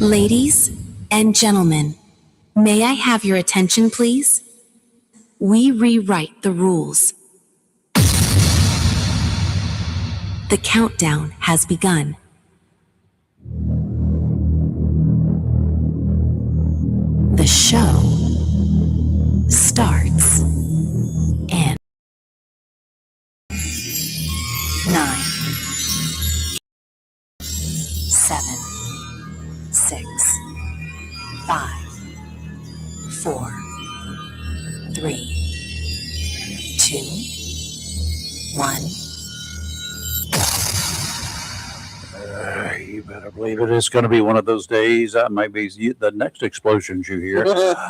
Ladies and gentlemen, may I have your attention, please? We rewrite the rules. The countdown has begun. The show starts in 9, 7, 6, 5, 4, 3, 2, 1. You better believe it. It's going to be one of those days. That might be the next explosions you hear.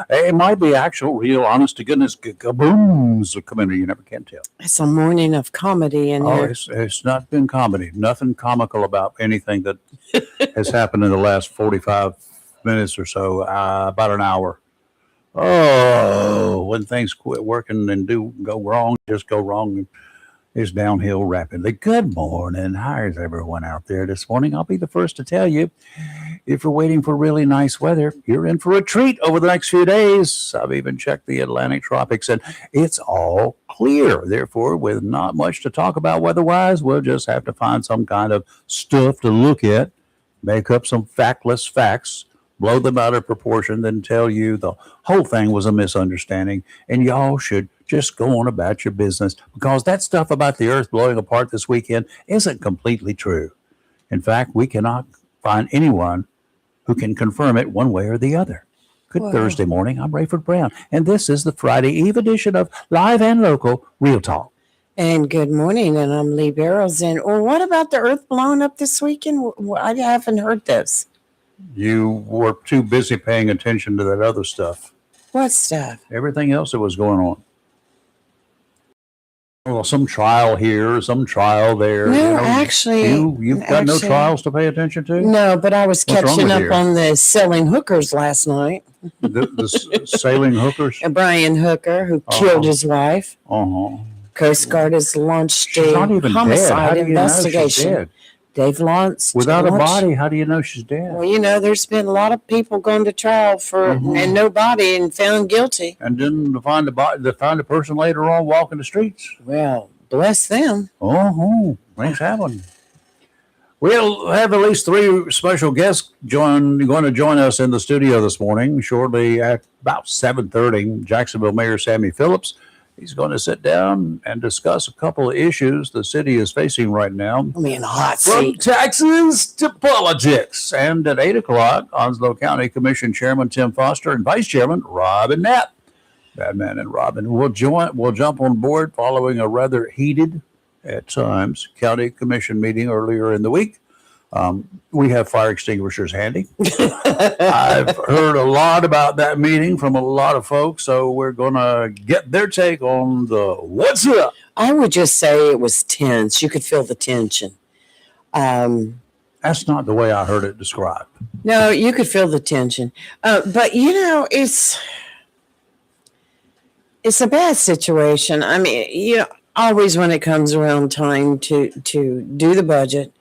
It might be actual, real, honest to goodness kabooms of comedy. You never can tell. It's a morning of comedy in here. It's not been comedy. Nothing comical about anything that has happened in the last 45 minutes or so, about an hour. Oh, when things quit working and do go wrong, just go wrong. Is downhill rapidly. Good morning. How's everyone out there this morning? I'll be the first to tell you, if you're waiting for really nice weather, you're in for a treat over the next few days. I've even checked the Atlantic tropics and it's all clear. Therefore, with not much to talk about weather-wise, we'll just have to find some kind of stuff to look at, make up some factless facts, blow them out of proportion, then tell you the whole thing was a misunderstanding and y'all should just go on about your business, because that stuff about the earth blowing apart this weekend isn't completely true. In fact, we cannot find anyone who can confirm it one way or the other. Good Thursday morning. I'm Rayford Brown, and this is the Friday Eve edition of Live and Local Real Talk. And good morning, and I'm Lee Barrows. And what about the earth blowing up this weekend? I haven't heard this. You were too busy paying attention to that other stuff. What stuff? Everything else that was going on. Well, some trial here, some trial there. No, actually, you've got no trials to pay attention to? No, but I was catching up on the selling hookers last night. The sailing hookers? Brian Hooker, who killed his wife. Coast Guard has launched a homicide investigation. They've launched without a body. How do you know she's dead? Well, there's been a lot of people going to trial for and no body and found guilty. And then to find a person later on walking the streets. Well, bless them. Things happen. We'll have at least 3 special guests going to join us in the studio this morning. Shortly at about 7:30, Jacksonville Mayor Sammy Phillips. He's going to sit down and discuss a couple of issues the city is facing right now. In a hot From seat. taxes to politics. And at 8 o'clock, Onslow County Commission Chairman Tim Foster and Vice Chairman Robin Knapp, Batman and Robin, will jump on board following a rather heated, at times, county commission meeting earlier in the week. We have fire extinguishers handy. I've heard a lot about that meeting from a lot of folks, so we're going to get their take on the what's up. I would just say it was tense. You could feel the tension. That's not the way I heard it described. No, you could feel the tension. But, it's a bad situation. I mean, always when it comes around time to do the budget,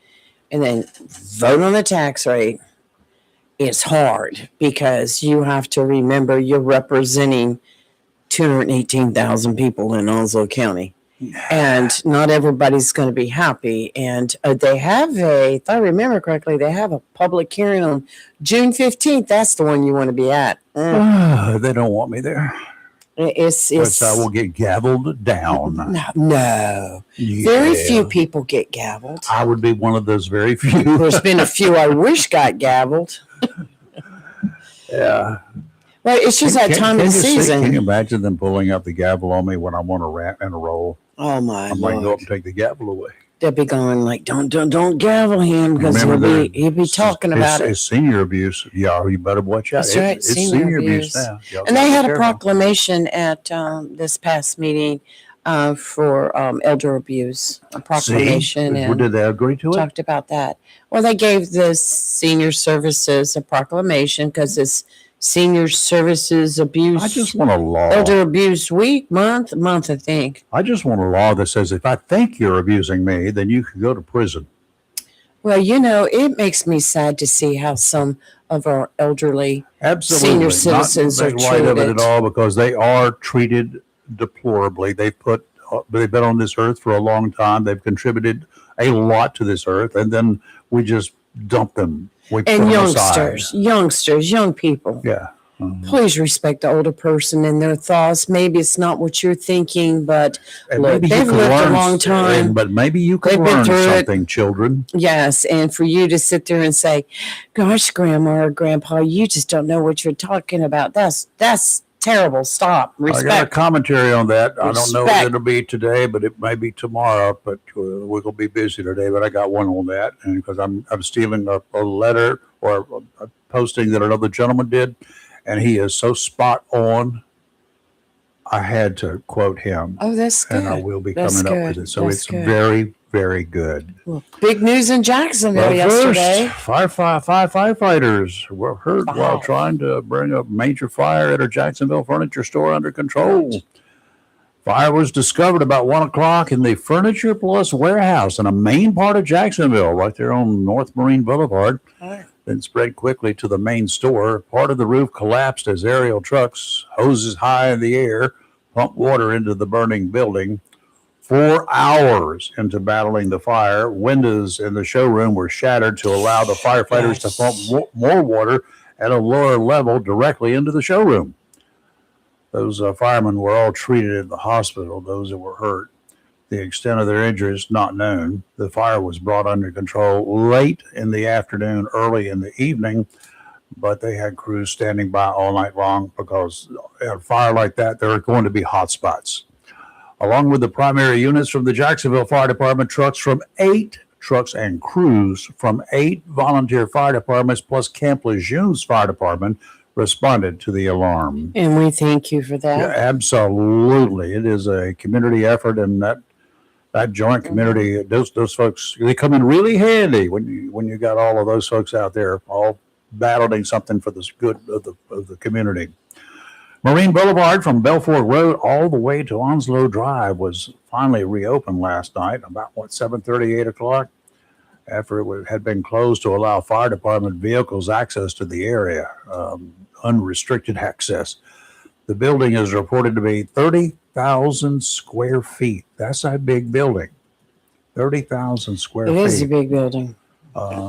and then vote on the tax rate, it's hard because you have to remember you're representing 218,000 people in Onslow County. And not everybody's going to be happy. And they have if I remember correctly, they have a public hearing on June 15th. That's the one you want to be at. They don't want me there. It's I will get gavelled down. No. Yeah. Very few people get gavelled. I would be one of those very few. There's been a few I wish got gavelled. Yeah. Well, it's just that time of the season. Can you imagine them pulling out the gavel on me when I'm on a rant and a roll? Oh my I might go up and take the gavel away. They'll be going like, don't gavel him, because he'll be talking about it. It's senior abuse. Yeah, you better watch out. That's right. It's senior abuse now. And they had a proclamation at this past meeting for elder abuse. A proclamation. And did they agree to it? Talked about that. Well, they gave the senior services a proclamation because it's Senior Services Abuse. I just want a law. Elder Abuse Week, month, I think. I just want a law that says if I think you're abusing me, then you can go to prison. Well, it makes me sad to see how some of our elderly Absolutely. senior Not citizens to are make light of it treated. at all, because they are treated deplorably. They've been on this earth for a long time. They've contributed a lot to this earth, and then we just dump them. We put And them aside. youngsters, young people. Yeah. Please respect the older person and their thoughts. Maybe it's not what you're thinking, but And look, maybe you they've can lived a learn long time. But maybe you can They've been learn through it. something, children. Yes, and for you to sit there and say, "Gosh, Grandma or Grandpa, you just don't know what you're talking about." That's terrible. Stop. I got a Respect. commentary on that. I don't know if Respect. it'll be today, but it may be tomorrow. But we're gonna be busy today. But I got one on that, and because I'm stealing a letter or a posting that another gentleman did, and he is so spot on. I had to quote him, Oh, that's good. and I will be That's coming up with good. it. So That's it's good. very, very good. Well, big news in Jacksonville But yesterday. first, five firefighters were hurt while Five. trying to bring a major fire at a Jacksonville furniture store under control. Fire was discovered about 1 o'clock in the Furniture Plus warehouse in a main part of Jacksonville, right there on North Marine Boulevard. Then spread quickly to the main store. Part of the roof collapsed as aerial trucks, hoses high in the air, pumped water into the burning building. 4 hours into battling the fire, windows in the showroom were shattered to allow the firefighters to pump more water at a lower level directly into the showroom. Those firemen were all treated in the hospital, those that were hurt. The extent of their injuries not known. The fire was brought under control late in the afternoon, early in the evening, but they had crews standing by all night long because at a fire like that, there are going to be hot spots. Along with the primary units from the Jacksonville Fire Department, trucks and crews from 8 volunteer fire departments plus Camp Lejeune's fire department responded to the alarm. And we thank you for that. Yeah, absolutely. It is a community effort, and that joint community, those folks, they come in really handy when you got all of those folks out there all battling something for the good of the community. Marine Boulevard from Belfort Road all the way to Onslow Drive was finally reopened last night, about 7:30, 8 o'clock, after it had been closed to allow fire department vehicles access to the area, unrestricted access. The building is reported to be 30,000 square feet. That's a big building. 30,000 square feet. It is a big building.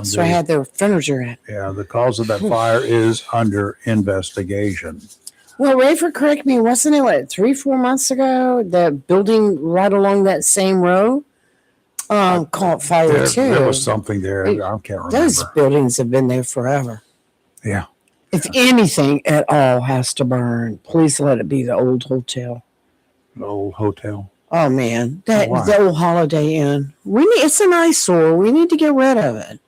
So I had their furniture at. Yeah, the cause of that fire is under investigation. Well, Rayford, correct me, wasn't it 3-4 months ago? The building right along that same row caught fire too. There was something there. I can't remember. Those buildings have been there forever. Yeah. If anything at all has to burn, please let it be the old hotel. The old hotel. Oh man, Why? the old Holiday Inn. It's an eyesore. We need to get rid of it.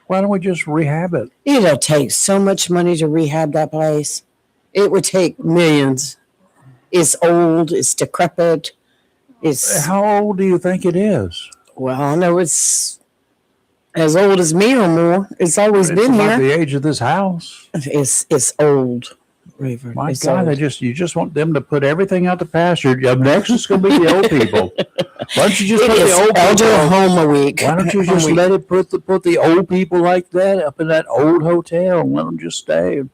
Why don't we just rehab it? It'll take so much money to rehab that place. It would take millions. It's old. It's decrepit. How old do you think it is? Well, I know it's as old as me or more. It's always been about here. the age of this house. It's old, Rayford. My It's God, old. you just want them to put everything out to pasture. Next is going to be the old people. Why don't you just It put is the old Elder people? Home a week. Why don't you just Home let it put the old people like that up in that old hotel and let them just stay and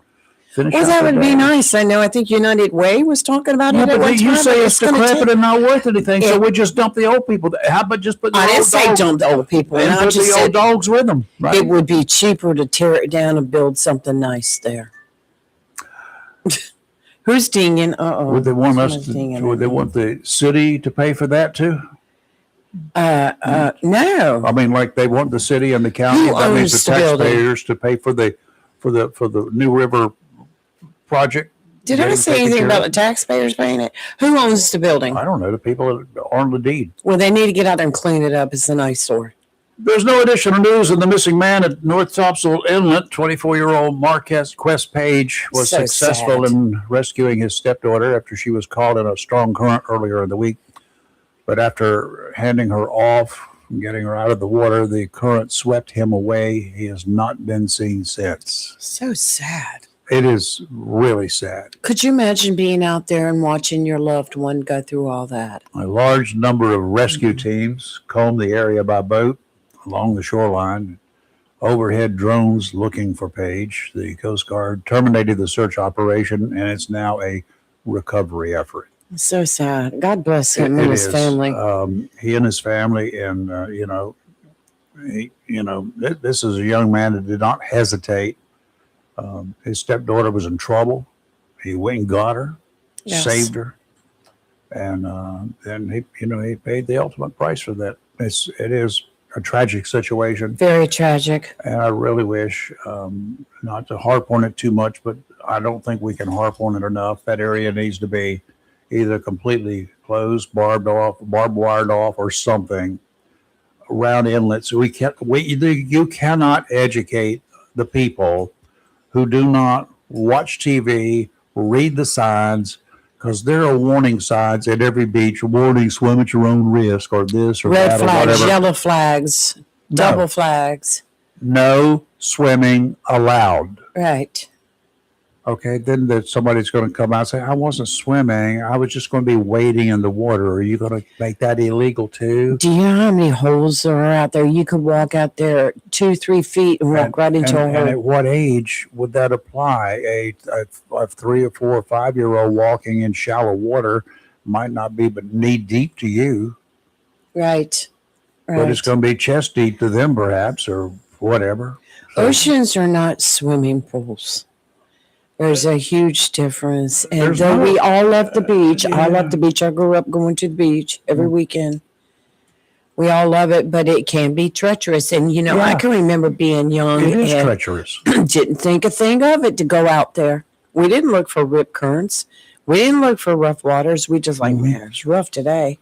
finish Well, out that their would be day? nice. I know. I think United Way was talking about Yeah, it at one but time. you say but it's gonna decrepit take- and not worth anything, so It- we just dump the old people. How about just put the I didn't old say dogs dump the old people. and And I put just the old said dogs with them? Right? it would be cheaper to tear it down and build something nice there. Who's dinging? Would they want us? Someone's dinging Would they at me. want the city to pay for that too? No. I mean, like they want the city and the county. Who That means owns the the building? taxpayers to pay for the New River project. Did I getting say taken anything care about of. the taxpayers paying it? Who owns the building? I don't know. The people that are on the deed. Well, they need to get out there and clean it up. It's an eyesore. There's no additional news in the missing man at North Topsail Inlet. 24-year-old Marquez Quest Page was So successful sad. in rescuing his stepdaughter after she was caught in a strong current earlier in the week. But after handing her off and getting her out of the water, the current swept him away. He has not been seen since. So sad. It is really sad. Could you imagine being out there and watching your loved one go through all that? A large number of rescue teams combed the area by boat along the shoreline. overhead drones looking for Page. The Coast Guard terminated the search operation, and it's now a recovery effort. So sad. God bless him and his family. He and his family, and this is a young man that did not hesitate. His stepdaughter was in trouble. He went and got her, saved her, and then he paid the ultimate price for that. It is a tragic situation. Very tragic. And I really wish not to harp on it too much, but I don't think we can harp on it enough. That area needs to be either completely closed, barbed wired off, or something around inlets. You cannot educate the people who do not watch TV, read the signs, because there are warning signs at every beach. Warning: swim at your own risk, or this or red that, flags, or whatever. yellow flags, double flags. No swimming allowed. Right. Okay, then somebody's going to come out and say, I wasn't swimming. I was just going to be wading in the water. Are you going to make that illegal too? Do you know how many holes there are out there? You could walk out there 2-3 feet and walk right into a hole. And at what age would that apply? A 3 or 4 or 5 year old walking in shallow water might not be but knee deep to you. Right. But it's going to be chest deep to them perhaps, or whatever. So, oceans are not swimming pools. There's a huge difference. And There's we all love the beach. Yeah. I love the beach. I grew up going to the beach every weekend. We all love it, but it can be treacherous. And, I can remember being young it is and treacherous. didn't think a thing of it to go out there. We didn't look for rip currents. We didn't look for rough waters. We just man, it's rough today.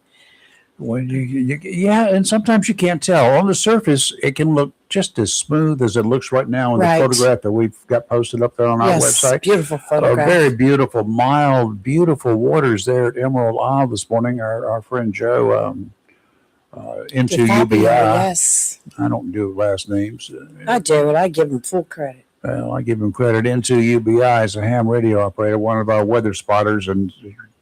Well, and sometimes you can't tell. On the surface, it can look just as smooth as it looks right now in the photograph that we've got posted up there on our website. Beautiful photograph. Very beautiful, mild, beautiful waters there at Emerald Isle this morning. Our friend Joe into UBI. Yes. I don't do last names. I do it. I give him full credit. Well, I give him credit. Into UBI is a ham radio operator, one of our weather spotters, and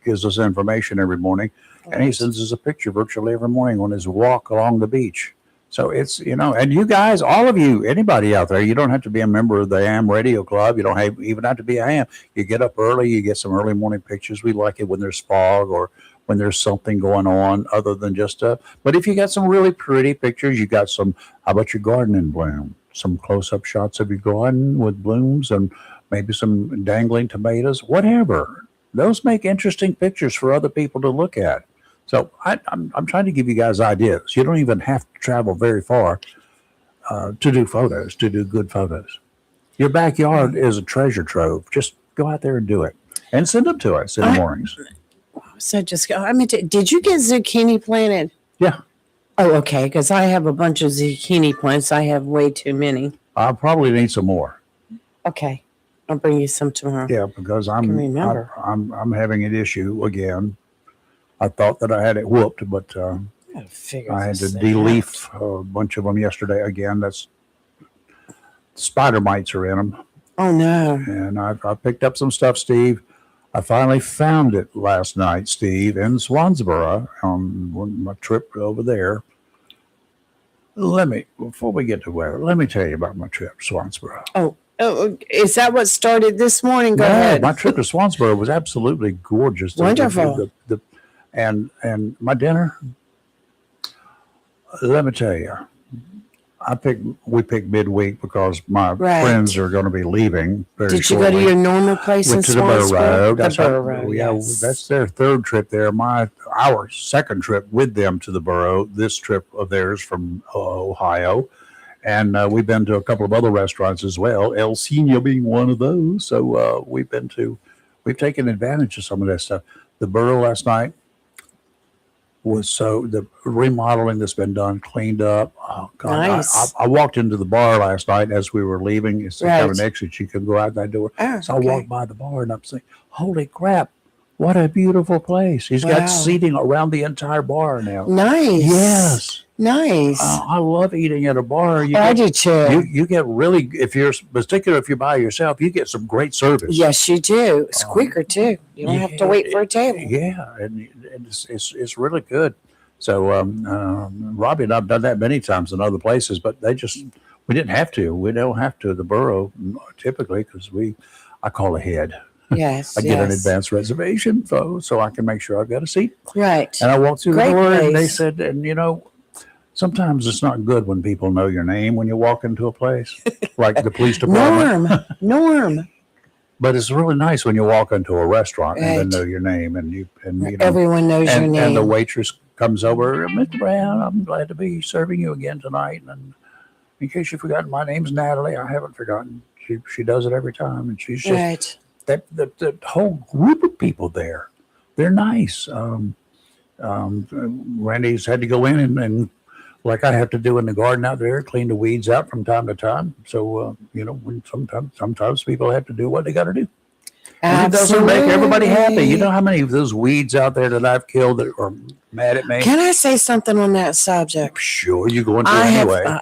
gives us information every morning. And he sends us a picture virtually every morning on his walk along the beach. So it's, and you guys, all of you, anybody out there, you don't have to be a member of the AM Radio Club. You don't even have to be a ham. You get up early, you get some early morning pictures. We like it when there's fog or when there's something going on other than just but if you got some really pretty pictures, you got some, how about your garden in bloom? Some close-up shots of your garden with blooms and maybe some dangling tomatoes, whatever. Those make interesting pictures for other people to look at. So I'm trying to give you guys ideas. You don't even have to travel very far to do photos, to do good photos. Your backyard is a treasure trove. Just go out there and do it. And send them to us in the mornings. So did you get zucchini planted? Yeah. Oh, okay, because I have a bunch of zucchini plants. I have way too many. I'll probably need some more. Okay. I'll bring you some tomorrow. Yeah, because I'm having an issue again. I thought that I had it whooped, but I had to de-leaf a bunch of them yesterday. Again, that's spider mites are in them. Oh, no. And I picked up some stuff, Steve. I finally found it last night, Steve, in Swansboro on my trip over there. Before we get to weather, let me tell you about my trip to Swansboro. Oh, is that what started this morning? Go ahead. My trip to Swansboro was absolutely gorgeous. Wonderful. And my dinner, let me tell you, we picked midweek because my friends are going to be leaving very Did shortly. You go to your normal place in Swansboro? To the Burr Road. The Burr Road, yes. That's their third trip there. Our second trip with them to the borough, this trip of theirs from Ohio. And we've been to a couple of other restaurants as well, El Cine being one of those. So we've taken advantage of some of that stuff. The borough last night was the remodeling that's been done, cleaned up. Oh, God. Nice. I walked into the bar last night as we were leaving. It's kind of an exit. You can go out that door. So I walked by the bar and I'm saying, holy crap, what a beautiful place. He's got seating around the entire bar now. Nice. Yes. Nice. I love eating at a bar. I do too. You get really, if you're by yourself, you get some great service. Yes, you do. It's quicker too. You don't have to wait for a table. Yeah, and it's really good. So Robbie and I've done that many times in other places, but we We didn't have to. We don't have to. The borough typically because I call ahead. Yes. I get an yes. advance reservation so I can make sure I've got a seat. Right. And I walked through Great the door and they place. said, and sometimes it's not good when people know your name when you walk into a place, like the police department. Norm. But it's really nice when you walk into a restaurant and Right. then know your name Everyone knows your name. and the waitress comes over, Mr. Brown, I'm glad to be serving you again tonight. And in case you've forgotten, my name's Natalie. I haven't forgotten. She does it every time, and she's just Right. the whole group of people there. They're nice. Randy's had to go in and like I have to do in the garden out there, clean the weeds out from time to time. So when sometimes people have to do what they got to do. And it doesn't make everybody happy. You know how many of those weeds out there that I've killed that are mad at me? Can I say something on that subject? Sure, you're going to anyway.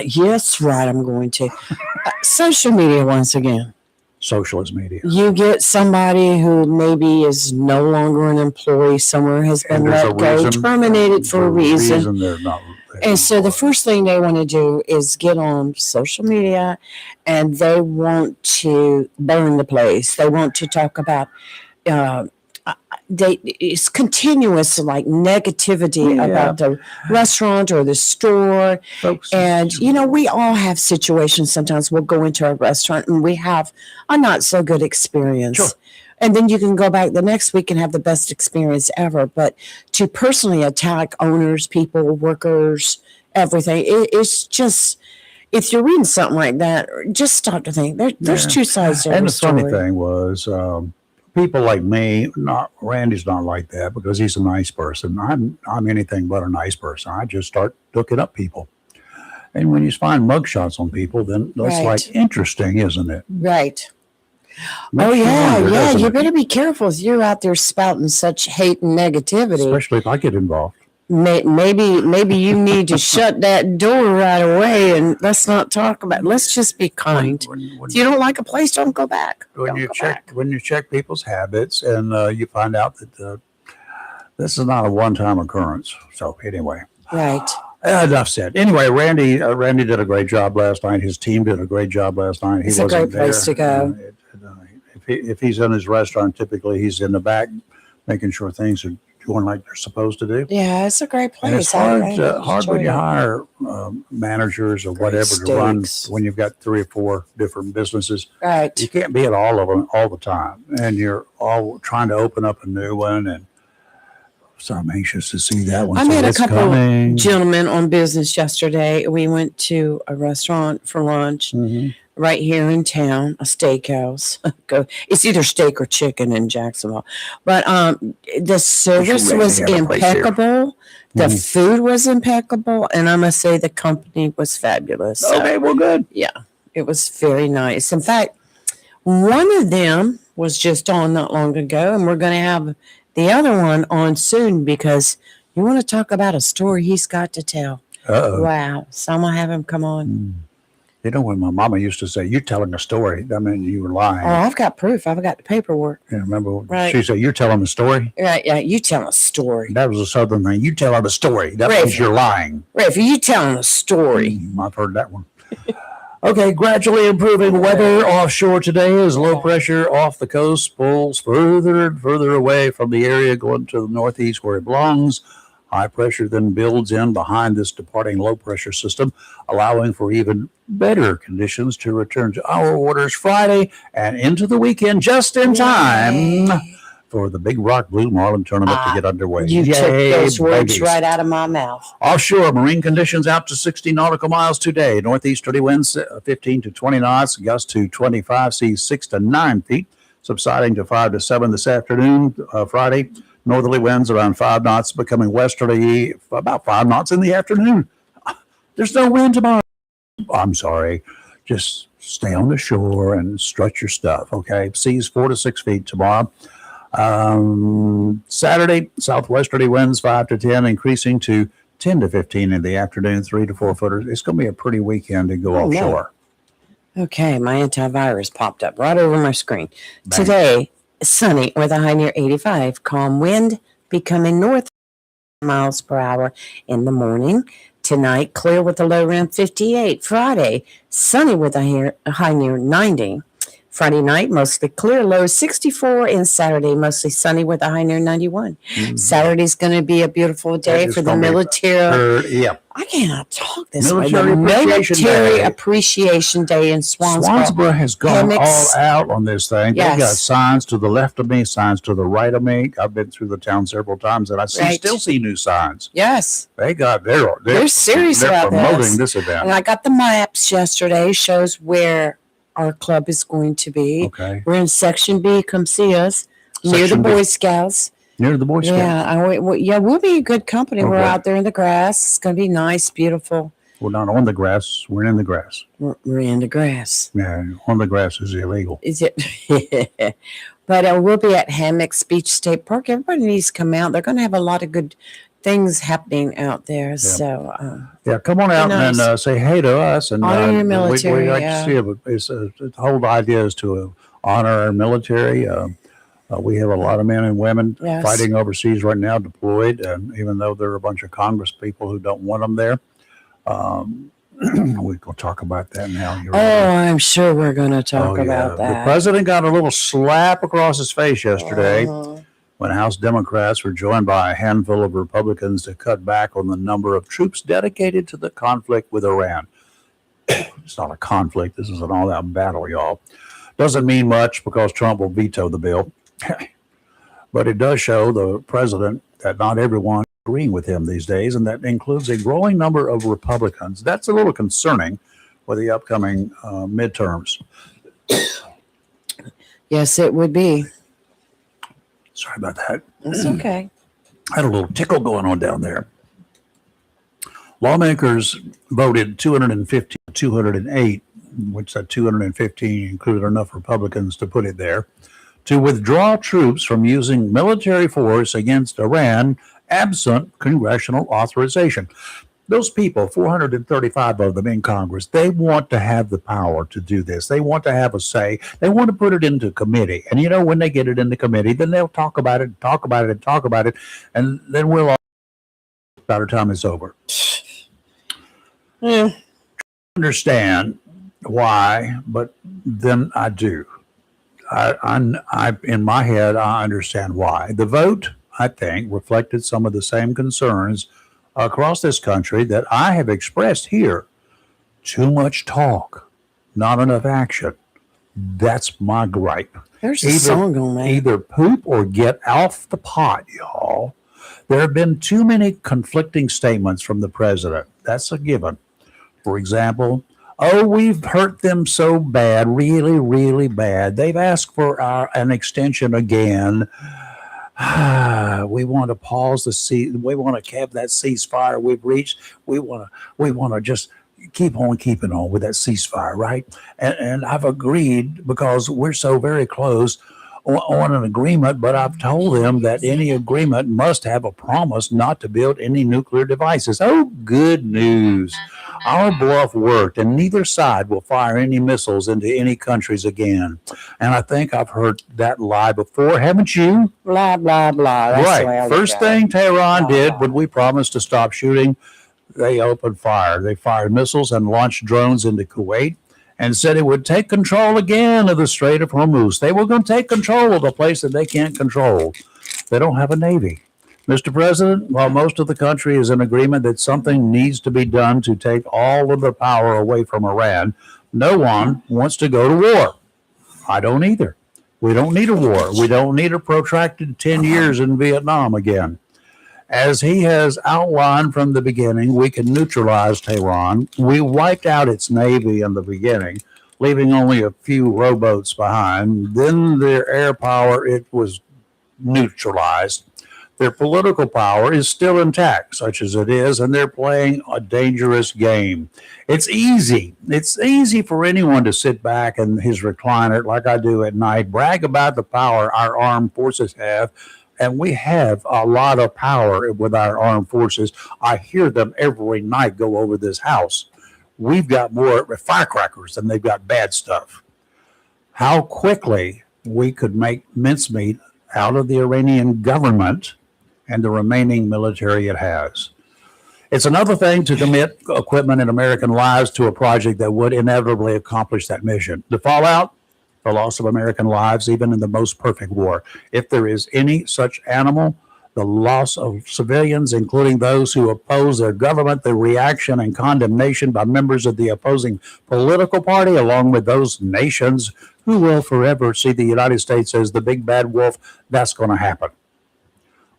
Yes, right. I'm going to. Social media once again. Socialist media. You get somebody who maybe is no longer an employee somewhere, has been let go, terminated for a reason. They're not. And so the first thing they want to do is get on social media and they want to burn the place. They want to talk about, it's continuous like negativity about the restaurant or the store. Folks, And, we all have situations. Sometimes we'll go into a restaurant and we have a not so good experience. Sure. And then you can go back the next week and have the best experience ever. But to personally attack owners, people, workers, everything, it's just, if you're reading something like that, just start to think there's two sides to every story. And the funny thing was, people like me, Randy's not like that because he's a nice person. I'm anything but a nice person. I just start looking up people. And when you find mugshots on people, then that's like interesting, isn't it? Right. Makes you wonder, Yeah. doesn't You it? better be careful if you're out there spouting such hate and negativity. Especially if I get involved. Maybe you need to shut that door right away and let's not talk about it. Let's just be kind. When If you don't like a place, don't go back. when you check people's habits and you find out that this is not a one-time occurrence. So anyway, Right. enough said. Anyway, Randy did a great job last night. His team did a great job last night. It's a great place to go. If he's in his restaurant, typically he's in the back, making sure things are going like they're supposed to do. Yeah, it's a great And it's place. hard when you hire managers or whatever to run steaks. when you've got 3 or 4 different businesses. Right. You can't be at all of them all the time, and you're all trying to open up a new one. And so I'm anxious to see that one. I So met a it's couple coming. gentlemen on business yesterday. We went to a restaurant for lunch Mhm. right here in town, a steakhouse. It's either steak or chicken in Jacksonville. But the service ready was to have a place here. impeccable. The Mhm. food was impeccable. And I must say the company was fabulous. So, Okay, well, good. yeah, it was very nice. In fact, one of them was just on not long ago, and we're going to have the other one on soon because you want to talk about a story he's got to tell. Uh-oh. Wow. So I'm going to have him come on. You know when my mama used to say, "You're telling a story," I mean, you were lying. Oh, I've got proof. I've got the paperwork. You remember Right. she said, "You're telling a story." Right. Yeah. You tell a story. That was a Southern thing. You telling a story. That Right. means you're lying. Rafe, you telling a story. I've heard that one. Okay, gradually improving weather offshore today as low pressure off the coast pulls further and further away from the area going to the northeast where it belongs. High pressure then builds in behind this departing low pressure system, allowing for even better conditions to return to our waters Friday and into the weekend just in time for the Big Rock Blue Marlin tournament to get underway. You took Yay, those words babies. right out of my mouth. Offshore, marine conditions out to 60 nautical miles today. Northeasterly winds 15 to 20 knots, gusts to 25, seas 6 to 9 feet, subsiding to 5 to 7 this afternoon, Friday. Northerly winds around 5 knots, becoming westerly about 5 knots in the afternoon. There's no wind tomorrow. I'm sorry. Just stay on the shore and strut your stuff, okay? Seas 4 to 6 feet tomorrow. Saturday, southwesterly winds 5 to 10, increasing to 10 to 15 in the afternoon, 3 to 4 footers. It's going to be a pretty weekend to go offshore. Okay, my antivirus popped up right over my screen. Bang. Today, sunny with a high near 85. Calm wind becoming north miles per hour in the morning. Tonight, clear with a low around 58. Friday, sunny with a high near 90. Friday night, mostly clear, low 64. And Saturday, mostly sunny with a high near 91. Saturday's going to be a beautiful day for the military. Yeah. I cannot talk this Military way. Appreciation Appreciation Day in Swansboro. Swansboro has gone all out on this thing. Yes. They got signs to the left of me, signs to the right of me. I've been through the town several times, and I still see new signs. Yes. They're serious about promoting this event. And I got the maps yesterday, shows where our club is going to be. Okay. We're in Section B. Come see us. Near the Section B. Boy Scouts. Near the Boy Scouts. Yeah, we'll be a good company. Okay. We're out there in the grass. It's going to be nice, beautiful. We're not on the grass. We're in the grass. We're in the grass. Yeah, on the grass is illegal. Is it? But we'll be at Hammock Beach State Park. Everybody needs to come out. They're going to have a lot of good things happening out there. Yeah. So, come on out and say hey to us. And honor your military. We like to see it. The whole idea is to honor our military. We have a lot of men and women fighting overseas right now, deployed, and even though there are a bunch of Congress people who don't want them there, we can talk about that now. I'm sure we're going to talk about that. The president got a little slap across his face yesterday when House Democrats were joined by a handful of Republicans to cut back on the number of troops dedicated to the conflict with Iran. It's not a conflict. This is an all-out battle, y'all. Doesn't mean much because Trump will veto the bill. But it does show the president that not everyone is agreeing with him these days, and that includes a growing number of Republicans. That's a little concerning for the upcoming midterms. Yes, it would be. Sorry about that. It's okay. I had a little tickle going on down there. Lawmakers voted 250 to 208, which that 215 included enough Republicans to put it there, to withdraw troops from using military force against Iran absent congressional authorization. Those people, 435 of them in Congress, they want to have the power to do this. They want to have a say. They want to put it into committee. And, when they get it into committee, then they'll talk about it, and then we'll all by the time it's over. Yeah. Understand why, but then I do. I in my head, I understand why. The vote, I think, reflected some of the same concerns across this country that I have expressed here. Too much talk, not enough action. That's my gripe. There's a song on that. Either poop or get off the pot, y'all. There have been too many conflicting statements from the president. That's a given. For example, we've hurt them so bad, really, really bad. They've asked for an extension again. We want to pause we want to have that ceasefire we've reached. We want to just keep on keeping on with that ceasefire, right? And I've agreed because we're so very close on an agreement, but I've told them that any agreement must have a promise not to build any nuclear devices. Oh, good news. Our bluff worked, and neither side will fire any missiles into any countries again. And I think I've heard that lie before, haven't you? Blah, blah, blah. That's right. First thing Tehran did when we promised to stop shooting, they opened fire. They fired missiles and launched drones into Kuwait and said it would take control again of the Strait of Hormuz. They were going to take control of a place that they can't control. They don't have a navy. Mr. President, while most of the country is in agreement that something needs to be done to take all of the power away from Iran, no one wants to go to war. I don't either. We don't need a war. We don't need a protracted 10 years in Vietnam again. As he has outlined from the beginning, we can neutralize Tehran. We wiped out its navy in the beginning, leaving only a few rowboats behind. Then their air power, it was neutralized. Their political power is still intact, such as it is, and they're playing a dangerous game. It's easy. It's easy for anyone to sit back in his recliner, like I do at night, brag about the power our armed forces have. And we have a lot of power with our armed forces. I hear them every night go over this house. We've got more firecrackers than they've got bad stuff. How quickly we could make mincemeat out of the Iranian government and the remaining military it has. It's another thing to commit equipment and American lives to a project that would inevitably accomplish that mission. The fallout, the loss of American lives, even in the most perfect war. If there is any such animal, the loss of civilians, including those who oppose their government, the reaction and condemnation by members of the opposing political party, along with those nations who will forever see the United States as the big bad wolf, that's going to happen.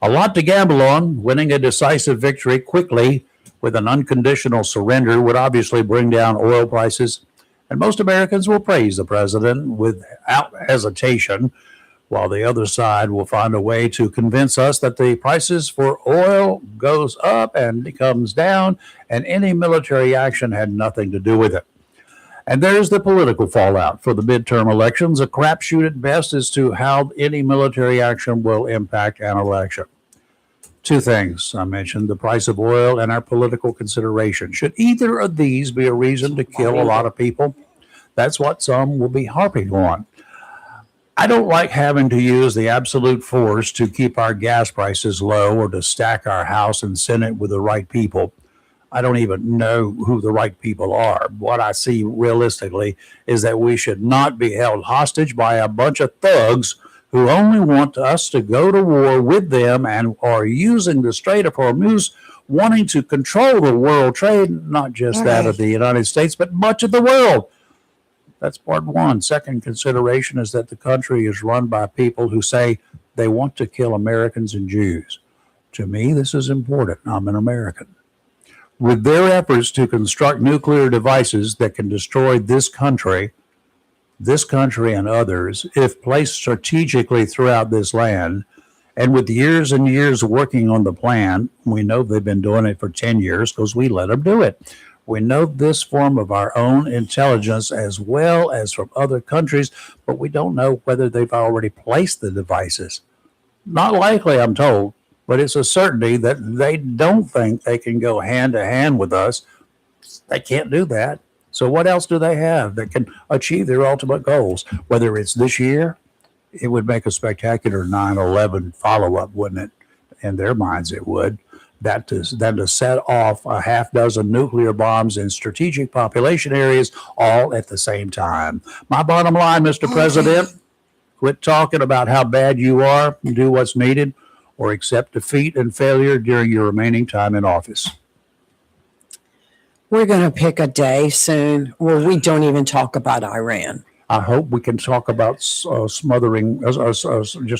A lot to gamble on. Winning a decisive victory quickly with an unconditional surrender would obviously bring down oil prices, and most Americans will praise the president without hesitation, while the other side will find a way to convince us that the prices for oil goes up and comes down, and any military action had nothing to do with it. And there's the political fallout for the midterm elections, a crapshoot at best as to how any military action will impact an election. Two things I mentioned, the price of oil and our political consideration. Should either of these be a reason to kill a lot of people? That's what some will be harping on. I don't like having to use the absolute force to keep our gas prices low or to stack our House and Senate with the right people. I don't even know who the right people are. What I see realistically is that we should not be held hostage by a bunch of thugs who only want us to go to war with them and are using the Strait of Hormuz, wanting to control the world trade, not just that of the United States, but much of the world. That's part one. Second consideration is that the country is run by people who say they want to kill Americans and Jews. To me, this is important. I'm an American. With their efforts to construct nuclear devices that can destroy this country and others, if placed strategically throughout this land, and with years and years working on the plan, we know they've been doing it for 10 years because we let them do it. We know this form of our own intelligence as well as from other countries, but we don't know whether they've already placed the devices. Not likely, I'm told, but it's a certainty that they don't think they can go hand to hand with us. They can't do that. So what else do they have that can achieve their ultimate goals? Whether it's this year, it would make a spectacular 9/11 follow-up, wouldn't it? In their minds, it would. Than to set off a half dozen nuclear bombs in strategic population areas all at the same time. My bottom line, Mr. President, quit talking about how bad you are and do what's needed, or accept defeat and failure during your remaining time in office. We're going to pick a day soon where we don't even talk about Iran. I hope we can talk about smothering, just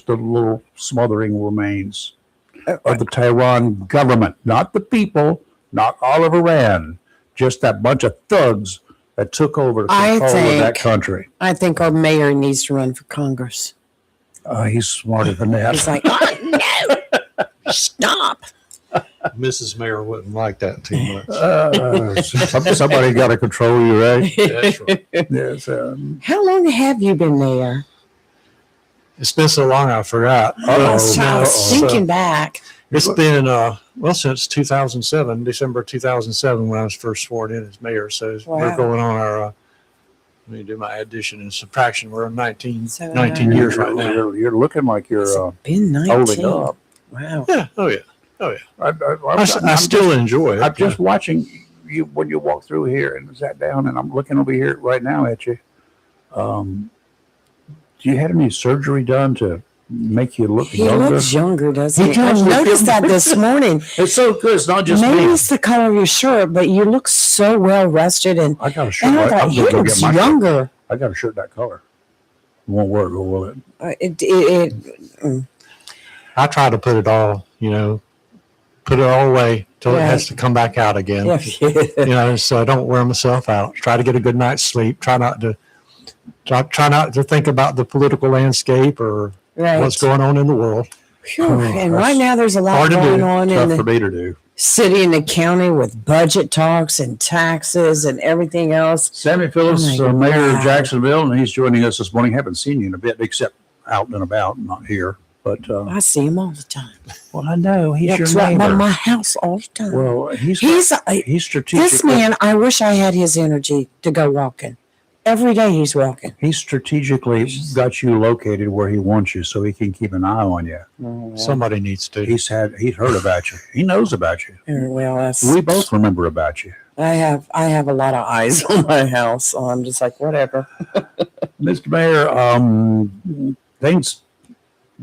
a little smothering remains of the Tehran government, not the people, not all of Iran, just that bunch of thugs that took over the control of that country. I think our mayor needs to run for Congress. He's smarter than that. He's like, oh, no, stop. Mrs. Mayor wouldn't like that too much. Somebody got to control you, right? That's right. Yes, How long have you been there? It's been so long I forgot. I was thinking back. It's been since 2007, December 2007, when I was first sworn in as mayor. So we're going on our. Let me do my addition and subtraction. We're on 19 years right now. You're looking like you're been 19. holding up. Wow. Yeah. Oh yeah. I still enjoy it. I'm just watching you when you walk through here and sat down, and I'm looking over here right now at you. Do you have any surgery done to make you look younger? He looks younger, doesn't he? He does I look noticed that this morning. It's so good. It's not just Maybe me. it's the color of your shirt, but you look so well rested. And I got a shirt. I I'm thought, gonna he go looks get my younger. shirt. I got a shirt that color. It won't work, will it? I try to put it all, put it all away till it has to come back out again. Yeah. So I don't wear myself out. Try to get a good night's sleep. Try not to think about the political landscape or what's going on in the world. And right now there's a lot going on in Tough for the me to do. city and the county with budget talks and taxes and everything else. Sammy Phillips, Oh my mayor God. of Jacksonville, and he's joining us this morning. Haven't seen you in a bit, except out and about, not here. But I see him all the time. well, I know he's That's your right by neighbor. my house all the time. Well, he's He's strategic. this man. I wish I had his energy to go walking. every day he's walking. He strategically got you located where he wants you so he can keep an eye on you. Somebody needs to. He's heard about you. He knows about you. Well, We both remember about you. I have a lot of eyes on my house, so I'm just like, whatever. Mr. Mayor, things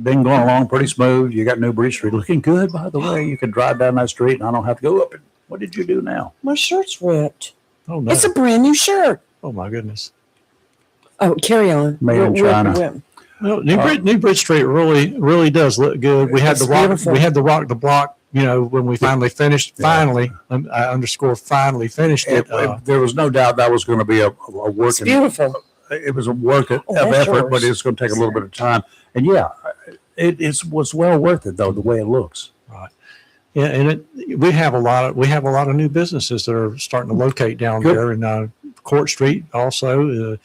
been going along pretty smooth. You got New Bridge Street looking good, by the way. You can drive down that street and I don't have to go up it. What did you do now? My shirt's ripped. Oh no! It's a brand new shirt. Oh my goodness! Oh, carry on. Made in China. Well, New Bridge Street really does look good. We had It's beautiful. the rock the block. You know, when we finally finished. Finally, I underscore finally finished it. There was no doubt that was going to be a work. It's beautiful. It was a work of that's effort, but yours. it's going to take a little bit of time. And yeah, it was well worth it though, the way it looks. Right. Yeah, and we have a lot of new businesses that are starting to locate down Good. there in Court Street. Also,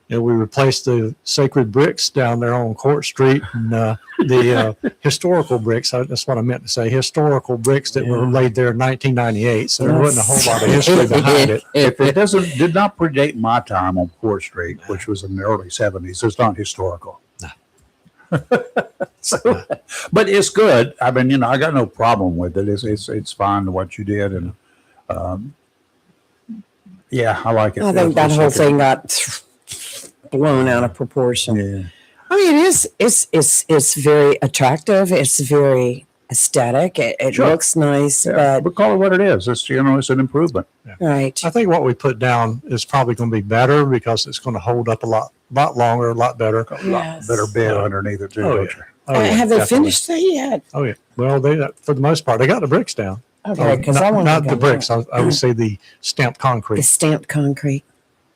we replaced the sacred bricks down there on Court Street, and the historical bricks. That's what I meant to say. Historical bricks that were laid there in 1998. So there wasn't a whole lot of history behind it. If it did not predate my time on Court Street, which was in the early 70s, it's not historical. So, but it's good. I mean, I got no problem with it. It's fine what you did, and yeah, I like it. I think that whole thing got blown out of proportion. Yeah. I mean, it's very attractive. It's very aesthetic. It Sure. looks nice, Yeah, but call it what it is. It's it's an improvement. right. I think what we put down is probably going to be better because it's going to hold up a lot longer, a lot better. Yes. Better bed underneath it too. Oh, don't yeah. you? Oh, yeah, Have they definitely. finished that yet? Oh yeah. Well, they for the most part they got the bricks down. Okay, because I want not the bricks. I would say the stamped the concrete. stamped concrete.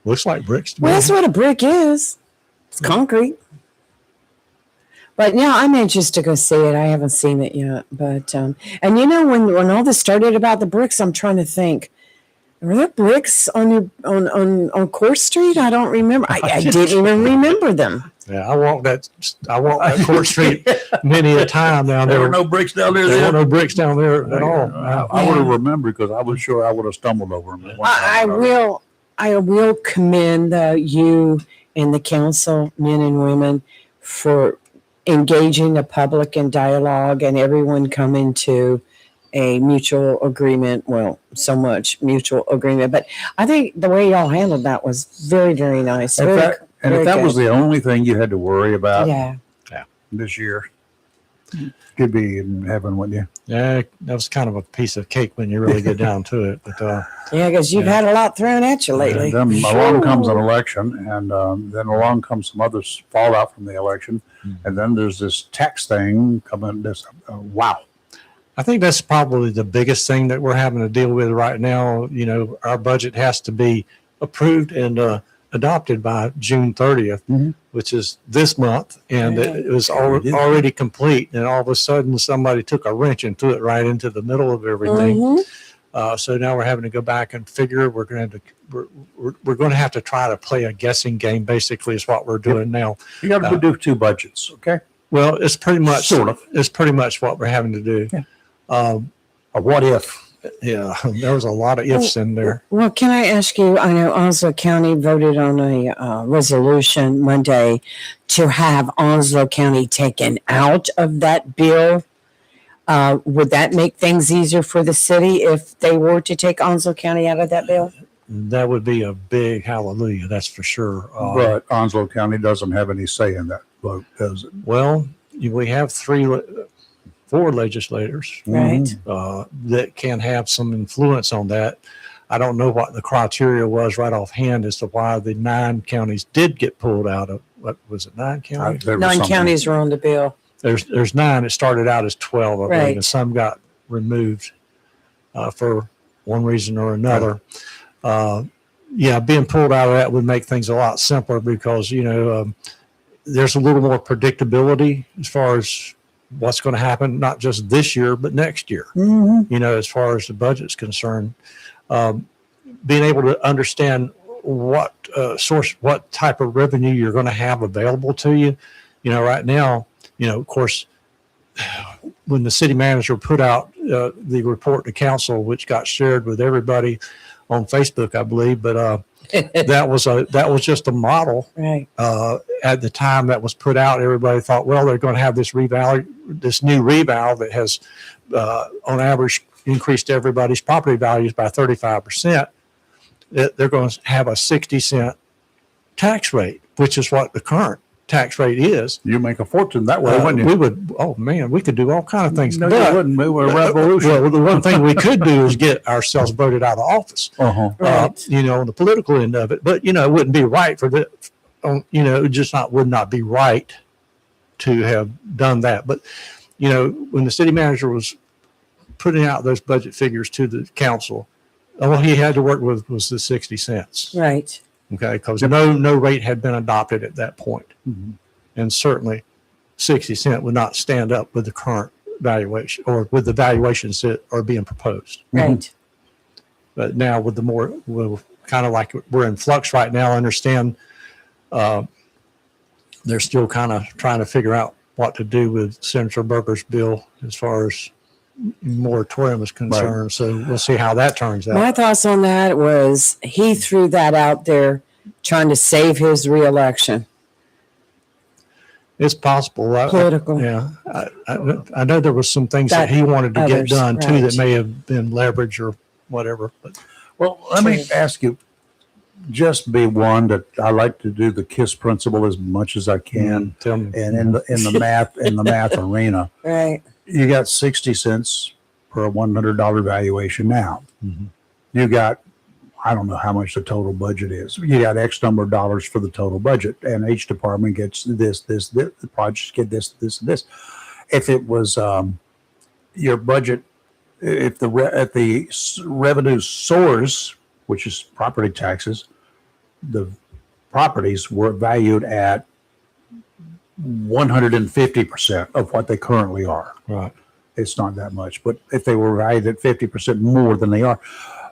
Looks like bricks to me. Well, that's what a brick is. It's concrete. But yeah, I'm anxious to go see it. I haven't seen it yet. But and when all this started about the bricks, I'm trying to think. Were there bricks on Court Street? I don't remember. I didn't even remember them. Yeah, I walked that Court Street many a time down there. There were no bricks down there. There were no bricks down there at all. I would have remembered because I was sure I would have stumbled over them. I will commend you and the council, men and women, for engaging the public in dialogue and everyone coming to a mutual agreement. Well, so much mutual agreement, but I think the way y'all handled that was very, very nice. And if that was good. the only thing you had to worry about Yeah. this year, you'd be in heaven, wouldn't you? Yeah, that was kind of a piece of cake when you really get down to it. But Yeah, because you've had a lot thrown at you lately. And then along comes an election, and then along comes some other fallout from the election, and then there's this tax thing coming. Wow. I think that's probably the biggest thing that we're having to deal with right now. Our budget has to be approved and adopted by June 30th, which is this month, and it was already complete. And all of a sudden, somebody took a wrench and threw it right into the middle of everything. Mhm. So now we're having to go back and figure. We're going to have to try to play a guessing game. Basically, is what we're doing now. You got to do two budgets, okay? Well, it's pretty much Sort of. It's pretty much what we're having to do. Yeah. A what if? Yeah, there was a lot of ifs in there. Well, can I ask you? I know Onslow County voted on a resolution Monday to have Onslow County taken out of that bill. Would that make things easier for the city if they were to take Onslow County out of that bill? That would be a big hallelujah, that's for sure. But Onslow County doesn't have any say in that vote, does it? Well, we have 4 legislators Right. that can have some influence on that. I don't know what the criteria was right offhand as to why the 9 counties did get pulled out of. What was it? 9 counties? There was 9 something- counties were on the bill. There's 9. It started out as 12, I believe, Right. and some got removed for one reason or another. Being pulled out of that would make things a lot simpler because there's a little more predictability as far as what's going to happen, not just this year but next year. Mm-hmm. As far as the budget's concerned, being able to understand what type of revenue you're going to have available to you. Right now, of course, when the city manager put out the report to council, which got shared with everybody on Facebook, I believe, but that was just a model Right. at the time that was put out. Everybody thought, well, they're going to have this new reval that has, on average, increased everybody's property values by 35%. They're going to have a 60-cent tax rate, which is what the current tax rate is. You make a fortune that way, wouldn't you? We would. Oh man, we could do all kind of things. No, you wouldn't. We were a revolution. Well, the one thing we could do is get ourselves voted out of office. Right. On the political end of it, but it wouldn't be right for the. It would not be right to have done that. But when the city manager was putting out those budget figures to the council, all he had to work with was the 60 cents. Right. Okay, because no rate had been adopted at that point. Mhm. And certainly 60 cent would not stand up with the current valuation or with the valuations that are being proposed. Right. But now with we're kind of like we're in flux right now, I understand they're still kind of trying to figure out what to do with Senator Berger's bill as far as moratorium is concerned. Right. So we'll see how that turns out. My thoughts on that was he threw that out there trying to save his reelection. It's possible. Political. I know there was some things that he wanted to get done too right. that may have been leverage or whatever. But let me ask you, just be one that I like to do the KISS principle as much as I can. Tell me. And in the math arena, Right. you got 60 cents per $100 valuation now. Mm-hmm. You got, I don't know how much the total budget is. You got X number of dollars for the total budget, and each department gets this. The projects get this. If it was your budget, if the revenue source, which is property taxes, the properties were valued at 150% of what they currently are. Right. It's not that much, but if they were valued at 50% more than they are,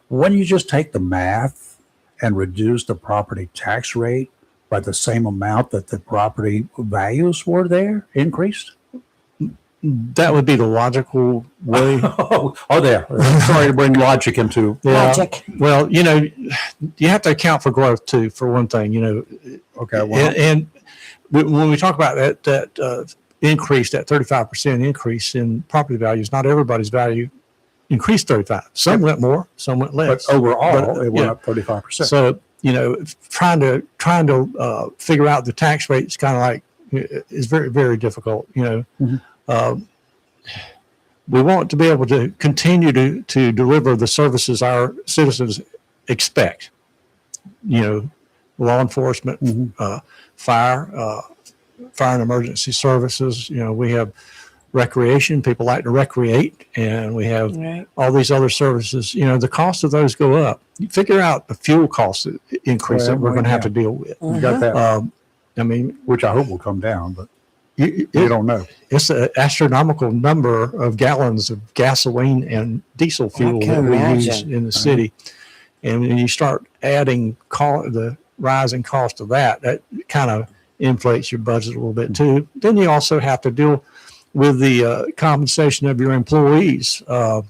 when you just take the math and reduce the property tax rate by the same amount that the property values were increased? That would be the logical way. There. Sorry to bring logic into. Logic. Well, you have to account for growth too, for one thing, Okay. Well, and when we talk about that increase, that 35% increase in property values, not everybody's value increased 35. Some went more, some went less. but overall, it went up 35%. So, trying to figure out the tax rate is kind of like, is very, very difficult, Mhm. We want to be able to continue to deliver the services our citizens expect, law enforcement, Mhm. fire and emergency services. We have recreation. People like to recreate, and we have Right. all these other services. The cost of those go up. You figure out the fuel cost increase that we're going to have to deal with. You got that, which I hope will come down, but you don't know. It's an astronomical number of gallons of gasoline and diesel fuel that we use in the city. And when you start adding the rising cost of that kind of inflates your budget a little bit too. Then you also have to deal with the compensation of your employees. You're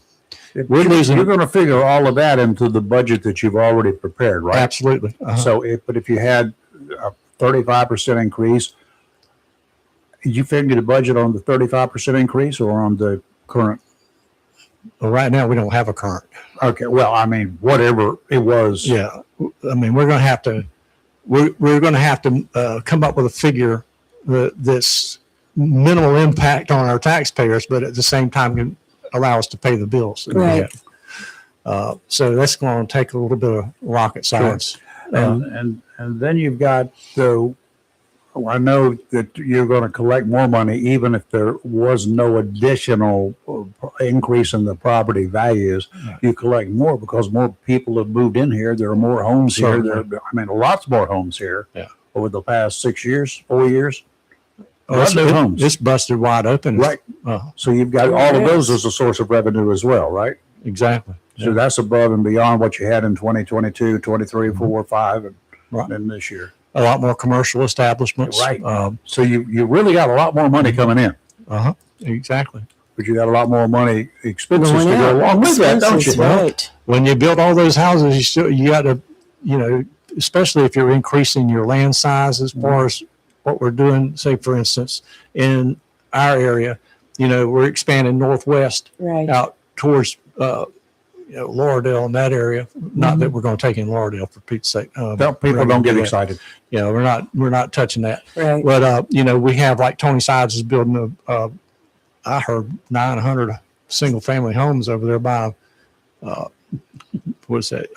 going to figure all of that into the budget that you've already prepared, right? Absolutely. Uh-huh. So, if you had a 35% increase, you figure the budget on the 35% increase or on the current? Well, right now we don't have a current. Okay. Well, whatever it was. Yeah. We're going to have to. We're going to have to come up with a figure that's minimal impact on our taxpayers, but at the same time can allow us to pay the bills that Right. we have. So that's going to take a little bit of rocket science. And then you've got I know that you're going to collect more money even if there was no additional increase in the property values. Right. You collect more because more people have moved in here. There are more homes here. Lots more homes here. Yeah. Over the past 4 years. Homes. It's busted wide open. Right. So you've got all of those as a source of revenue as well, right? Exactly. So that's above and beyond what you had in 2022, 23, 4, 5, and this year. A lot more commercial establishments. Right. So you really got a lot more money coming in. Uh-huh. Exactly. But you got a lot more money expenses to go along with that, don't you? Right. When you build all those houses, you got to, especially if you're increasing your land size as far as what we're doing, say, for instance, in our area, we're expanding northwest Right. out towards, Lauderdale in that area. Not that we're going to take in Lauderdale for Pete's sake. People don't get excited. We're not touching that. Right. But, we have like Tony Sides is building I heard 900 single family homes over there by, what's that?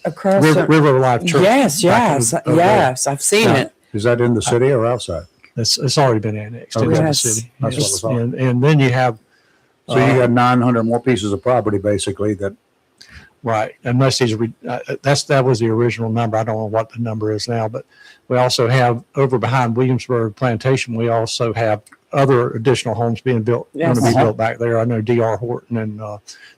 Across River Life Church. Yes. I've seen Now, it. is that in the city or outside? It's already been annexed into the Yes. city. That's what I thought. And then you have, So you got 900 more pieces of property basically that, right, unless that was the original number. I don't know what the number is now, but we also have over behind Williamsburg Plantation, we also have other additional homes being built, Yes. going to be built back there. I know D.R. Horton and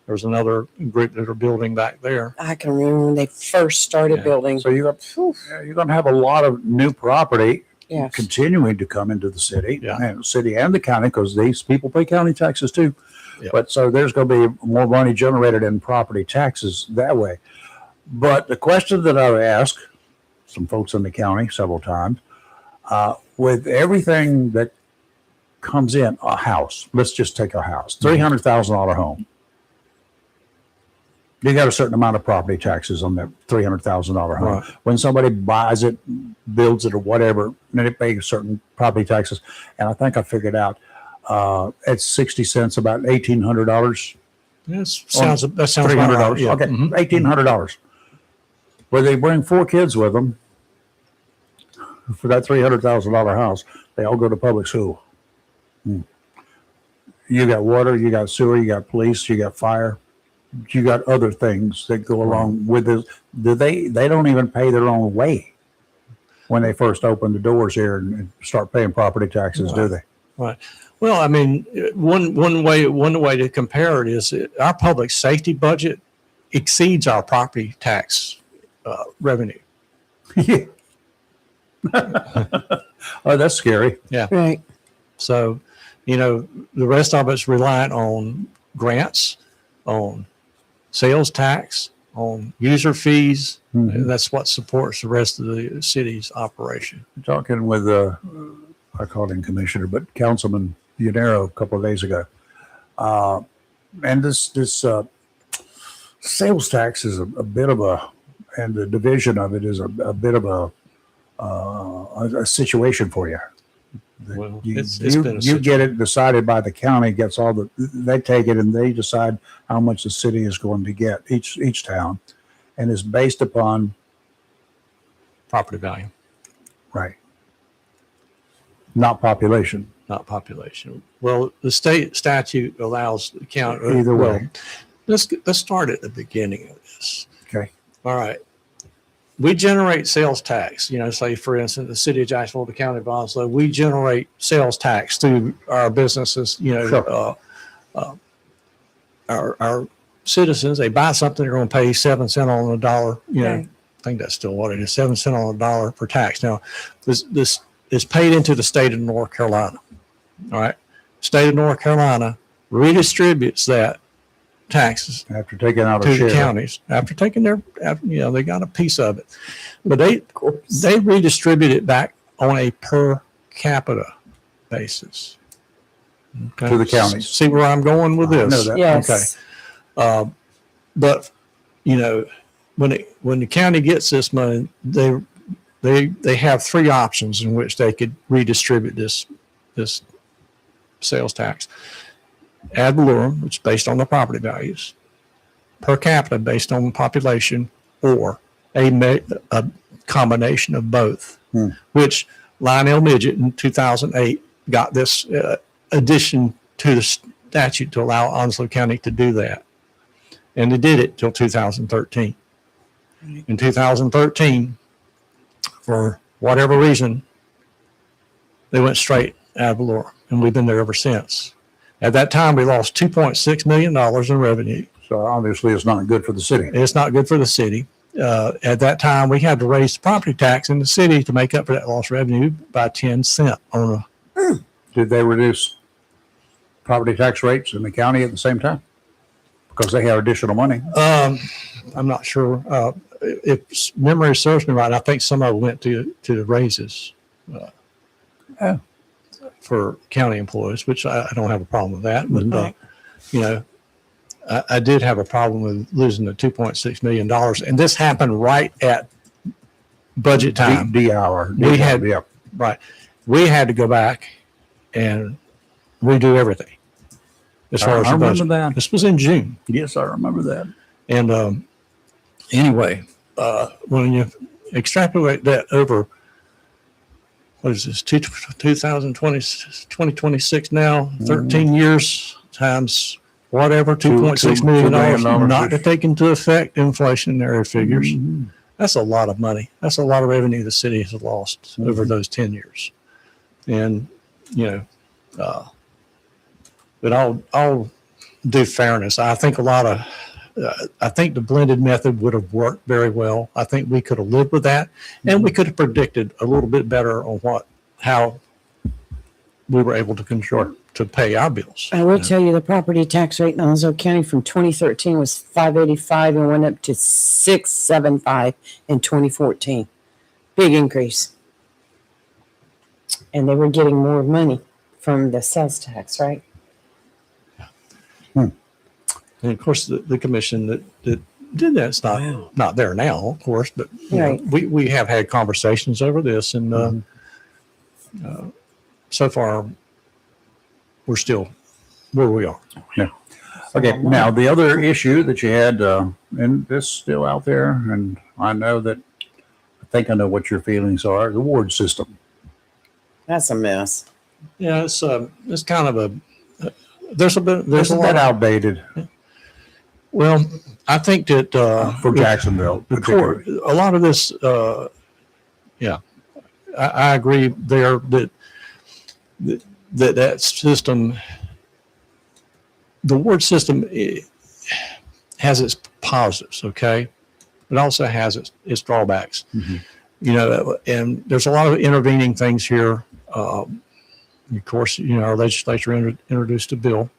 there's another group that are building back there. I can remember when they first started building. so you're going to have a lot of new property Yes. continuing to come into the city, Yeah. and city and the county, because these people pay county taxes too. Yeah. But so there's going to be more money generated in property taxes that way. But the question that I've asked some folks in the county several times, with everything that comes in, a house, let's just take a house, $300,000 home. You got a certain amount of property taxes on that $300,000 home. Right. When somebody buys it, builds it, or whatever, then it pays certain property taxes. And I think I figured out at 60 cents, about $1,800. That sounds about $300. right. Yeah. Okay, Mhm. $1,800. Where they bring 4 kids with them for that $300,000 house, they all go to public school. You got water, you got sewer, you got police, you got fire, you got other things that go along with this. They don't even pay their own way when they first open the doors here and start paying property taxes, do they? Right. Well, I mean, one way to compare it is our public safety budget exceeds our property tax revenue. Yeah. Oh, that's scary. Right. So, the rest of it's reliant on grants, on sales tax, on user fees. Mhm. That's what supports the rest of the city's operation. Talking with I called him commissioner, but Councilman Yanero a couple of days ago, and this sales tax is a bit of and the division of it is a bit of a situation for you. Well, You it's been a get it decided by the county, gets they take it and they decide how much the city is going to get, each town, and it's based upon, property value, right, not population. not population. Well, the state statute allows the county. Either way. Let's start at the beginning of this. Okay. All right. We generate sales tax, say for instance, the city of Jacksonville, the county of Onslow, we generate sales tax through our businesses, Sure. Our citizens, they buy something, they're going to pay 7 cents on the dollar, Right. I think that's still what it is, 7 cents on the dollar for tax. Now, this is paid into the state of North Carolina. All right. State of North Carolina redistributes that taxes After taking out a to share. the counties after taking they got a piece of it, but they redistribute it back on a per capita basis. Okay. To the counties. See where I'm going with I know this? that. Yes. Okay. But when the county gets this money, they have 3 options in which they could redistribute this sales tax. Ad valorem, which is based on the property values, per capita based on population, or a combination of both, which Lionel Midget in 2008 got this addition to the statute to allow Onslow County to do that. And they did it till 2013. In 2013, for whatever reason, they went straight ad valorem, and we've been there ever since. At that time, we lost $2.6 million in revenue. So obviously it's not good for the city. It's not good for the city. At that time, we had to raise the property tax in the city to make up for that lost revenue by 10 cents on Did they reduce property tax rates in the county at the same time? because they have additional money. I'm not sure. If memory serves me right, I think some of it went to the raises for county employees, which I don't have a problem with that. But, you know, I did have a problem with losing the $2.6 million. And this happened right at budget time. We had to go back and redo everything. As far as I the remember budget. that. This was in June. Yes, I remember that. And anyway, when you extrapolate that over, what is this, 2026 now, 13 years times whatever, $2.6 million, not to take into effect inflationary figures. Mm-hmm. That's a lot of money. That's a lot of revenue the city has lost over those 10 years. And, you know, but I'll do fairness. I think I think the blended method would have worked very well. I think we could have lived with that, and we could have predicted a little bit better on how we were able to control to pay our bills. I will tell you the property tax rate in Onslow County from 2013 was 585 and went up to 675 in 2014. Big increase. And they were getting more money from the sales tax, right? And of course, the commission that did that's not there now, of course, but you know, we have had conversations over this, and so far we're still where we are. Yeah. Okay. Now the other issue that you had, and this is still out there, and I know that I think I know what your feelings are. The ward system. That's a mess. Yeah, it's kind of a there's a bit Isn't that outdated Well, I think that for Jacksonville? a lot of this, I agree there that system, the ward system has its positives, okay, but also has its drawbacks. Mm-hmm. You know, and there's a lot of intervening things here. Of course, you know, our legislature introduced a bill,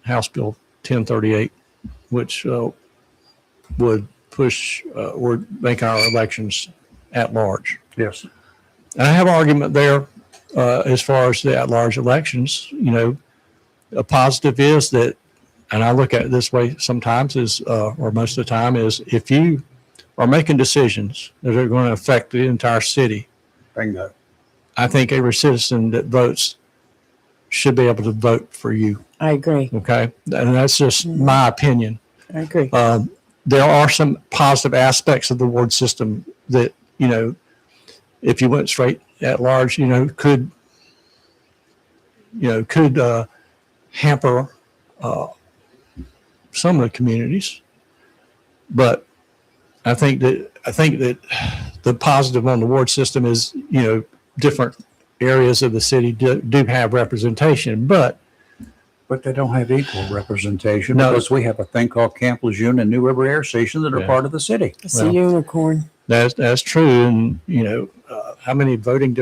House Bill 1038, which would push or make our elections at large. Yes. And I have an argument there as far as the at large elections. You know, a positive is that, and I look at it this way sometimes is, or most of the time is, if you are making decisions that are going to affect the entire city, Bingo. I think every citizen that votes should be able to vote for you. I agree. Okay. And that's just my opinion. I agree. There are some positive aspects of the ward system that, you know, if you went straight at large, could hamper some of the communities. But I think that the positive on the ward system is, different areas of the city do have representation, but they don't have equal representation because we have a thing called Camp Lejeune and New River Air Station that are part of the city. It's a unicorn. That's true. And how many voting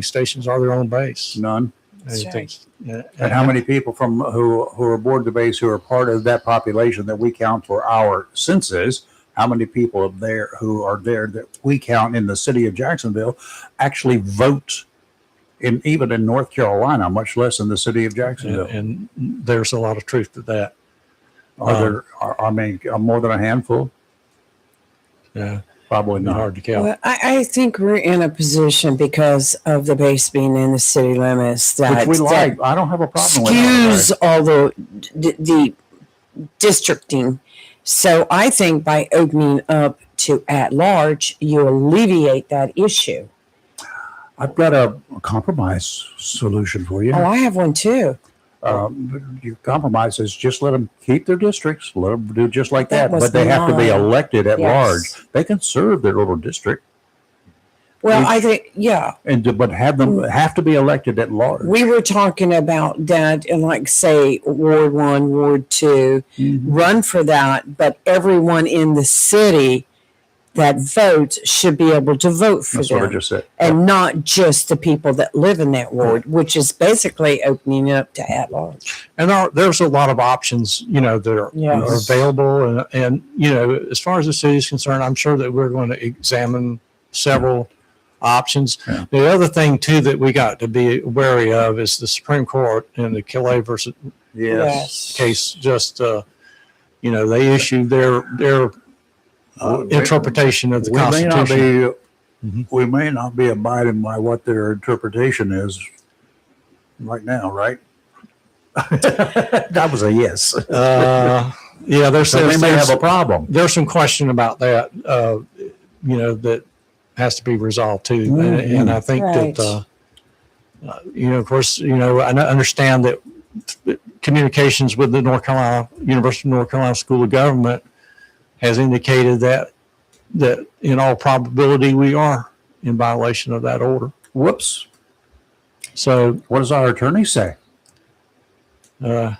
stations are there on base? None. Right. And how many people who are aboard the base who are part of that population that we count for our census? How many people who are there that we count in the city of Jacksonville actually vote even in North Carolina, much less in the city of Jacksonville? And there's a lot of truth to that. Are more than a handful? Yeah, probably not. Hard to count. Well, I think we're in a position because of the base being in the city limits that which we like. I don't have a problem with skews all the districting. So I think by opening up to at large, you alleviate that issue. I've got a compromise solution for you. Oh, I have one too. Your compromise is just let them keep their districts, let them do just like that. was But they have to be mine. elected at Yes. large. They can serve their little district, Well, I think, yeah, but have to be elected at large. we were talking about that in, like, say, Ward 1, Ward 2, Mhm. run for that, but everyone in the city that votes should be able to vote for That's what I them. just said. And not just the people that live in that ward, which is basically opening it up to at large. And there's a lot of options, that are Yes. available. And, as far as the city is concerned, I'm sure that we're going to examine several options. Yeah. The other thing, too, that we got to be wary of is the Supreme Court in the Kelly versus Yes. case. Just, they issued their interpretation of the Constitution. We may not be abiding by what their interpretation is right now, right? That was a yes. Yeah, So they may have a problem. There's some question about that, that has to be resolved too. Mhm. And I think Right. that, of course, I understand that communications with the University of North Carolina School of Government has indicated that in all probability we are in violation of that order. Whoops. So, What does our attorney say? uh,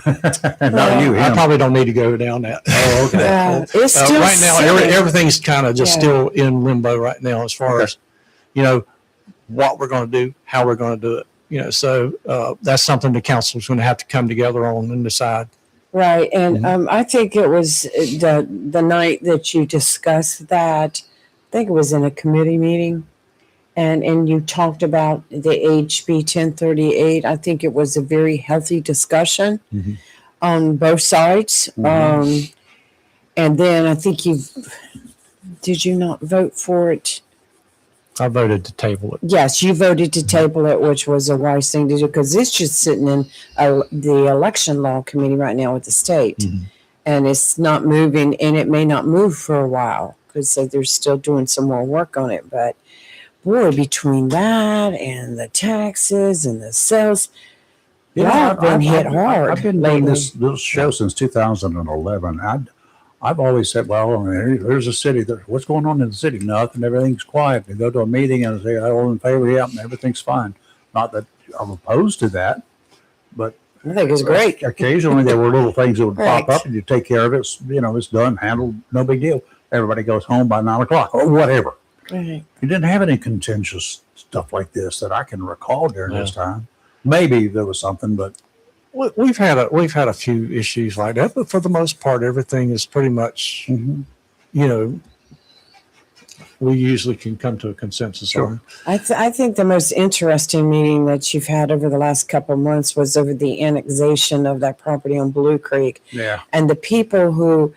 Not you, I him. probably don't need to go down that. Oh, okay. It's still Right now, silly. everything's kind of just Yeah. still in limbo right now as far as, what we're going to do, how we're going to do it. So that's something the council is going to have to come together on and decide. Right, and Mm-hmm. I think it was the night that you discussed that. I think it was in a committee meeting, and you talked about the HB 1038. I think it was a very healthy discussion Mhm. on both sides. Mhm. And then I think did you not vote for it? I voted to table it. Yes, you voted to table it, which was a wise thing to do because it's just sitting in the election law committee right now with the state. Mhm. And it's not moving, and it may not move for a while because they're still doing some more work on it. But boy, between that and the taxes and the sales, y'all have been hit hard. I've been doing lately. this show since 2011. I've always said, well, there's a city. What's going on in the city? Nothing. Everything's quiet. They go to a meeting and say, all in favor, yeah, everything's fine. Not that I'm opposed to that, but I think it's great. occasionally there were little things that would pop Right. up and you take care of it. It's done, handled, no big deal. Everybody goes home by 9 o'clock or whatever. Right. You didn't have any contentious stuff like this that I can recall during this time. Maybe there was something, but We've had a few issues like that, but for the most part, everything is pretty much, we usually can come to a consensus on. I think the most interesting meeting that you've had over the last couple of months was over the annexation of that property on Blue Creek. yeah. And the people who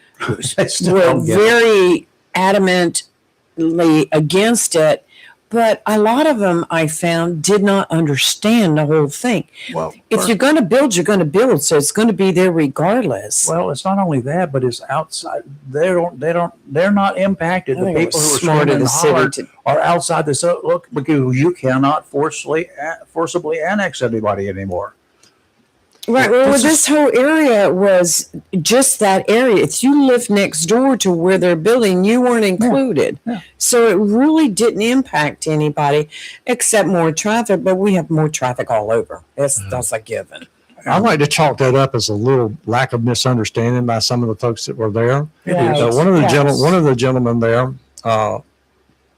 I still were don't get it. very adamantly against it, but a lot of them I found did not understand the whole thing. Well, If you're going to build, you're going to build, so it's going to be there regardless. well, it's not only that, but it's outside. They're not impacted. I The think it people was who are smart screaming of and the city hollering to. are outside the look because you cannot forcibly annex anybody anymore. Right. Well, this whole area was just that area. If you lived next door to where they're building, you weren't included. Yeah. So it really didn't impact anybody except more traffic, but we have more traffic all over. That's a given. I like to chalk that up as a little lack of misunderstanding by some of the folks that were there. Right. One of the Yes. gentlemen there,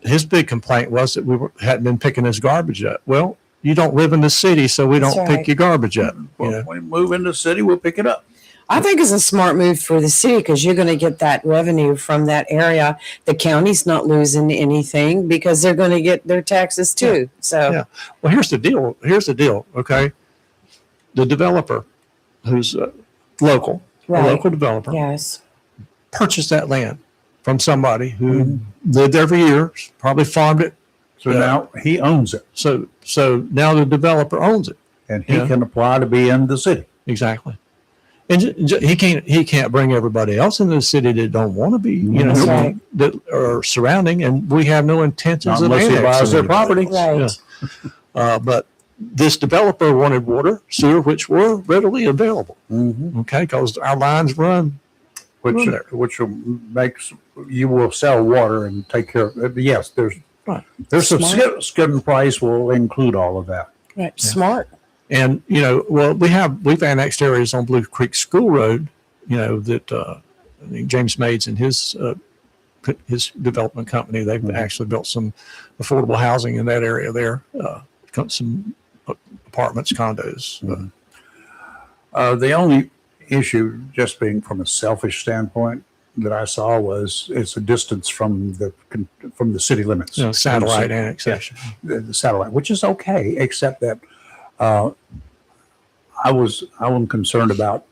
his big complaint was that we hadn't been picking his garbage up. Well, you don't live in the city, so we That's don't right. pick your garbage up. Well, when we move into the city, we'll pick it up. I think it's a smart move for the city because you're going to get that revenue from that area. The county's not losing anything because they're going to get their taxes too. So Yeah. Well, here's the deal. Okay. The developer who's local, a Right. local developer, yes, purchased that land from somebody who lived there for years, probably farmed it. So Yeah. now he owns it, So now the developer owns it. and he Yeah. can apply to be in the city. Exactly. And he can't bring everybody else into the city that don't want to be, That's right. that are surrounding, and we have no intentions Not of unless he annexing buys their anybody. property. right. Yeah. But this developer wanted water, sewer, which were readily available. Mm-hmm. Okay, because our lines run. Which will you will sell water and take care of it. Yes, there's a Smart. skid price will include all of that. Right. Smart. And we've annexed areas on Blue Creek School Road, that think James Mades and his development company, they've actually built some affordable housing in that area there, some apartments, condos. The only issue, just being from a selfish standpoint, that I saw was it's a distance from the city limits. Satellite annexation. The satellite, which is okay, except that I'm concerned about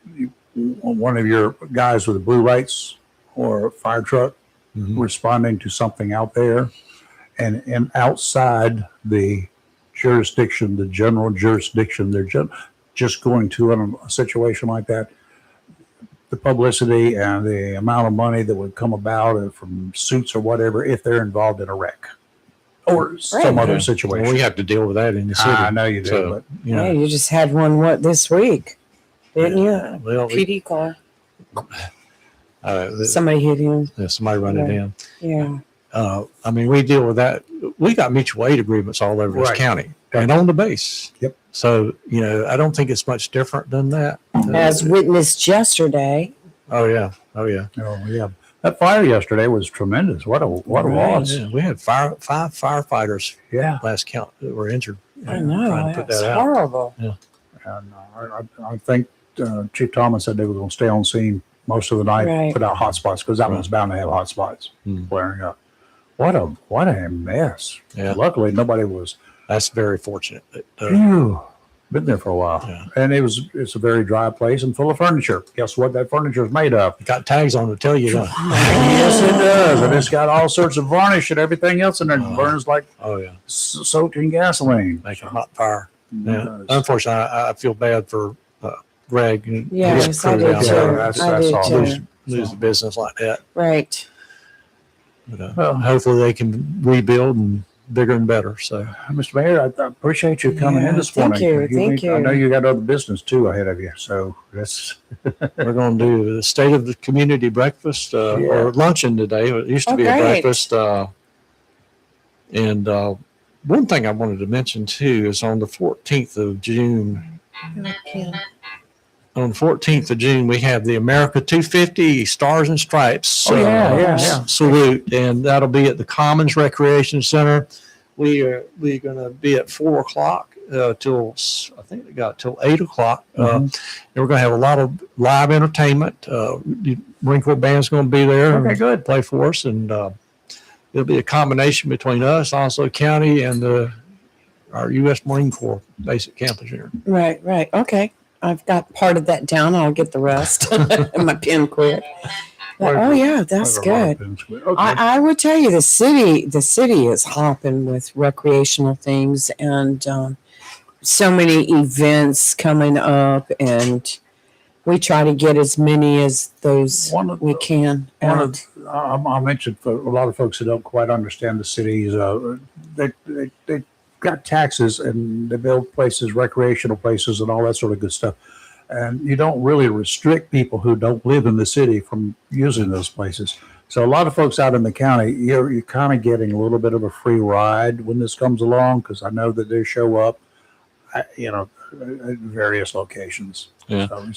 one of your guys with the blue lights or a fire truck responding to something out there, and outside the jurisdiction, the general jurisdiction, they're just going to a situation like that. The publicity and the amount of money that would come about from suits or whatever if they're involved in a wreck or some other situation. Well, we have to deal with that in the city. I know you do, but you just had one this week, didn't you? Well, PD car. Somebody Somebody hit him. somebody run it down. Yeah. I mean, we deal with that. We got mutual aid agreements all over this county and on the base. Yep. So, I don't think it's much different than that. As witnessed yesterday. Oh yeah. Oh yeah. That fire yesterday was tremendous. What a loss. Yeah. We had five firefighters. Yeah. Last count that were injured. I know. That's horrible. Yeah. And I think Chief Thomas said they were going to stay on scene most of the night, put out hot spots, because that one's bound to have hot spots flaring up. What a mess. Yeah. Luckily, nobody was. That's very fortunate. Been there for a while, and it's a very dry place and full of furniture. Guess what that furniture is made of? It got tags on it to tell you that. Yes, it does, and it's got all sorts of varnish and everything else in there. It burns like soaked in gasoline. Make a hot fire. Yeah. Unfortunately, I feel bad for Greg and his I crew did down too. there. I did too. Lose the business like that. Right. But, hopefully they can rebuild and bigger and better. So, Mr. Mayor, I appreciate you coming in this morning. Thank you. I know you got other business too ahead of you, so that's. we're going to do the state of the community breakfast or luncheon today. It used to be a breakfast. And one thing I wanted to mention too is on the 14th of June. On the 14th of June, we have the America 250 Stars and Stripes salute, and that'll be at the Commons Recreation Center. We're going to be at 4:00 till I think it got till 8:00, and we're going to have a lot of live entertainment. The Marine Corps band's going to be there. Okay, good. Play for us, and it'll be a combination between us, Onslow County, and our U.S. Marine Corps basic Camp Lejeune. Right. Okay. I've got part of that down. I'll get the rest. And my pen quit. That's good. Okay. I would tell you the city is hopping with recreational things and so many events coming up, and we try to get as many as those we can. I mentioned for a lot of folks who don't quite understand the cities, they got taxes and they build places, recreational places, and all that sort of good stuff. And you don't really restrict people who don't live in the city from using those places. So a lot of folks out in the county, you're kind of getting a little bit of a free ride when this comes along, because I know that they show up, at various locations. Yeah. So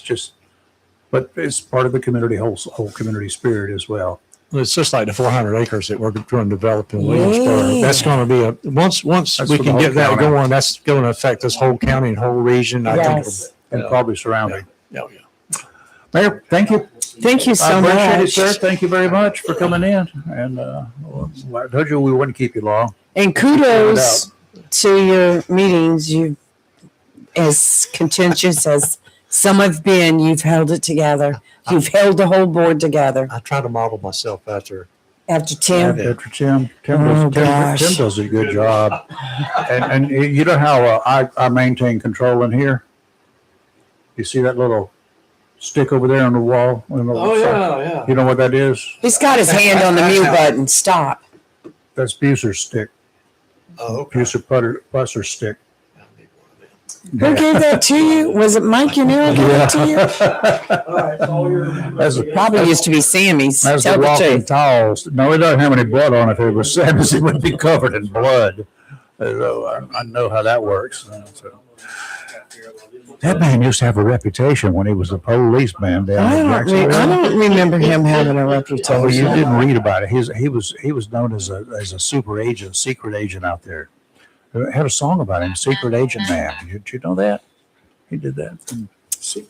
but it's part of the community, whole community spirit as well. It's just like the 400 acres that we're going to develop in Williamsburg. That's going to be once we can get that going, that's going to affect this whole county and whole region. I think and probably surrounding. Yeah. Mayor, thank you. Thank you so much. I appreciate it, sir. Thank you very much for coming in. And I told you we wouldn't keep you long. And kudos to your meetings. You, as contentious as some have been, you've held it together. You've held the whole board together. I try to model myself after Tim. After Tim. Tim does a good job. And you know how I maintain control in here? You see that little stick over there on the wall? yeah. You know what that is? He's got his hand on the mute button. Stop. That's Buser's stick. Oh, okay. Buser stick. Who gave that to you? Was it Mike Yanira gave it to you? Probably used to be Sammy's. That's the walking towels. No, it doesn't have any blood on it. If it was Sammy's, it would be covered in blood. So I know how that works. That man used to have a reputation when he was a policeman down in Jacksonville. I don't remember him having a reputation. Oh, you didn't read about it. He was known as a super agent, secret agent out there. Had a song about him, Secret Agent Man. Did you know that? He did that.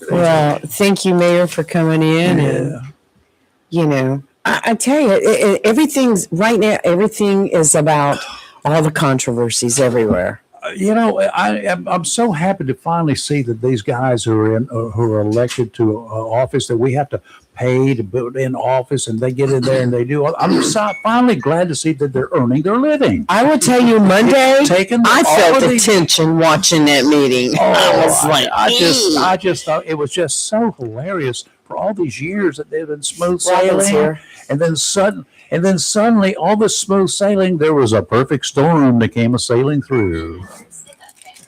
Well, thank you, Mayor, for coming in. And, I tell you, everything's right now, everything is about all the controversies everywhere. I'm so happy to finally see that these guys who are elected to office, that we have to pay to build in office, and they get in there and they do. I'm finally glad to see that they're earning their living. I will tell you, Monday, I felt the tension watching that meeting. I was like, I just thought it was just so hilarious for all these years that they've been smooth sailing, and then suddenly, all this smooth sailing, there was a perfect storm that came sailing through,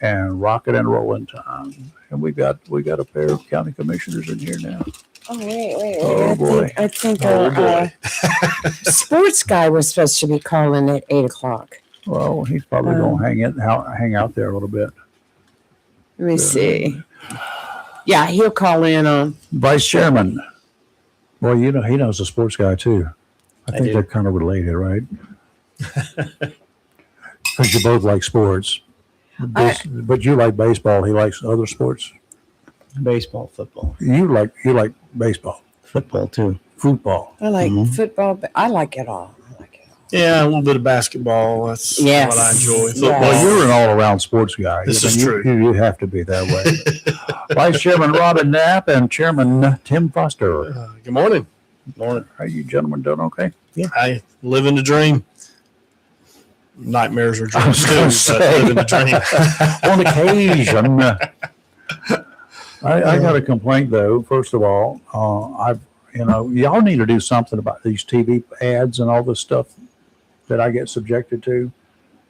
and rocket and rolling time. And we got a pair of county commissioners in here now. Oh, wait. Oh, boy. I think our sports guy was supposed to be calling at 8:00. Well, he's probably going to hang out there a little bit. Let me see. Yeah, he'll call in on. Vice Chairman. Well, he knows the sports guy too. I think they're kind of related, right? Because you both like sports. But you like baseball. He likes other sports. Baseball, football. You like baseball. Football, too. Football. I like football, but I like it all. Yeah, a little bit of basketball. That's what I enjoy. Yes. Well, you're an all-around sports guy. This is true. You have to be that way. Vice Chairman Robin Knapp and Chairman Tim Foster. Good morning. Morning. Are you gentlemen doing okay? Yeah. I live in the dream. Nightmares are I was dreams too, gonna but live in the dream. On occasion. I got a complaint though. First of all, y'all need to do something about these TV ads and all this stuff that I get subjected to,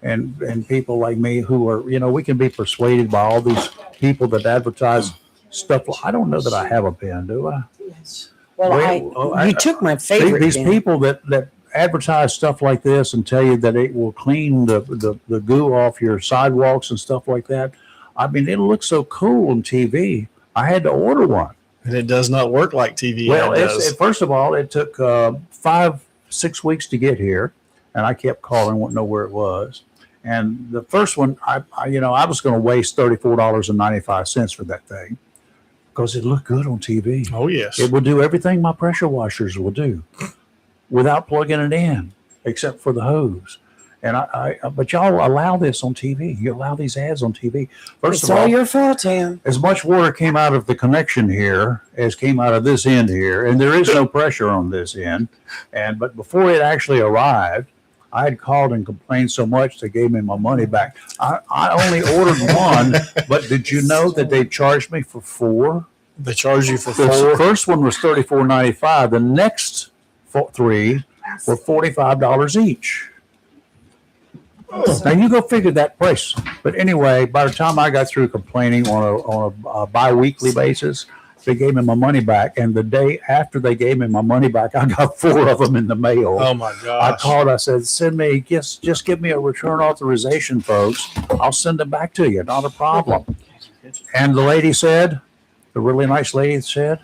and people like me who are, we can be persuaded by all these people that advertise stuff. Well, I don't know that I have a pen, do I? Yes. Well, you took my favorite. These people that advertise stuff like this and tell you that it will clean the goo off your sidewalks and stuff like that. I mean, it looks so cool on TV. I had to order one. And it does not work like TV. Well, first of all, it took 5-6 weeks to get here, and I kept calling, wouldn't know where it was. And the first one, I was going to waste $34.95 for that thing because it looked good on TV. Oh, yes. It will do everything my pressure washers will do without plugging it in, except for the hose. And but y'all allow this on TV. You allow these ads on TV. It's all your fault, Tim. As much water came out of the connection here as came out of this end here, and there is no pressure on this end. But before it actually arrived, I had called and complained so much they gave me my money back. I only ordered one, but did you know that they charged me for 4? They charge you for The 4. first one was $34.95. The next 3 were $45 each. Now you go figure that price. But anyway, by the time I got through complaining on a bi-weekly basis, they gave me my money back. And the day after they gave me my money back, I got 4 of them in the mail. Oh my gosh. I called. I said, just give me a return authorization, folks. I'll send it back to you. Not a problem. And the really nice lady said,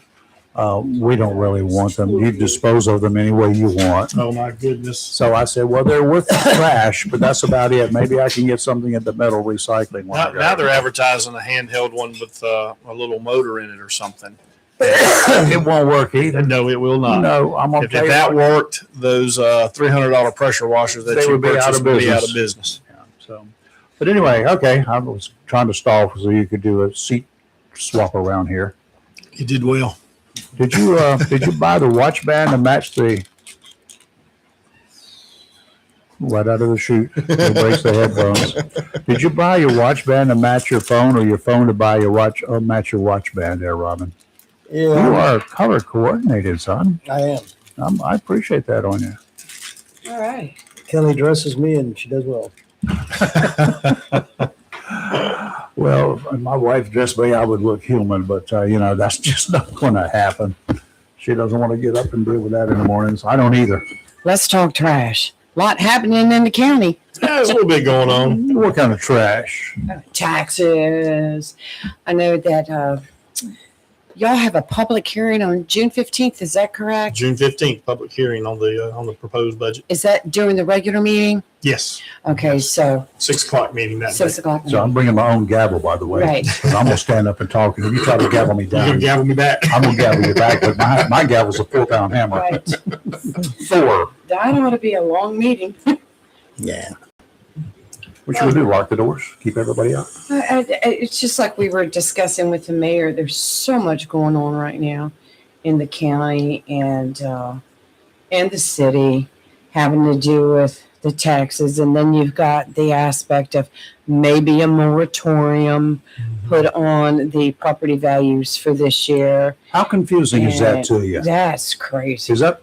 we don't really want them. You dispose of them any way you want. Oh my goodness. So I said, well, they're worth the trash, but that's about it. Maybe I can get something at the metal recycling. Now they're advertising a handheld one with a little motor in it or something. It won't work either. No, it will not. No, I'm going If to tell you that what, worked, those $300 pressure washers that They you would be out purchased of would be out business. of business. yeah, so, but anyway, okay. I was trying to stall so you could do a seat swap around here. You did well. Did you buy the watch band to match the right out of the chute? It breaks the headphones. Did you buy your watch band to match your phone, or your phone to buy your watch or match your watch band there, Robin? You Yeah, are color coordinated, son. I am. I appreciate that on you. All right. Kelly dresses me and she does well. Well, if my wife dressed me, I would look human, but that's just not going to happen. She doesn't want to get up and deal with that in the mornings. I don't either. Let's talk trash. lot happening in the county. Yeah, there's a little bit going on. What kind of trash? Taxes. I know that y'all have a public hearing on June 15th. Is that correct? June 15th, public hearing on the proposed budget. Is that during the regular meeting? Yes, Okay, so 6 o'clock meeting that day. 6 o'clock. So I'm bringing my own gavel, by the way. Right. 'Cause I'm gonna stand up and talk, and if you try to gavel me You can down, gavel me back. I'm gonna gavel you back. But my gavel's a 4-pound hammer. Right. 4. I don't want to be a long meeting. Yeah. What should we do? Lock the doors? Keep everybody out? It's just like we were discussing with the mayor. There's so much going on right now in the county and the city, having to do with the taxes, and then you've got the aspect of maybe a moratorium put on the property values for this year. How confusing is that to you? That's crazy. Is that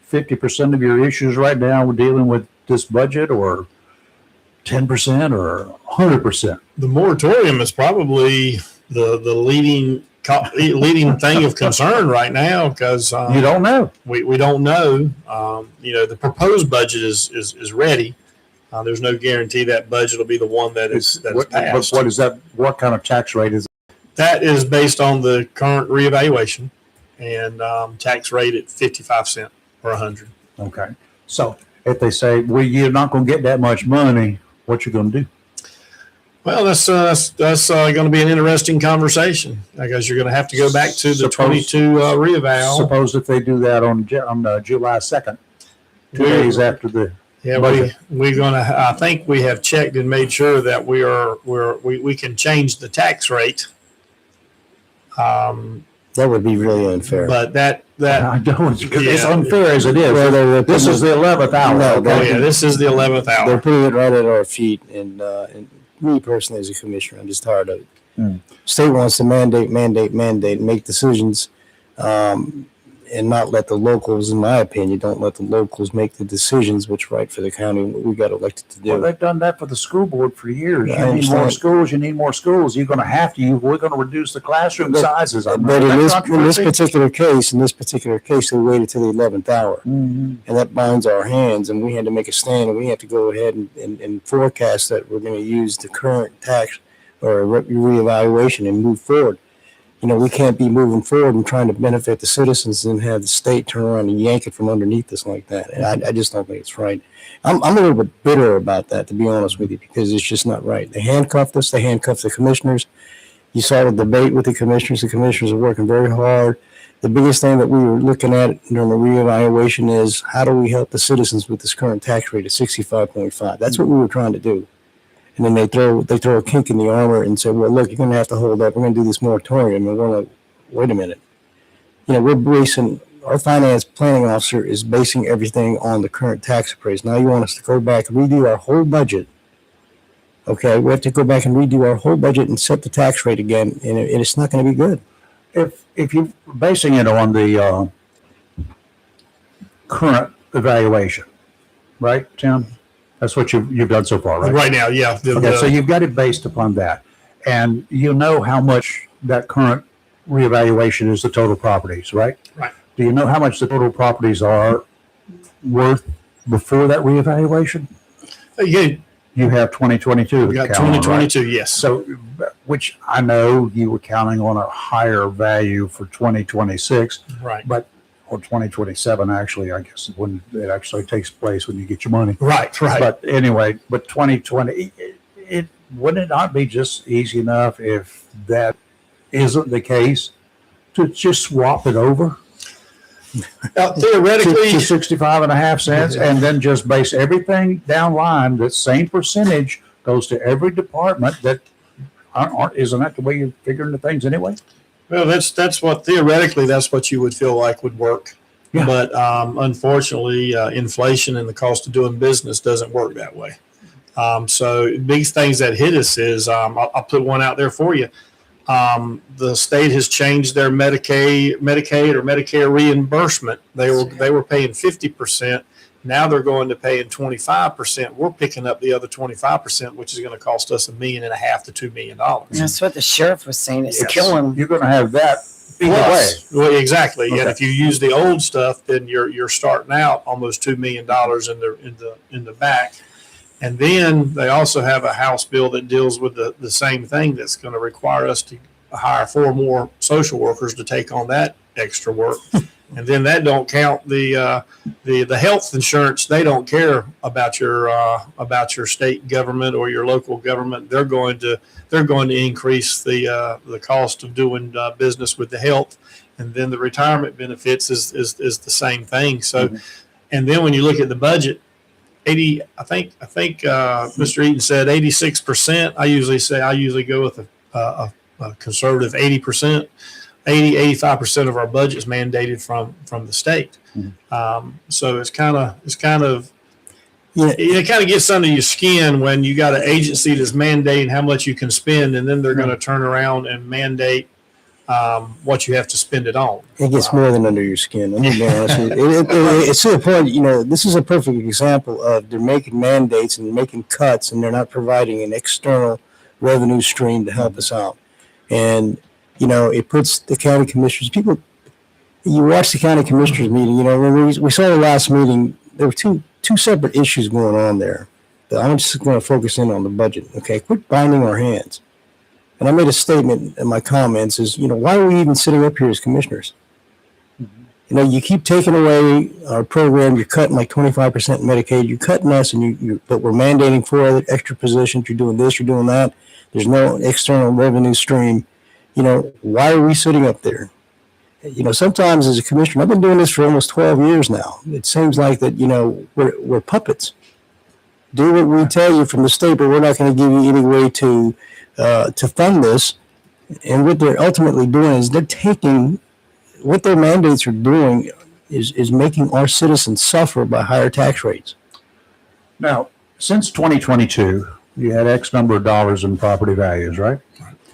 50% of your issues right now we're dealing with this budget, or 10% or 100%? The moratorium is probably the leading thing of concern right now because You don't know. we don't know. The proposed budget is ready. There's no guarantee that budget will be the one that is passed. What is that? What kind of tax rate is it? That is based on the current reevaluation and tax rate at 55 cents per 100. Okay. So if they say, well, you're not going to get that much money, what you going to do? Well, that's going to be an interesting conversation because you're going to have to go back to the 22 reeval. Suppose if they do that on July 2nd, 2 We're- days after the Yeah, budget. we're going to. I think we have checked and made sure that we can change the tax rate. That would be really unfair. But that I don't. It's Yeah. unfair as it is. Well, This is the 11th hour. No, oh okay? yeah, this is the 11th They're hour. putting it right at our feet, and me personally, as a commissioner, I'm just tired of it. State wants to mandate, make decisions, and not let the locals, in my opinion, don't let the locals make the decisions which right for the county and what we got elected to do. Well, they've done that for the school board for years. I You need more understand. schools. You need more schools. You're going to have to. We're going to reduce the classroom But- sizes. But in That's this not particular case, they waited till the 11th hour, Mhm. and that binds our hands. And we had to make a stand, and we had to go ahead and forecast that we're going to use the current tax or reevaluation and move forward. We can't be moving forward and trying to benefit the citizens and have the state turn around and yank it from underneath us like that. And I just don't think it's right. I'm a little bit bitter about that, to be honest with you, because it's just not right. They handcuffed us. They handcuffed the commissioners. You saw the debate with the commissioners. The commissioners are working very hard. The biggest thing that we were looking at during the reevaluation is how do we help the citizens with this current tax rate of 65.5? That's what we were trying to do. And then they throw a kink in the armor and say, well, look, you're going to have to hold up. We're going to do this moratorium. And we're like, wait a minute. We're basing, our finance planning officer is basing everything on the current tax appraisal. Now you want us to go back and redo our whole budget. Okay, we have to go back and redo our whole budget and set the tax rate again. And it's not going to be good. If you're basing it on the current evaluation, right, Tim? That's what you've done so far, right? Right now, yeah. Okay, so you've got it based upon that, and you know how much that current reevaluation is the total properties, right? Right. Do you know how much the total properties are worth before that reevaluation? Again, You have 2022. we got to count on, right? 2022. Yes. So, which I know you were counting on a higher value for 2026, Right. or 2027, actually, I guess, when it actually takes place when you get your money. Right. Right. But anyway, 2020, wouldn't it not be just easy enough if that isn't the case to just swap it over Theoretically, to 65 and a half cents and then just base everything down line, the same percentage goes to every department that isn't that the way you're figuring the things anyway? well, that's what theoretically that's what you would feel like would work. Yeah. But unfortunately, inflation and the cost of doing business doesn't work that way. So big things that hit us is I'll put one out there for you. The state has changed their Medicaid or Medicare reimbursement. They were paying 50%. Now they're going to paying 25%. We're picking up the other 25%, which is going to cost us $1.5 million to $2 million. That's what the sheriff was saying. It's Yes. killing them. You're going to have that Either way. plus. Well, exactly. Okay. And if you use the old stuff, then you're starting out almost $2 million in the back. And then they also have a House bill that deals with the same thing that's going to require us to hire 4 more social workers to take on that extra work. And then that don't count the health insurance. They don't care about your state government or your local government. They're going to increase the cost of doing business with the health, and then the retirement benefits is the same thing. So, and then when you look at the budget, I think Mr. Eaton said 86%. I usually go with a conservative 80%. 85% of our budget is mandated from the state. So it kind of gets under your skin when you got an agency that's mandating how much you can spend, and then they're going to turn around and mandate what you have to spend it on. It gets more than under your skin. Let me be honest with you. It's to the point, this is a perfect example of they're making mandates and making cuts, and they're not providing an external revenue stream to help us out. And it puts the county commissioners, you watch the county commissioners meeting, when we saw the last meeting, there were two separate issues going on there. But I'm just going to focus in on the budget. Okay. Quit binding our hands. And I made a statement in my comments is, why are we even sitting up here as commissioners? You keep taking away our program. You're cutting like 25% Medicaid. You're cutting us, but we're mandating 4 other extra positions. You're doing this, you're doing that. There's no external revenue stream. Why are we sitting up there? Sometimes as a commissioner, I've been doing this for almost 12 years now. It seems like that, we're puppets. Do what we tell you from the state, but we're not going to give you any way to fund this. And what they're ultimately doing is they're taking what their mandates are doing is making our citizens suffer by higher tax rates. Now, since 2022, you had X number of dollars in property values, right?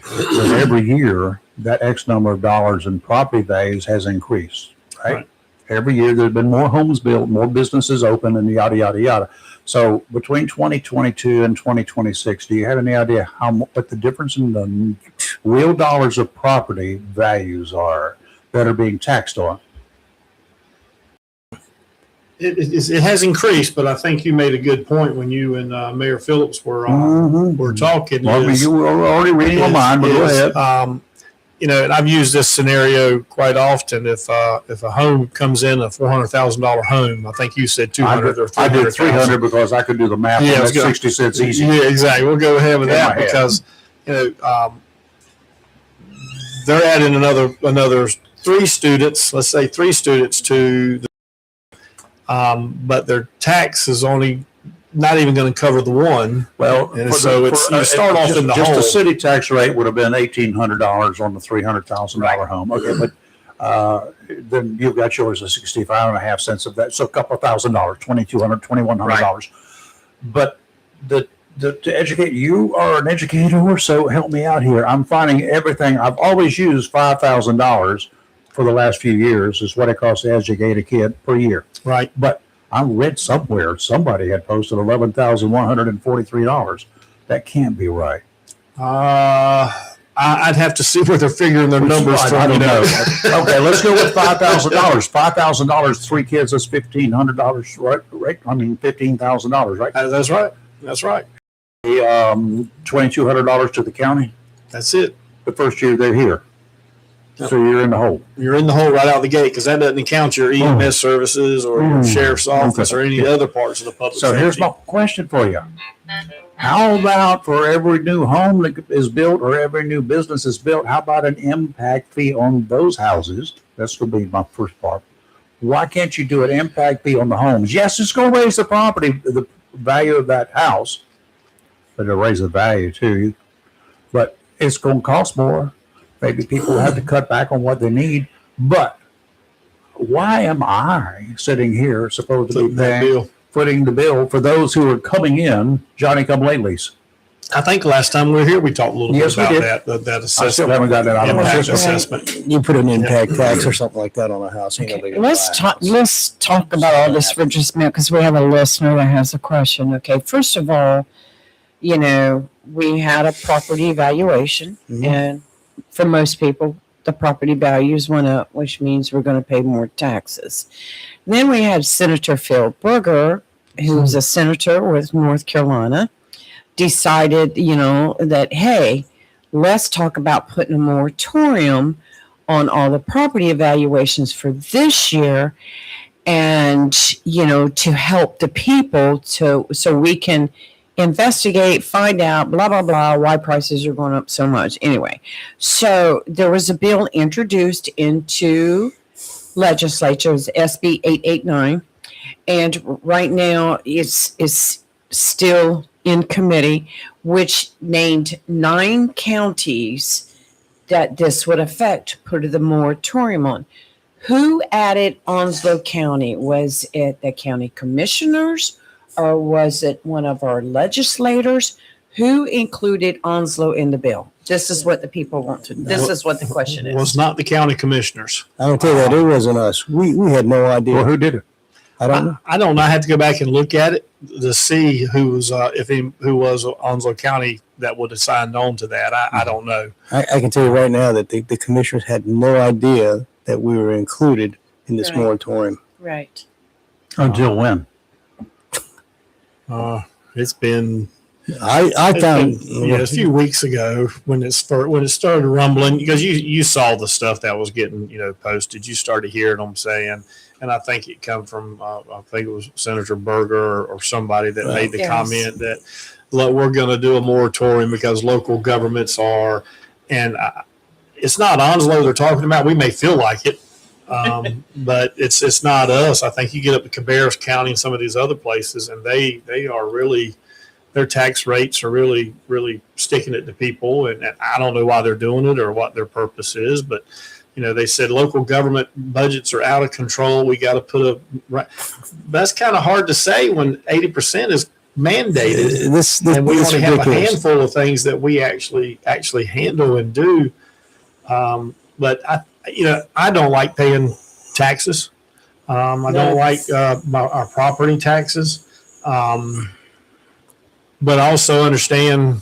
So every year, that X number of dollars in property values has increased, right? Every year, there's been more homes built, more businesses open, and yada, yada, yada. So between 2022 and 2026, do you have any idea what the difference in the real dollars of property values are that are being taxed on? It has increased, but I think you made a good point when you and Mayor Phillips were talking. Well, you were already reading my mind, but go ahead. And I've used this scenario quite often. If a home comes in, a $400,000 home, I think you said 200 or 300. I did 300 because I could do the math. Yeah, that's 60 cents easy. Yeah, exactly. We'll go ahead with that because they're adding another 3 students. Let's say 3 students to the but their tax is only not even going to cover the one. Well, and so you start off in the hole. Just the city tax rate would have been $1,800 on the $300,000 home. Okay, but then you've got yours at 65.5 cents of that, so a couple of $1,000, $2,200, $2,100. But to educate, you are an educator, so help me out here. I'm finding everything. I've always used $5,000 for the last few years is what it costs to educate a kid per year. Right. But I read somewhere somebody had posted $11,143. That can't be right. I'd have to see where they're figuring their numbers from. I don't know. Okay, let's go with $5,000. $5,000, 3 kids, that's $1,500, right? I mean, $15,000, right? That's right. That's right. $2,200 to the county. That's it. The first year they're here. So you're in the hole. You're in the hole right out the gate because that doesn't count your EMS services or your sheriff's office or any other parts of the public So safety. here's my question for you. How about for every new home that is built or every new business is built, how about an impact fee on those houses? That's going to be my first part. Why can't you do an impact fee on the homes? Yes, it's going to raise the value of that house, but it'll raise the value too. But it's going to cost more. Maybe people have to cut back on what they need. But why am I sitting here supposed to be footing the bill for those who are coming in, Johnny-come-latelys? I think last time we were here, we talked a little bit about that assessment. I still haven't got that out of my system. Assessment. You put an impact tax or something like that on a house. Okay. Let's talk about all this for just a minute because we have a listener that has a question. Okay, first of all, we had a property evaluation, and for most people, the property values went up, which means we're going to pay more taxes. Then we had Senator Phil Berger, who's a senator with North Carolina, decided, that, hey, let's talk about putting a moratorium on all the property evaluations for this year, and to help the people so we can investigate, find out, blah blah blah, why prices are going up so much. Anyway, so there was a bill introduced into legislatures, SB 889, and right now it's still in committee, which named 9 counties that this would affect, put the moratorium on. Who added Onslow County? Was it the county commissioners, or was it one of our legislators? Who included Onslow in the bill? This is what the people want to. This is what the question is. Was not the county commissioners. I don't tell you that it wasn't us. We had no idea. Well, who did it? I don't know. I don't know. I had to go back and look at it to see who was who was Onslow County that would have signed on to that. I don't know. I can tell you right now that the commissioners had no idea that we were included in this Right. moratorium. Right. Until when? It's been I found a few weeks ago when it started rumbling, because you saw the stuff that was getting posted. You started hearing them saying, and I think it come from I think it was Senator Berger or somebody that made the Yes. comment that, look, we're going to do a moratorium because local governments are, and it's not Onslow they're talking about. We may feel like it, but it's not us. I think you get up to Cabarrus County and some of these other places, and they are really, their tax rates are really, really sticking it to people. And I don't know why they're doing it or what their purpose is, but they said local government budgets are out of control. We got to put a, right. That's kind of hard to say when 80% is mandated. this And we this only have a ridiculous. handful of things that we actually handle and do. But I don't like paying taxes. I don't like our property taxes. But I also understand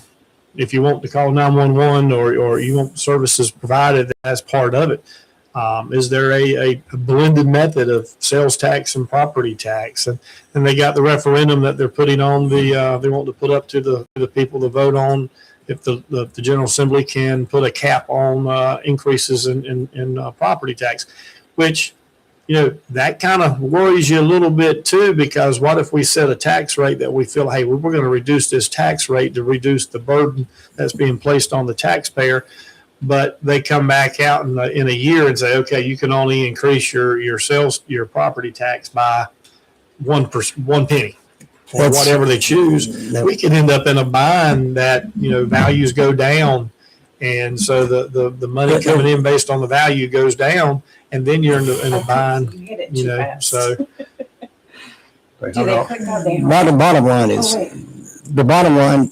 if you want to call 911 or you want services provided, that's part of it. Is there a blended method of sales tax and property tax? And they got the referendum that they're putting on they want to put up to the people to vote on if the General Assembly can put a cap on increases in property tax, which, that kind of worries you a little bit too, because what if we set a tax rate that we feel, hey, we're going to reduce this tax rate to reduce the burden that's being placed on the taxpayer, but they come back out in a year and say, okay, you can only increase your property tax by 1 penny or That's- whatever they choose. We can end up in a bind that values go down, and so the money coming in based on the value goes down, and then you're in a bind. You hit it too fast. So Do they click on there? The bottom line is, Oh, wait. the bottom line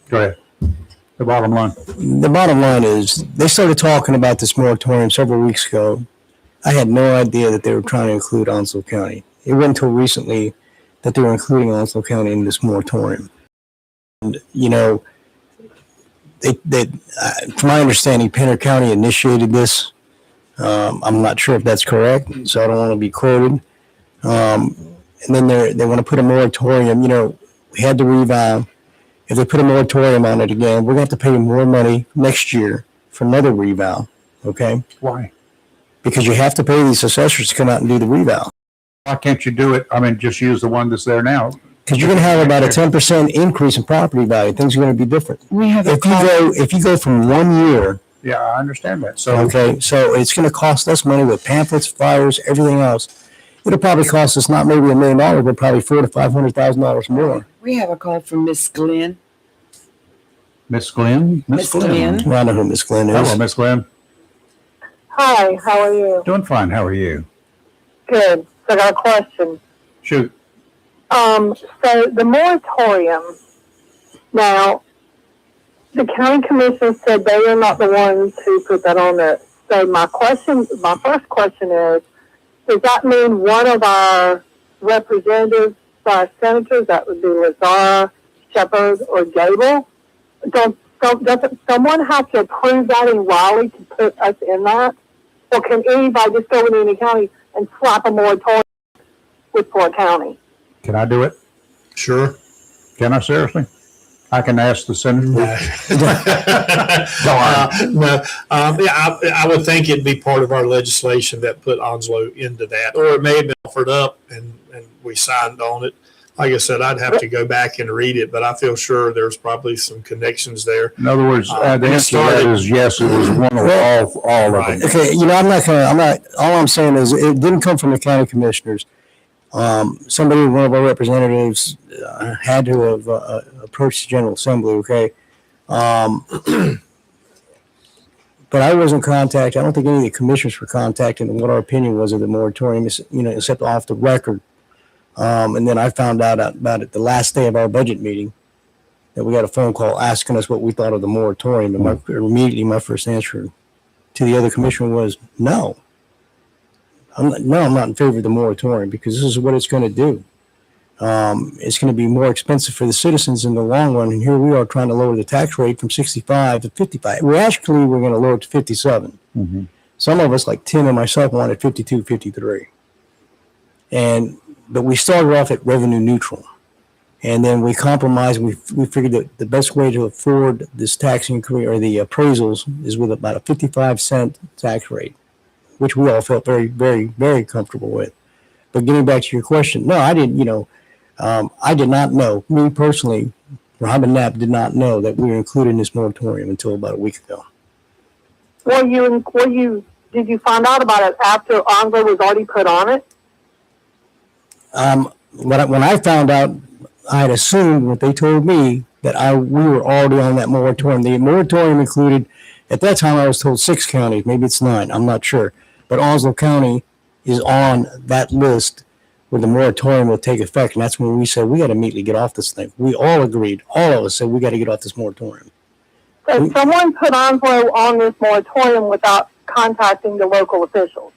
Go ahead. The bottom line. is they started talking about this moratorium several weeks ago. I had no idea that they were trying to include Onslow County. It wasn't until recently that they were including Onslow County in this moratorium. And, from my understanding, Pender County initiated this. I'm not sure if that's correct, so I don't want to be quoted. And then they want to put a moratorium. We had to revow. If they put a moratorium on it again, we're going to have to pay more money next year for another revow. Okay? Why? Because you have to pay these assessors to come out and do the revow. Why can't you do it? I mean, just use the one that's there now. Because you're going to have about a 10% increase in property value. Things are going to be different. We have a If you go from 1 year, Yeah, I understand that. So, okay, so it's going to cost us money with pamphlets, flyers, everything else. It'll probably cost us not maybe $1 million, but probably $400,000 to $500,000 more. We have a call from Miss Glenn. Miss Glenn? Miss Glenn. Well, I know who Miss Glenn is. Hello, Miss Glenn. Hi, how are you? Doing fine. How are you? Good. So I got a question. Shoot. So the moratorium, now, the county commission said they are not the ones who put that on there. So my first question is, does that mean one of our representatives, our senators, that would be Lazar, Shepard, or Gable, don't So doesn't someone have to approve that in Raleigh to put us in that? Or can anybody just go into any county and slap a moratorium with Fort County? Can I do it? Sure. Can I seriously? I can ask the senator. No. I would think it'd be part of our legislation that put Onslow into that, or it may have been offered up and we signed on it. Like I said, I'd have to go back and read it, but I feel sure there's probably some connections there. In other words, the answer to that is yes, it was one of all of them. Okay, all I'm saying is it didn't come from the county commissioners. Somebody, one of our representatives, had to have approached the General Assembly, okay? But I wasn't contacted. I don't think any of the commissioners were contacted on what our opinion was of the moratorium, except off the record. And then I found out about it the last day of our budget meeting, that we got a phone call asking us what we thought of the moratorium. And immediately my first answer to the other commissioner was no. I'm not in favor of the moratorium, because this is what it's going to do. It's going to be more expensive for the citizens in the long run. And here we are trying to lower the tax rate from 65 to 55. We're going to lower it to 57. Mm-hmm. Some of us, like Tim and myself, wanted 52, 53. But we started off at revenue neutral. And then we compromised. We figured that the best way to afford this tax increase, or the appraisals, is with about a 55-cent tax rate, which we all felt very, very, very comfortable with. But getting back to your question, no, I didn't, I did not know. Me personally, Robin Knapp did not know that we were included in this moratorium until about a week ago. Did you find out about it after Onslow was already put on it? When I found out, I had assumed what they told me, that we were already on that moratorium. The moratorium included, at that time I was told 6 counties, maybe it's 9, I'm not sure. But Onslow County is on that list where the moratorium will take effect. And that's when we said, we got to immediately get off this thing. We all agreed. All of us said, we got to get off this moratorium. So someone put Onslow on this moratorium without contacting the local officials,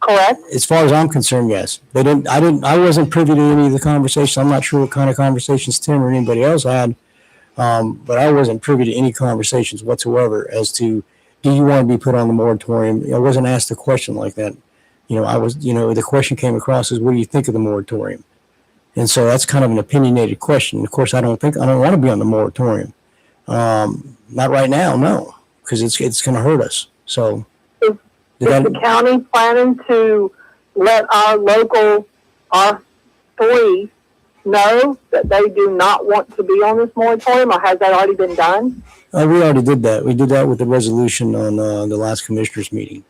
correct? As far as I'm concerned, yes. I wasn't privy to any of the conversations. I'm not sure what kind of conversations Tim or anybody else had. But I wasn't privy to any conversations whatsoever as to, do you want to be put on the moratorium? I wasn't asked a question like that. The question came across as, what do you think of the moratorium? And so that's kind of an opinionated question. Of course, I don't want to be on the moratorium. Not right now, no, because it's going to hurt us. So Is the county planning to let our 3 know that they do not want to be on this moratorium, or has that already been done? We already did that. We did that with the resolution on the last commissioners meeting.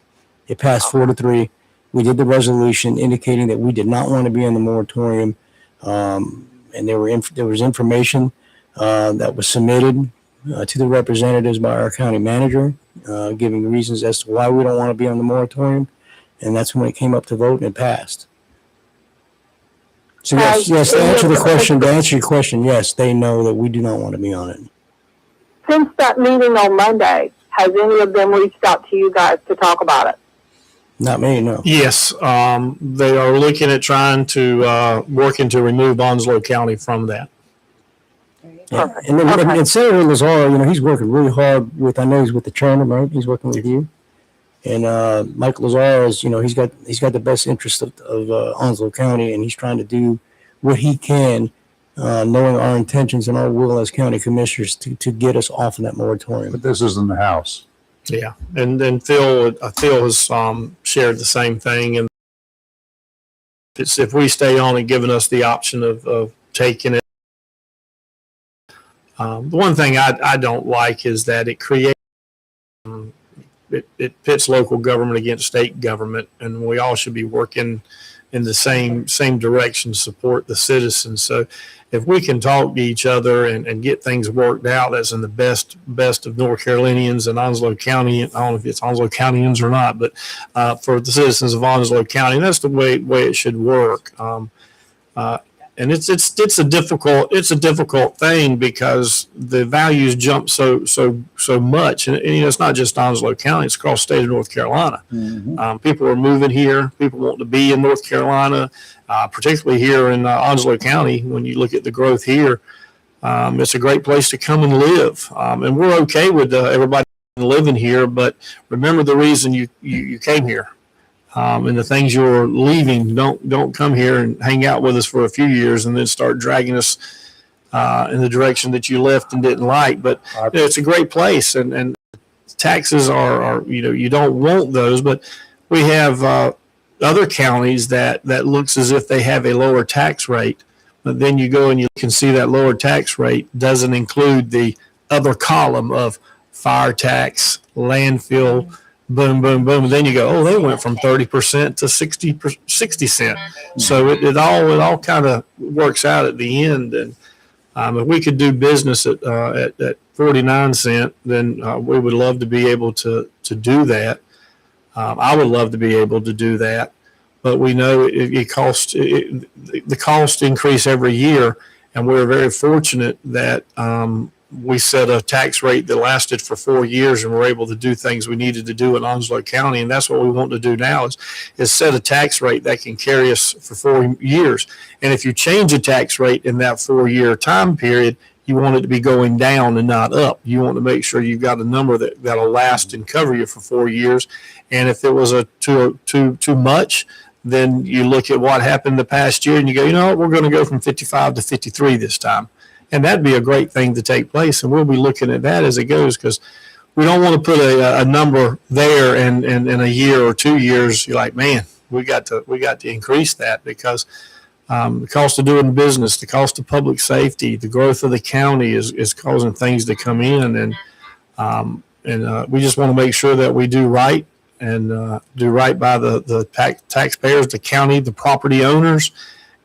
It passed 4-3. We did the resolution indicating that we did not want to be on the moratorium. And there was information that was submitted to the representatives by our county manager, giving reasons as to why we don't want to be on the moratorium. And that's when it came up to vote, and it passed. So yes, to answer your question, yes, they know that we do not want to be on it. Since that meeting on Monday, has any of them reached out to you guys to talk about it? Not me, no. Yes, they are looking at trying to working to remove Onslow County from that. Yeah. And then and Senator Lazaro, he's working really hard I know he's with the chairman, right? He's working with you. And Mike Lazaro is, he's got the best interest of Onslow County, and he's trying to do what he can, knowing our intentions and our will as county commissioners to get us off of that moratorium. But this isn't the House. Yeah, and then Phil has shared the same thing, and if we stay on and giving us the option of taking it. The one thing I don't like is that it creates it pits local government against state government, and we all should be working in the same direction to support the citizens. So if we can talk to each other and get things worked out, that's in the best of North Carolinians and Onslow County. I don't know if it's Onslow Countyans or not, but for the citizens of Onslow County, that's the way it should work. And it's a difficult thing because the values jump so much, and it's not just Onslow County; it's across the state of North Carolina. Mm-hmm. People are moving here. People want to be in North Carolina, particularly here in Onslow County. When you look at the growth here, It's a great place to come and live. And we're okay with everybody living here, but remember the reason you came here. And the things you're leaving, don't come here and hang out with us for a few years and then start dragging us in the direction that you left and didn't like. But it's a great place, and taxes are you don't want those, but we have other counties that looks as if they have a lower tax rate, but then you go and you can see that lower tax rate doesn't include the other column of fire tax, landfill, boom, boom, boom. And then you go, oh, they went from 30% to 60 cent. So it all kind of works out at the end. And if we could do business at 49 cent, then we would love to be able to do that. I would love to be able to do that, but we know the cost increase every year, and we're very fortunate that we set a tax rate that lasted for 4 years, and we're able to do things we needed to do in Onslow County, and that's what we want to do now is set a tax rate that can carry us for 4 years. And if you change a tax rate in that 4-year time period, you want it to be going down and not up. You want to make sure you've got a number that'll last and cover you for 4 years. And if it was too much, then you look at what happened the past year and you go, you know what, we're going to go from 55 to 53 this time. And that'd be a great thing to take place. And we'll be looking at that as it goes, because we don't want to put a number there and in a year or 2 years, you're like, man, we got to increase that, because the cost of doing business, the cost of public safety, the growth of the county is causing things to come in. And we just want to make sure that we do right and do right by the taxpayers, the county, the property owners,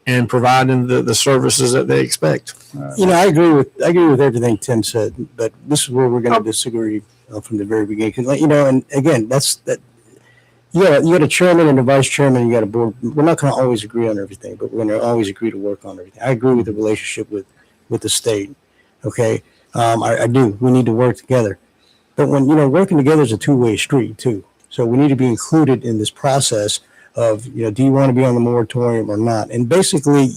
and providing the services that they expect. I agree with everything Tim said, but this is where we're going to disagree from the very beginning. Because, and again, that's that. You got a chairman and a vice chairman. You got a board. We're not going to always agree on everything, but we're going to always agree to work on everything. I agree with the relationship with the state. Okay, I do. We need to work together. But when working together is a two-way street too. So we need to be included in this process of do you want to be on the moratorium or not? And basically,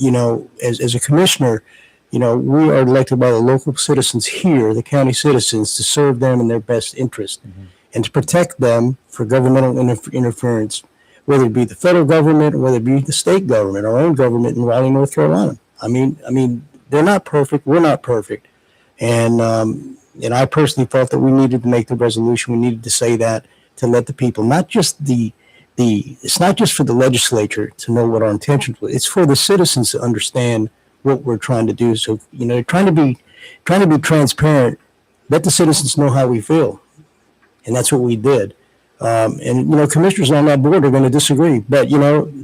as a commissioner, we are elected by the local citizens here, the county citizens, to serve them in their best interest. Mm-hmm. And to protect them for governmental interference, whether it be the federal government or whether it be the state government, our own government in Raleigh, North Carolina. I mean, they're not perfect. We're not perfect. And I personally felt that we needed to make the resolution. We needed to say that to let the people, not just it's not just for the legislature to know what our intentions were. It's for the citizens to understand what we're trying to do. So, trying to be transparent, let the citizens know how we feel. And that's what we did. And commissioners on that board are going to disagree. But,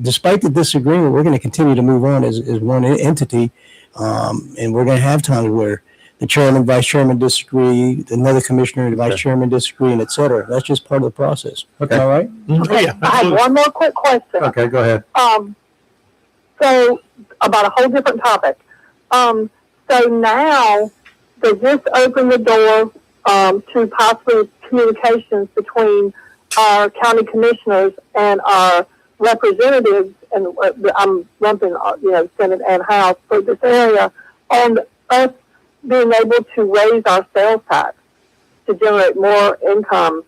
despite the disagreement, we're going to continue to move on as one entity. And we're going to have times where the chairman, vice chairman disagree, another commissioner and vice chairman disagree, and et cetera. That's just part of the process. Okay. All right? Okay, Yeah, I have one more quick question. Okay, go ahead. So about a whole different topic. So now they just opened the door to possible communications between our county commissioners and our representatives, and I'm lumping, Senate and House for this area, on us being able to raise our sales tax to generate more income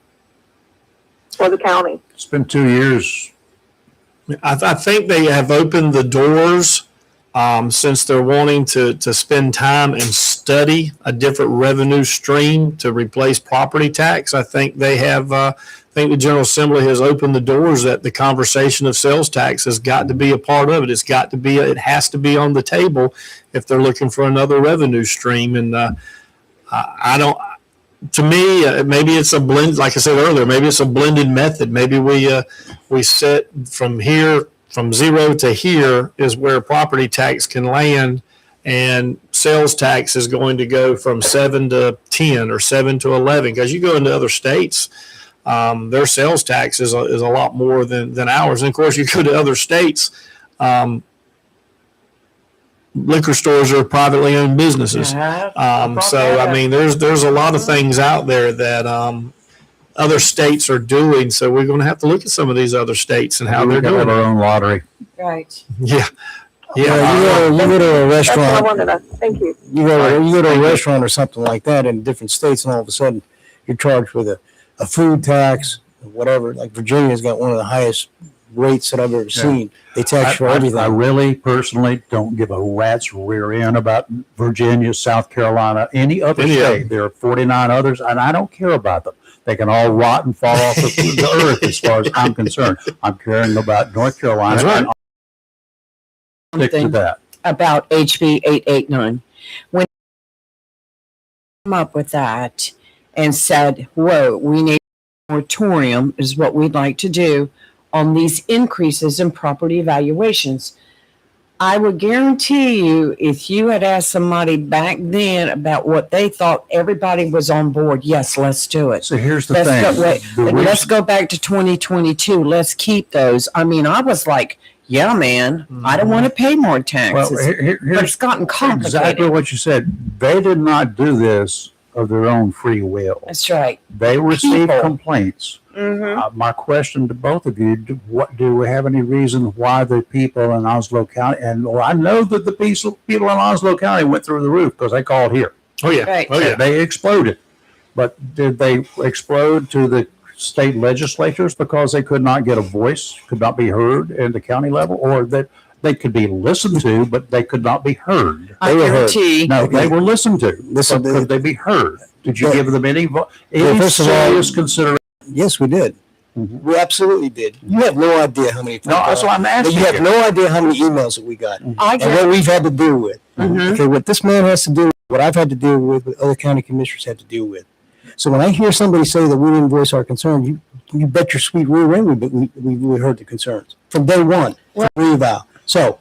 for the county. It's been 2 years. I think they have opened the doors since they're wanting to spend time and study a different revenue stream to replace property tax. I think they have. I think the General Assembly has opened the doors that the conversation of sales tax has got to be a part of it. It has to be on the table if they're looking for another revenue stream. And I don't. To me, maybe it's a blend. Like I said earlier, maybe it's a blended method. Maybe we set from here. From 0 to here is where property tax can land, and sales tax is going to go from 7 to 10 or 7 to 11. Because you go into other states, their sales tax is a lot more than ours. And of course, you go to other states, liquor stores are privately owned businesses. So I mean, there's a lot of things out there that other states are doing. So we're going to have to look at some of these other states and how they're doing our own lottery. Right. Yeah. Yeah. You go to a That's what I restaurant, wanted to know. Thank you. you go to a restaurant or something like that in different states, and all of a sudden you're charged with a food tax, whatever. Like Virginia's got one of the highest rates that I've ever seen. They tax for everything. I really personally don't give a rat's rear end about Virginia, South Carolina, any other state. There are 49 others, and I don't care about them. They can all rot and fall off the earth as far as I'm concerned. I'm caring about North Carolina. That's right. And I'll stick to that. About HB 889. When I came up with that and said, whoa, we need a moratorium is what we'd like to do on these increases in property evaluations. I would guarantee you, if you had asked somebody back then about what they thought, everybody was on board. Yes, let's do it. So here's the Let's thing. go, let's go back to 2022. Let's keep those. I mean, I was like, yeah, man, I don't want to pay more Well, taxes. But here's it's gotten complicated. exactly what you said. They did not do this of their own free will. That's right. They received People. complaints. Mm-hmm. My question to both of you: do we have any reason why the people in Onslow County, and I know that the people in Onslow County went through the roof because they called here. Oh yeah. Right. Oh yeah. They exploded. But did they explode to the state legislatures because they could not get a voice, could not be heard at the county level, or that they could be listened to, but they could not be heard? I They were heard. guarantee. No, they were listened to. Listen, But could they be heard? Did you But- give them any first of all- serious consideration? Yes, we did. Mhm. We absolutely did. You have no idea how many. No, that's what I'm But asking you have you. no idea how many emails that we got I and get what we've had to deal with. Mhm. Okay, what this man has to do, what I've had to deal with, what other county commissioners had to deal with. So when I hear somebody say that we didn't voice our concerns, you bet your sweet rear end we heard the concerns from day one. From reeval. So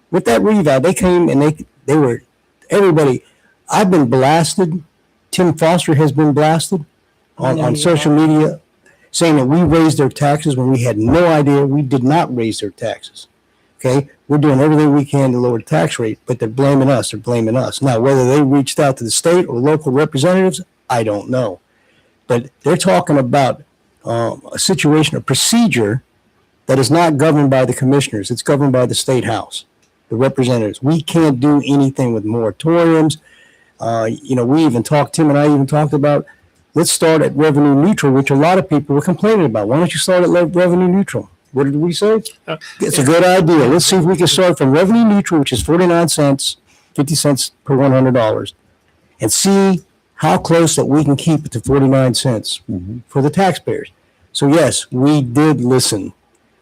with that reeval, they came and they were everybody. I've been blasted. Tim Foster has been blasted on social media, saying that we raised their taxes when we had no idea. We did not raise their taxes. Okay, we're doing everything we can to lower the tax rate, but they're blaming us. They're blaming us. Now, whether they reached out to the state or local representatives, I don't know. But they're talking about a situation, a procedure that is not governed by the commissioners. It's governed by the state house, the representatives. We can't do anything with moratoriums. We even talked, Tim and I even talked about, let's start at revenue neutral, which a lot of people were complaining about. Why don't you start at revenue neutral? What did we say? It's a good idea. Let's see if we can start from revenue neutral, which is 49 cents, 50 cents per $100, and see how close that we can keep it to 49 cents for the taxpayers. So yes, we did listen,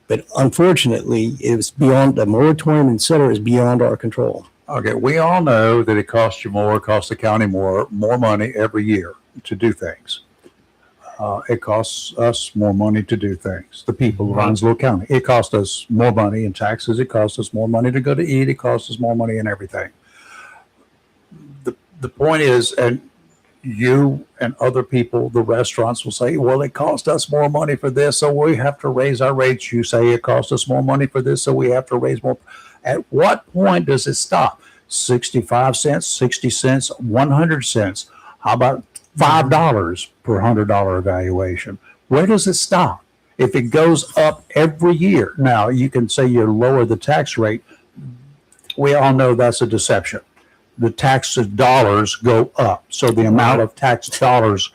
but unfortunately, it was beyond the moratorium, et cetera, is beyond our control. Okay, we all know that it costs you more, it costs the county more money every year to do things. It costs us more money to do things, the people of Onslow County. It costs us more money in taxes. It costs us more money to go to eat. It costs us more money in everything. The point is, and you and other people, the restaurants will say, well, it cost us more money for this, so we have to raise our rates. You say it cost us more money for this, so we have to raise more. At what point does it stop? 65 cents, 60 cents, 100 cents. How about $5 per $100 evaluation? Where does it stop? If it goes up every year, now you can say you lower the tax rate. We all know that's a deception. The tax dollars go up. So the amount of tax dollars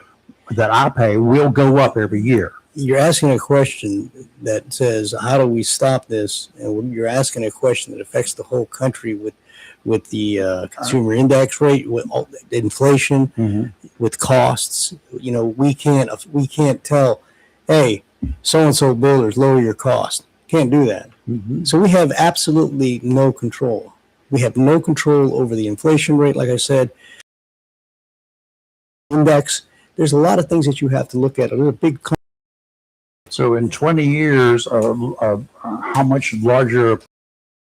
that I pay will go up every year. You're asking a question that says, how do we stop this? And you're asking a question that affects the whole country with the consumer index rate, with all the inflation, with costs. We can't tell, hey, so-and-so builders, lower your cost. Can't do that. So we have absolutely no control. We have no control over the inflation rate, like I said. Index, there's a lot of things that you have to look at. There's a big. So in 20 years, how much larger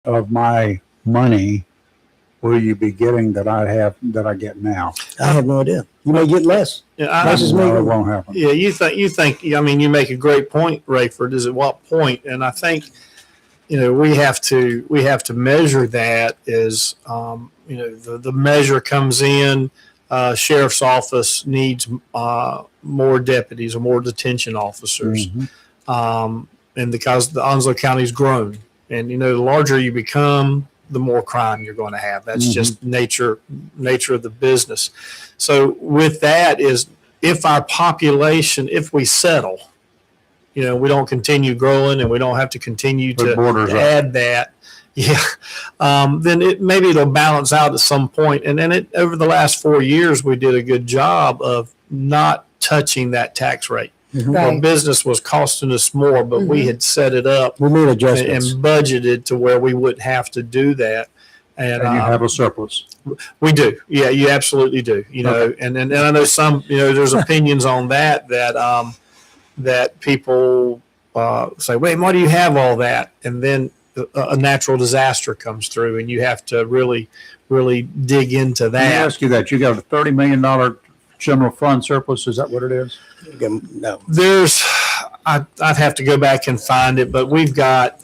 of my money will you be getting that I get now? I have no idea. You may get less. Yeah, Prices may No, it go- won't happen. Yeah, you think, I mean, you make a great point, Rayford, is at what point? And I think, we have to measure that as, the measure comes in, sheriff's office needs, more deputies or more detention officers. And because the Onslow County's grown and, the larger you become, the more crime you're going to have. That's just nature of the business. So with that is, if our population, if we settle, we don't continue growing and we don't have to continue to add that. Yeah. Then maybe it'll balance out at some point. And then over the last 4 years, we did a good job of not touching that tax rate. Right. Our business was costing us more, but we had set it up We made and adjustments. budgeted to where we wouldn't have to do that. And And you have a surplus. we do. Yeah, you absolutely do. And I know some, there's opinions on that that people say, wait, why do you have all that? And then a natural disaster comes through and you have to really, really dig into Let me that. ask you that. You got a $30 million general fund surplus. Is that what it is? No. I'd have to go back and find it, but we've got,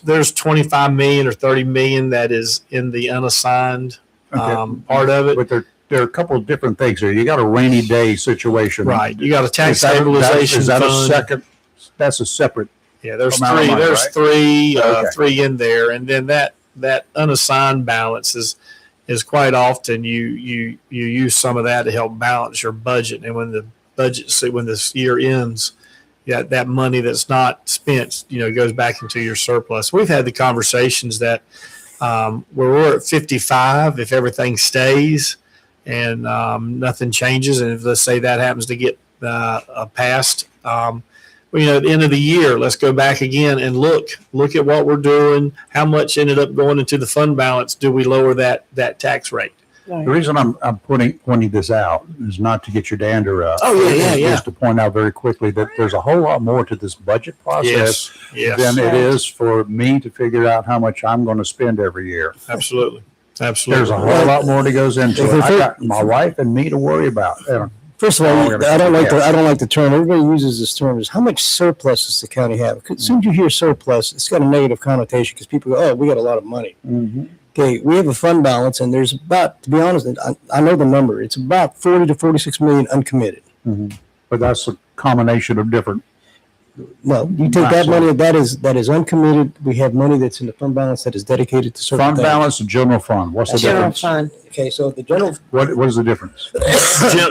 there's 25 million or 30 million that is in the unassigned part of it. But there are a couple of different things here. You got a rainy day situation. Right. You got a tax Is that stabilization is that fund. a second? That's a separate. Yeah, there's amount of three. money, There's right? three, Okay. three in there, and then that unassigned balance is quite often you use some of that to help balance your budget, and when this year ends, that money that's not spent, goes back into your surplus. We've had the conversations that where we're at 55, if everything stays and nothing changes, and if let's say that happens to get passed. At the end of the year, let's go back again and look at what we're doing. How much ended up going into the fund balance? Do we lower that tax rate? The reason I'm pointing this out is not to get your dander up. Oh, yeah. Just to point out very quickly that there's a whole lot more to this budget process Yes. than it is for me to figure out how much I'm going to spend every year. Absolutely. There's a whole lot more that goes into it. I got my wife and me to worry about. First of Oh, all, we're gonna I don't say like the term. Everybody uses this term. Is how much surplus does the county have? 'Cause as soon as you hear surplus, it's got a negative connotation because people go, "Oh, we got a lot of money." Mm-hmm. Okay, we have a fund balance, and there's about, to be honest, I know the number. It's about 40 to 46 million uncommitted. But that's a combination of different. No, you take that money that is uncommitted. We have money that's in the fund balance that is dedicated to certain Fund things. balance and general fund. What's the General difference? fund. Okay, so the general What is the difference?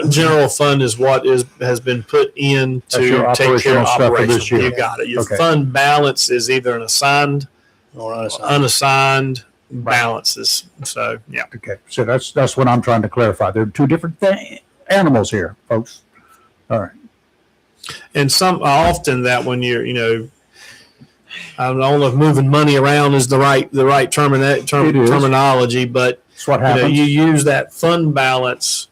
General fund is what has been put in That's your to take care operational of stuff for this operations. year. You got it. Your Okay. fund balance is either an assigned, or unassigned balances. So yeah. Okay, so that's what I'm trying to clarify. There are two different animals here, folks. All right. And some often that when you're, I don't know if moving money around is the right terminology, but That's what happens. you use that fund balance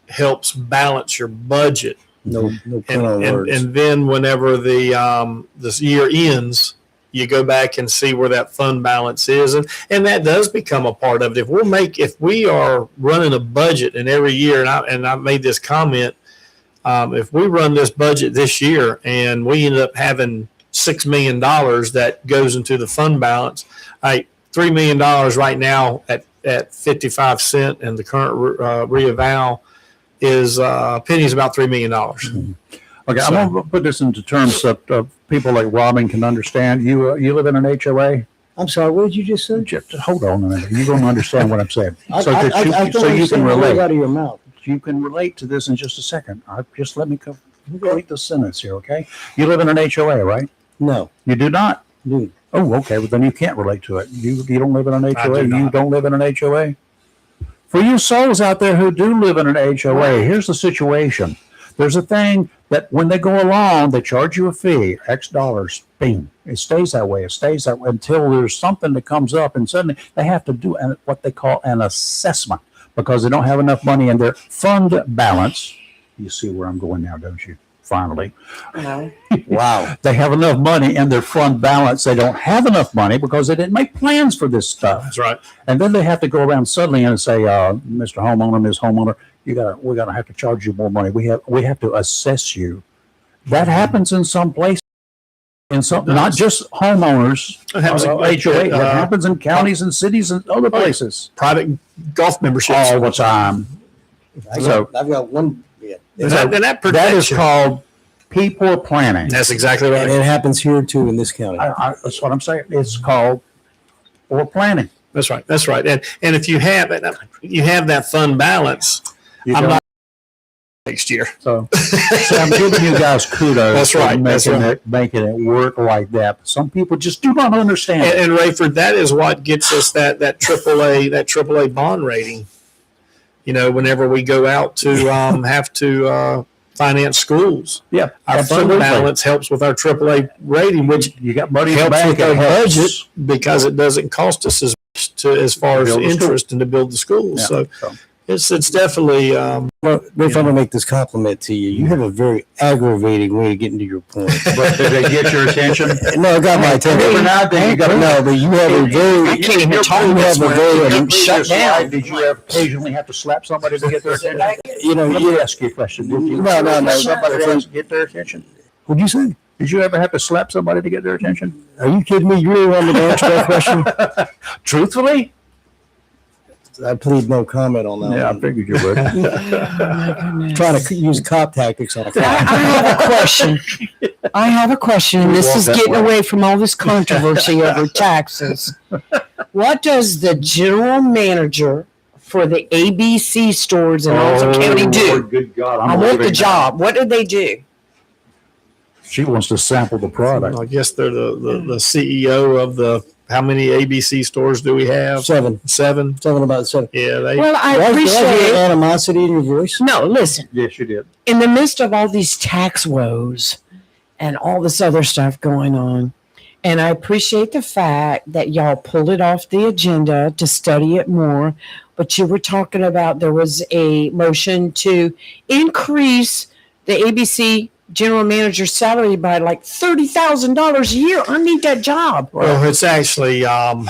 helps balance your budget. no pun on words. And then whenever this year ends, you go back and see where that fund balance is, and that does become a part of it. If we are running a budget, and every year, and I made this comment, if we run this budget this year and we end up having $6 million that goes into the fund balance, $3 million right now at 55 cents, and the current reeval is pennies about $3 million. Okay, So- I'm going to put this into terms that people like Robin can understand. You live in an HOA? I'm sorry, what did you just say? Just hold on a minute. You're going to understand what I'm saying. I So that don't you can understand what relate. out of your mouth. You can relate to this in just a second. Just let me complete the sentence here, okay? You live in an HOA, right? No, You do not? dude. Oh, okay. Well, then you can't relate to it. You don't live in an HOA. do not. You don't live in an HOA. For you souls out there who do live in an HOA, here's the situation. There's a thing that when they go along, they charge you a fee, X dollars, bing. It stays that way. It stays that way until there's something that comes up, and suddenly they have to do what they call an assessment because they don't have enough money in their fund balance. You see where I'm going now, don't you? Finally. No. Wow. They have enough money in their fund balance. They don't have enough money because they didn't make plans for this stuff. That's right. And then they have to go around suddenly and say, Mr. Homeowner, Ms. Homeowner, we're gonna have to charge you more money. We have to assess you. That happens in some places. In some, not just homeowners, It happens in- HOA. It uh, happens in counties and cities and other places Private golf memberships. all the time. So- I've got one. Yeah. And that That is protects you. called people planning. That's exactly And right. it happens here too in this county. That's what I'm saying. It's called or planning. That's right. That's right. And if you have that fund balance, You I'm don't- not next year. So I'm giving you guys kudos. That's for right, that's making it work like that. But some people just do not understand. And Rayford, that is what gets us that AAA bond rating. You know, whenever we go out to have to finance schools, Yeah, our fund balance helps with our AAA rating, which you got money in the helps bank. with our it helps. budget because it doesn't cost us as much as far as build the interest and to build the schools. Yeah, So so. it's definitely Well, if I'm gonna make this compliment to you, you have a very aggravating way of getting to your point. But did they get your attention? No, it got my attention. Every now and then you got No, but you have a very, I can't even you talk have this a way. very, Shut down. Did you ever occasionally have to slap somebody to get their attention? you know, Let you, me ask you a question. Did you No, no, no. somebody else get their attention? what'd you say? Did you ever have to slap somebody to get their attention? Are you kidding me? You really want me to answer that question? Truthfully? I plead no comment on that Yeah, I one. figured you would. Oh, my goodness. Trying to use cop tactics on a I cop. have a question. I have a question, and this Walk is that getting way. away from all this controversy over taxes. What does the general manager for the ABC stores in Alta County do? Lord, good God. I'm I want the leaving job. What do they do? now. She wants to sample the product. I guess they're the CEO of the how many ABC stores do we have? Seven. Seven. About seven. Yeah, they. Well, I Did I hear appreciate. animosity in your voice? No, listen. Yes, you did. In the midst of all these tax woes and all this other stuff going on, and I appreciate the fact that y'all pulled it off the agenda to study it more. But you were talking about there was a motion to increase the ABC general manager's salary by like $30,000 a year. I need that job. Well, it's actually That's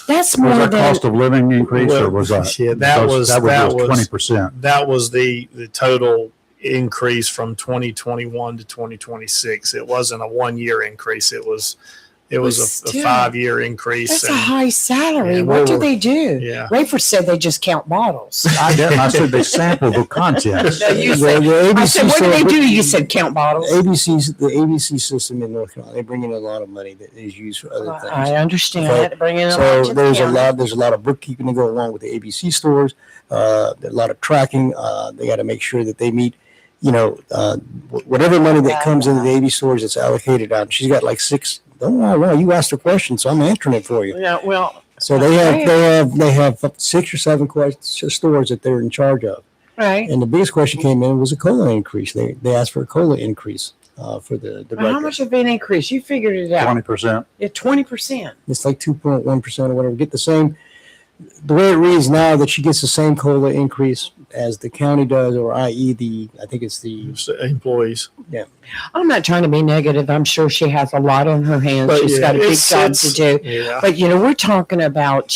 Was more that than cost of living increase or was that? Yeah, that was 20%. that was the total increase from 2021 to 2026. It wasn't a 1 year increase. It was But a still, 5-year increase. that's a and- high salary. and What do we're- they do? Yeah. Rayford said they just count bottles. I didn't. I said they sample the contents. No, you The said, ABC I said, what do they store- do? You said count bottles. The ABC system in North Carolina, they bring in a lot of money that is used for other things. I understand Okay. that. Bring in a lot So to the county. there's a lot of bookkeeping to go along with the ABC stores. A lot of tracking. They got to make sure that they meet, whatever money that comes into the ABC stores, it's allocated out. She's got like six. Don't worry, you asked a question, so I'm answering it for you. Yeah, well, So they have 6 or 7 stores that they're in charge of. right. And the biggest question came in was a COLA increase. They asked for a COLA increase for the Well, how director. much of an increase? You figured it out. 20%. Yeah, 20%. It's like 2.1% or whatever. Get the same. The way it reads now, that she gets the same COLA increase as the county does, or i.e. I think it's the employees. I'm not trying to be negative. I'm sure she has a lot on her hands. But She's yeah, got a big it's- job to do. Yeah. But, we're talking about,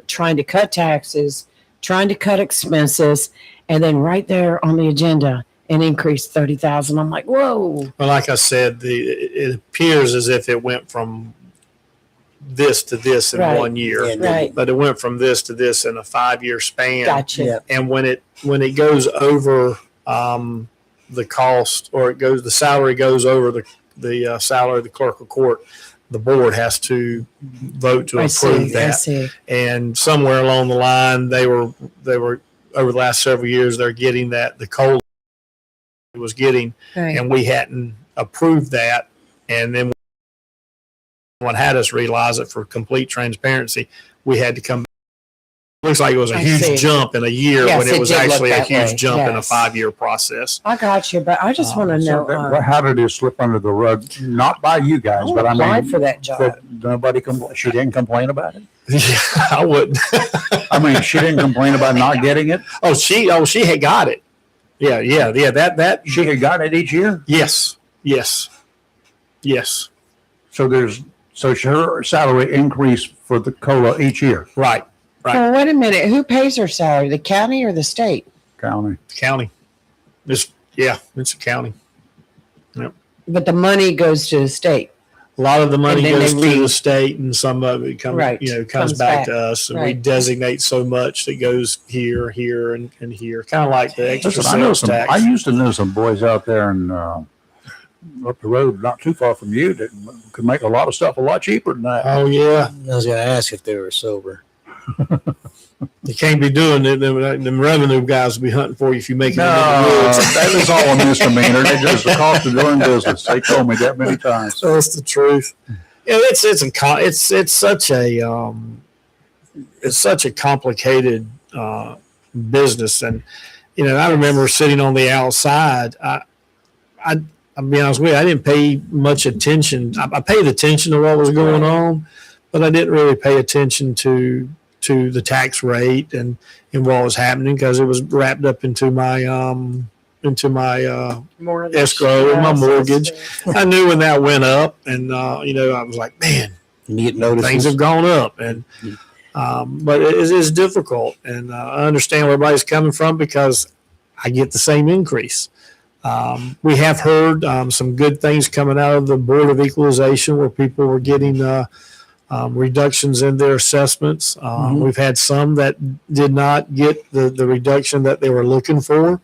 trying to cut taxes, trying to cut expenses, and then right there on the agenda, an increase 30,000. I'm like, whoa. Well, like I said, it appears as if it went from this to this in Right. 1 year, Yeah. Right. but it went from this to this in a 5-year span. Gotcha. Yeah. And when it goes over the cost, or the salary goes over the salary of the clerk of court, the board has to vote to I approve see. I that. see. And somewhere along the line, they were over the last several years, they're getting that the COLA was getting, Right. and we hadn't approved that. And then what had us realize it, for complete transparency, we had to come back. Looks like it was a I huge see. jump in a year Yes, when it it was did look actually a that huge way. jump in a Yes. 5-year process. I got you, but I just want to know. How did it slip under the rug? Not by you guys, but I applied mean, for that job. that nobody she didn't complain about it. Yeah, I wouldn't. I mean, she didn't complain about not getting it. she had got it. Yeah. That She had gotten it each year. yes. So her salary increased for the COLA each year. Right. Well, wait a minute. Who pays her salary? The county or the state? County. County. It's a county. But the money goes to the state. A lot of the money And then goes they to the state, and some of it comes, Right. comes Comes back back. to us, and we Right. designate so much that goes here, and here, kind of like the extra Listen, sales tax. I used to know some boys out there in up the road, not too far from you, that could make a lot of stuff a lot cheaper than that. Oh yeah, I was going to ask if they were sober. You can't be doing it. Them revenue guys will be hunting for you if you make it. No, that is all a misdemeanor. They just the cost of doing business. They told me that many times. That's the truth. Yeah, it's such a complicated business, and I remember sitting on the outside. I'll be honest with you, I didn't pay much attention. I paid attention to what was going on, but I didn't really pay attention to the tax rate and what was happening because it was wrapped up into my escrow and my mortgage. I knew when that went up, and I was like, man, things have gone up, and but it is difficult, and I understand where everybody's coming from because I get the same increase. We have heard some good things coming out of the Board of Equalization where people were getting reductions in their assessments. We've had some that did not get the reduction that they were looking for.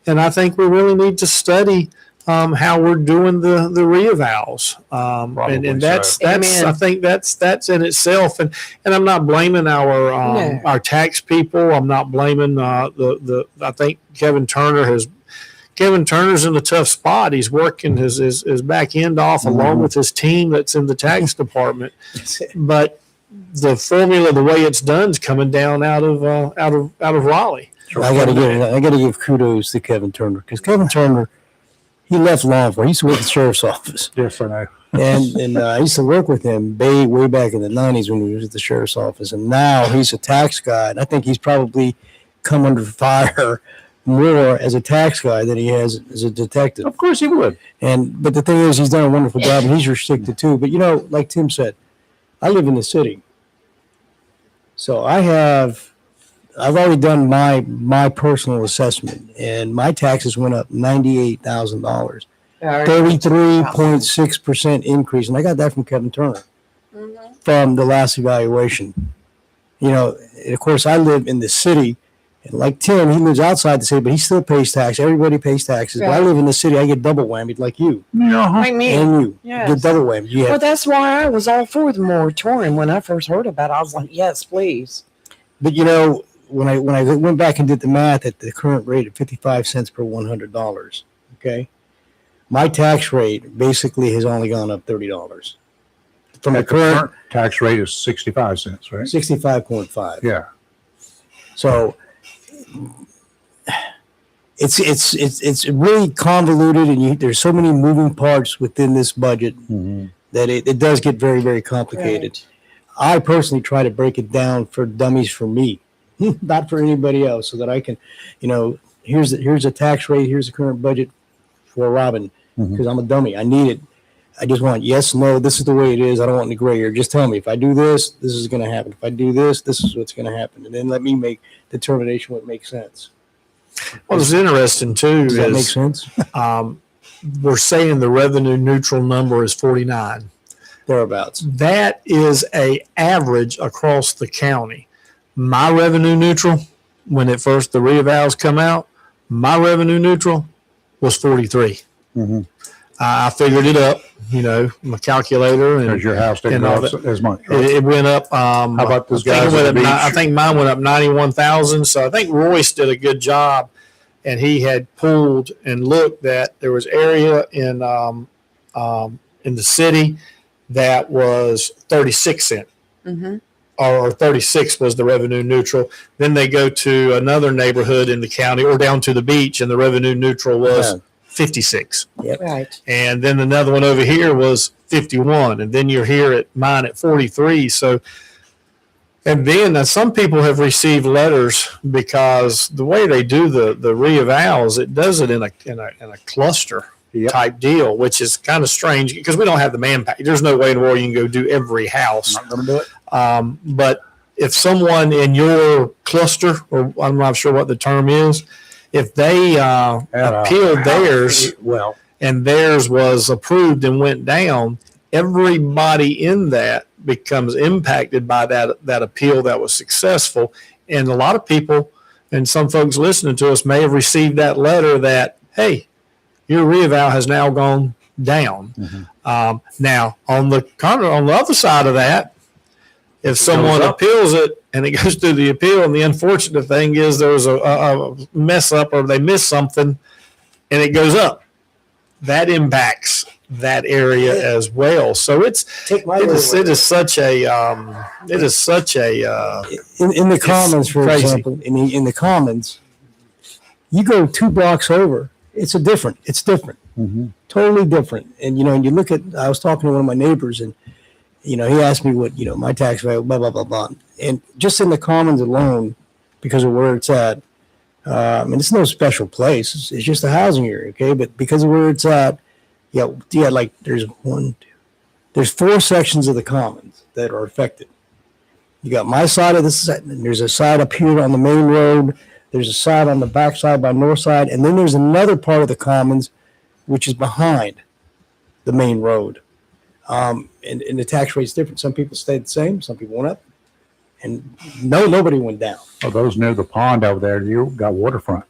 And I think we really need to study how we're doing the reevals. And that's I think that's in itself. And I'm not blaming our tax people. I'm not blaming I think Kevin Turner's in a tough spot. He's working his back end off along with his team that's in the tax department. But the formula, the way it's done, is coming down out of Raleigh. I got to give kudos to Kevin Turner because Kevin Turner, he left law enforcement. He used to work at the sheriff's office. Yes, I know. And I used to work with him way back in the 90s when he was at the sheriff's office. And now he's a tax guy. And I think he's probably come under fire more as a tax guy than he has as a detective. Of course he would. But the thing is, he's done a wonderful job, and he's restricted too. But like Tim said, I live in the city, so I've already done my personal assessment, and my taxes went up $98,000, 33.6% increase, and I got that from Kevin Turner from the last evaluation. Of course, I live in the city. And like Tim, he lives outside the city, but he still pays tax. Everybody pays taxes. Right. But I live in the city. I get double whammied like you. Like me. And you. Yes. Get double whammied. Well, that's why I was all for the moratorium when I first heard about it. I was like, yes, please. But, when I went back and did the math at the current rate of 55 cents per $100, okay, my tax rate basically has only gone up $30. From the current tax rate is 65 cents, right? 65.5. Yeah. So it's really convoluted, and there's so many moving parts within this budget that it does get very, very complicated. Right. I personally try to break it down for dummies for me, not for anybody else, so that I can, here's a tax rate, here's the current budget for Robin, because I'm a dummy. I need it. I just want yes, no, this is the way it is. I don't want any gray area. Just tell me if I do this, this is going to happen. If I do this, this is what's going to happen. And then let me make determination what makes sense. What is interesting too Does that make sense? We're saying the revenue neutral number is 49. Thereabouts. That is a average across the county. My revenue neutral, when the reevals come out, my revenue neutral was 43. I figured it up, my calculator, and your house didn't go up as much. Right? It went up. How about this guy? I think mine went up 91,000. So I think Royce did a good job, and he had pulled and looked that there was area in the city that was 36 cents. Or 36 was the revenue neutral. Then they go to another neighborhood in the county or down to the beach, and the revenue neutral was 56. Yep. Right. And then another one over here was 51. And then you're here at mine at 43. So, and then some people have received letters because the way they do the reevals, it does it in a cluster type deal, which is kind of strange because we don't have the manpower. There's no way in the world you can go do every house. I'm not going to do it. But if someone in your cluster, or I'm not sure what the term is, if they appealed theirs, and theirs was approved and went down, everybody in that becomes impacted by that appeal that was successful. And a lot of people and some folks listening to us may have received that letter that, hey, your reeval has now gone down. Now, on the other side of that, If someone appeals it and it goes through the appeal, and the unfortunate thing is there was a mess up or they missed something and it goes up, that impacts that area as well. So it is such a in the commons, for crazy. example, in the commons, you go 2 blocks over, it's different. Mm-hmm. Totally different. And, and you look at, I was talking to one of my neighbors and, he asked me what, my tax value, blah, blah, blah, blah. And just in the commons alone, because of where it's at, and it's no special place, it's just a housing area, okay? But because of where it's at, like there's 4 sections of the commons that are affected. You got my side of the set, and there's a side up here on the main road. There's a side on the back side by north side, and then there's another part of the commons which is behind the main road. And the tax rate's different. Some people stayed the same, some people went up, and nobody went down. Oh, those near the pond over there, you got waterfront.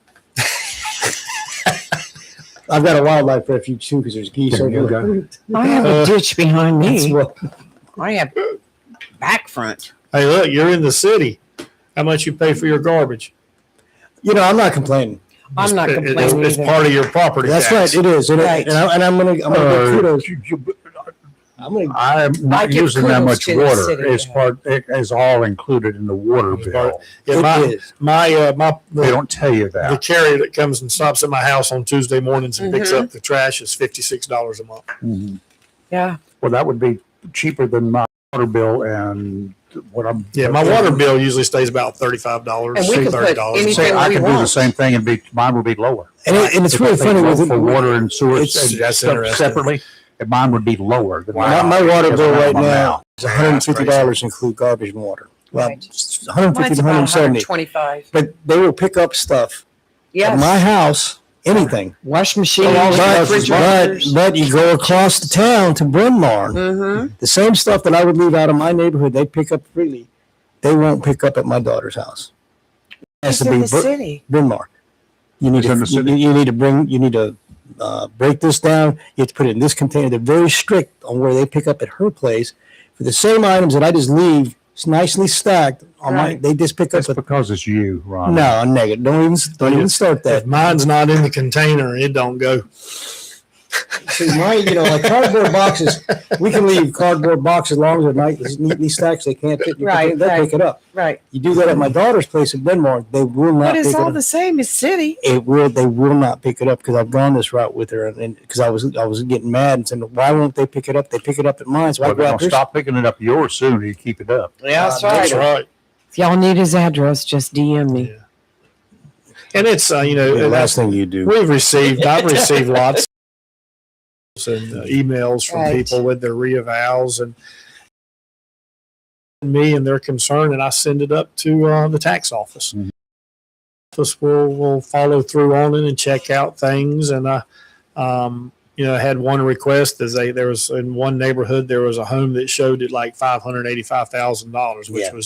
I've got a wildlife refuge too because there's geese Yeah, over you there. I have a ditch behind That's me. what- I have back front. Hey, look, you're in the city. How much you pay for your garbage? I'm not complaining. I'm not complaining It's either. part of your property That's tax. right. It is. Right. And I'm gonna give kudos. I'm not give using that kudos much to the water. city. It is all included in the water bill. Yeah, It is. They don't tell you the that. carrier that comes and stops at my house on Tuesday mornings and picks up the trash is $56 a month. Mhm. Yeah. Well, that would be cheaper than my water bill and what I'm. Yeah, my water bill usually stays about $35, And we can put $30. anything Say I we could do the want. same thing and mine would be lower. And it's If really I paid funny with for water and sewer and it's- that's stuff interesting. separately, and mine would be lower. Than my mine water because bill I'm right on my now mouth. is $150 include garbage and water. Well, Right. it's 150 Mine's to about 170. 125. But they will pick up stuff at my Yes. house, anything. Wash machine, But you go across the town to Bryn Mawr, Mm-hmm. the same stuff that I would leave out of my neighborhood, they pick up freely. They won't pick up at my daughter's house. It has It's to in be the city. Bryn Mawr. You need It's in the city? you need to break this down. You have to put it in this container. They're very strict on where they pick up at her place for the same items that I just leave nicely stacked on Right. they just pick That's up. because it's you, Ron. No, I'm negative. Don't even start If that. mine's not in the container, it don't go. See, mine, like cardboard boxes, we can leave cardboard boxes as long as they're neatly stacked. So they can't fit. Right, They'll right. pick it up. Right. You do that at my daughter's place in Denmark, they will not But pick it's it all up. the same as city. They will not pick it up because I've gone this route with her, and because I was getting mad and saying, why won't they pick it up? They pick it up at mine, so I Well, go they're out gonna there. stop picking it up yours soon. You keep it up. Yeah, that's That's That's right. If y'all need his address, just DM me. Yeah. And it's, The that's last thing you do. I've received lots and emails from Right. people with their reavals and me and their concern, and I send it up to the tax office. Mhm. Office will follow through on it and check out things. And I had one request there was in one neighborhood there was a home that showed it like $585,000, which Yeah.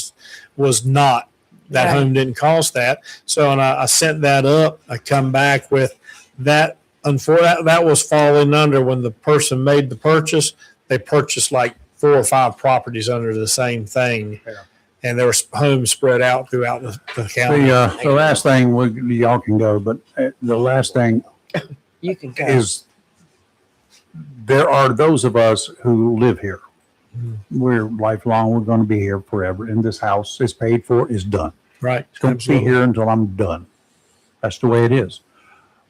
was not. That Right. home didn't cost that. So, and I sent that up. I come back with that. Unfortunately, that was falling under when the person made the purchase. They purchased like 4 or 5 properties under the same thing, Yeah. and there were homes spread out throughout the county. The last thing y'all can go, but the last thing You can go. is there are those of us who live here. We're lifelong. We're going to be here forever. And this house is paid for, is done. Right. It's going to be here until I'm done. That's the way it is.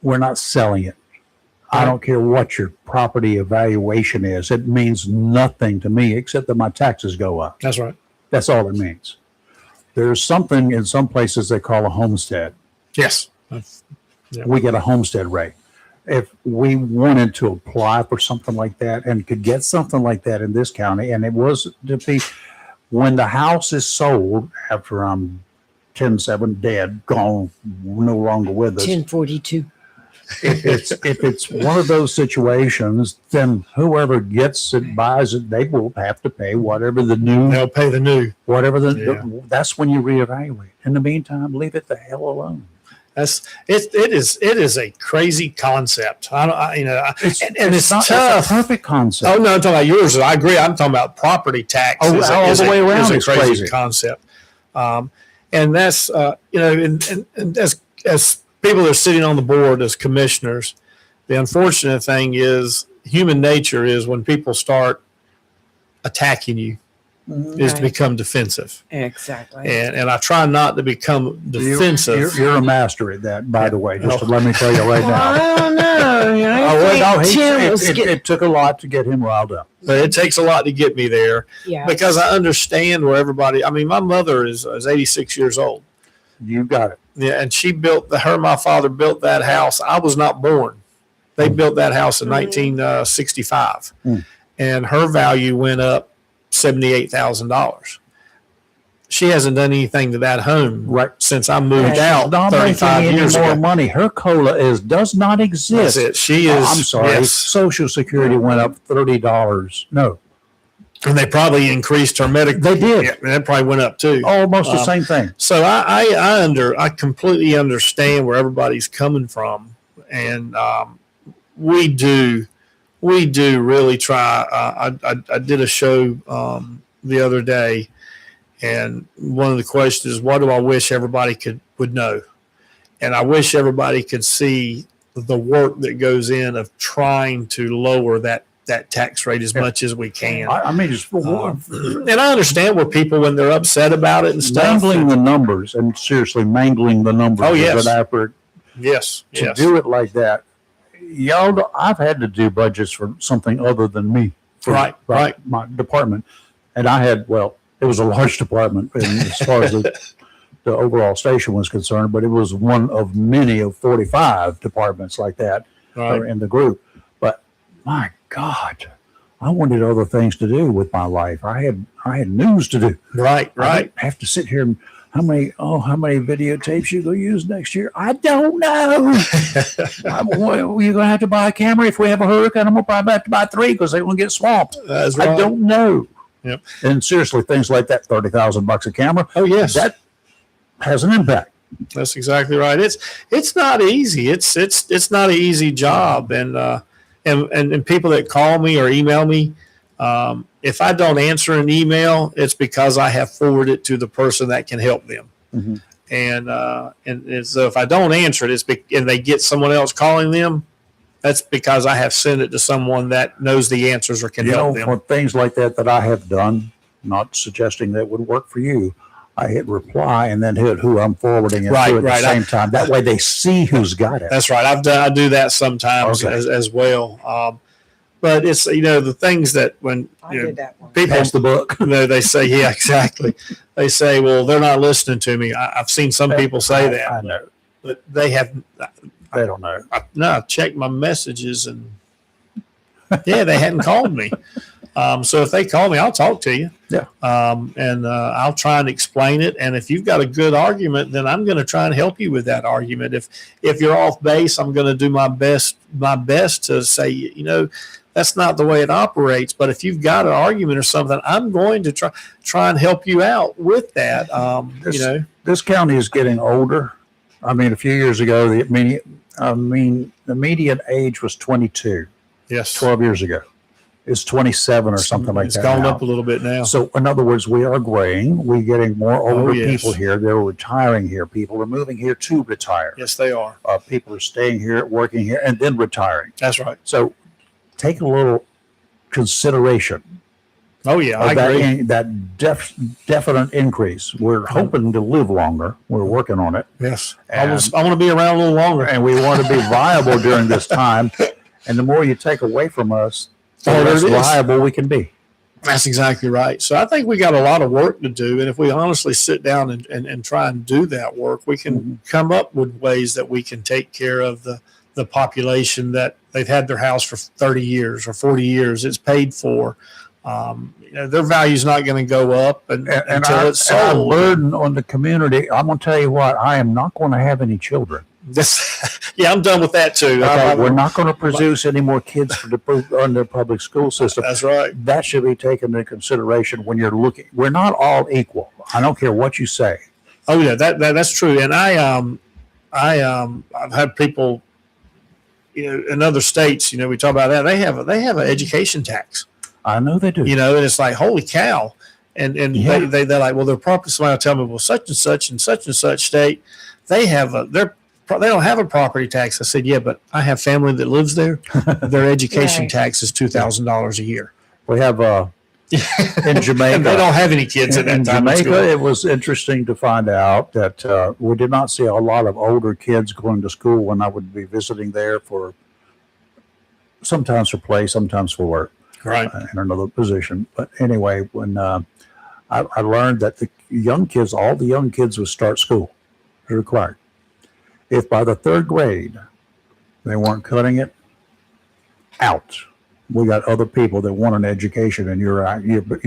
We're not selling it. I don't care what your property evaluation is. It means nothing to me except that my taxes go up. That's right. That's all it means. There's something in some places they call a homestead. Yes. We get a homestead rate. If we wanted to apply for something like that and could get something like that in this county, and it was to be when the house is sold after I'm 10-7 dead, gone, no longer with us. 1042. If it's one of those situations, then whoever gets it, buys it, they will have to pay whatever the new, They'll pay the new. that's when you reevaluate. In the meantime, leave it the hell alone. It is a crazy concept. It's not, tough. It's a perfect concept. Oh no, I'm talking about yours. I agree. I'm talking about property tax. All the way around is crazy concept. And that's and as people that are sitting on the board as commissioners, the unfortunate thing is human nature is when people start attacking you is to become defensive. Exactly. And I try not to become defensive. You're a master at that, by the way. Just to let me tell you right now. I don't know. It took a lot to get him riled up. But it takes a lot to get me there because I understand where everybody. I mean, my mother is 86 years old. You got it. Yeah, and she built my father built that house. I was not born. They built that house in 1965, and her value went up $78,000. She hasn't done anything to that home since I moved out 35 years ago. More money. Her COLA does not exist. That's it. She is. I'm sorry. Yes. Social Security went up $30. No, and they probably increased her medical. They did. Yeah, that probably went up too. Almost the same thing. So I completely understand where everybody's coming from, and we do really try. I did a show the other day, and one of the questions is, what do I wish everybody would know? And I wish everybody could see the work that goes in of trying to lower that tax rate as much as we can. I mean, and I understand where people, when they're upset about it and stuff. Mangling the numbers, and seriously, mangling the numbers is an effort. Yes. To do it like that. Y'all, I've had to do budgets for something other than me. Right. My department. And it was a large department as far as the overall station was concerned, but it was one of many of 45 departments like that in the group. But my God, I wanted other things to do with my life. I had news to do. Right. I have to sit here and how many videotapes you gonna use next year? I don't know. You're gonna have to buy a camera if we have a hurricane. I'm gonna probably have to buy 3 because they're gonna get swamped. That's right. I don't know. Yep. And seriously, things like that, $30,000 a camera. Oh yes, that has an impact. That's exactly right. It's not easy. It's not an easy job, and people that call me or email me. If I don't answer an email, it's because I have forwarded it to the person that can help them. Mm-hmm. And so if I don't answer it, and they get someone else calling them, that's because I have sent it to someone that knows the answers or can help them. For things like that I have done, not suggesting that would work for you, I hit reply and then hit who I'm forwarding it to at the same time. That way they see who's got it. That's right. I do that sometimes as well. But it's, the things that when did that one. people pass the book, they say, yeah, exactly. They say, well, they're not listening to me. I've seen some people say that. I know. But they don't know. I checked my messages and they hadn't called me. So if they call me, I'll talk to you. Yeah. And I'll try and explain it. And if you've got a good argument, then I'm going to try and help you with that argument. If you're off base, I'm going to do my best to say, that's not the way it operates. But if you've got an argument or something, I'm going to try and help you out with that. This county is getting older. I mean, a few years ago, the median age was 22. Yes. 12 years ago. It's 27 or something like that. It's gone up a little bit now. So, in other words, we are graying. We're getting more older people here. They're retiring here. People are moving here to retire. Yes, they are. People are staying here, working here, and then retiring. That's right. So, take a little consideration. Oh, yeah, I agree. That definite increase. We're hoping to live longer. We're working on it. Yes. I want to be around a little longer. And we want to be viable during this time. And the more you take away from us, the less viable we can be. That's exactly right. So I think we got a lot of work to do. And if we honestly sit down and try and do that work, we can come up with ways that we can take care of the population that they've had their house for 30 years or 40 years. It's paid for. Their value is not going to go up until it's sold. Our burden on the community, I'm going to tell you what, I am not going to have any children. I'm done with that too. Okay, we're not going to produce any more kids for the public school system. That's right. That should be taken into consideration when you're looking. We're not all equal. I don't care what you say. Oh yeah, that's true. And I've had people, in other states, we talk about that. They have an education tax. I know they do. And it's like, holy cow. And Yeah. they're like, well, their property, somebody will tell me, well, such and such and such state, they don't have a property tax. I said, yeah, but I have family that lives there. Their education Right. tax is $2,000 a year. We have in Jamaica. And they don't have any kids at that in time. Jamaica, it was interesting to find out that we did not see a lot of older kids going to school when I would be visiting there for sometimes for play, sometimes for work, Right. in another position. But anyway, when I learned that all the young kids would start school, it's required. If by the third grade they weren't cutting it out, we got other people that want an education, and you're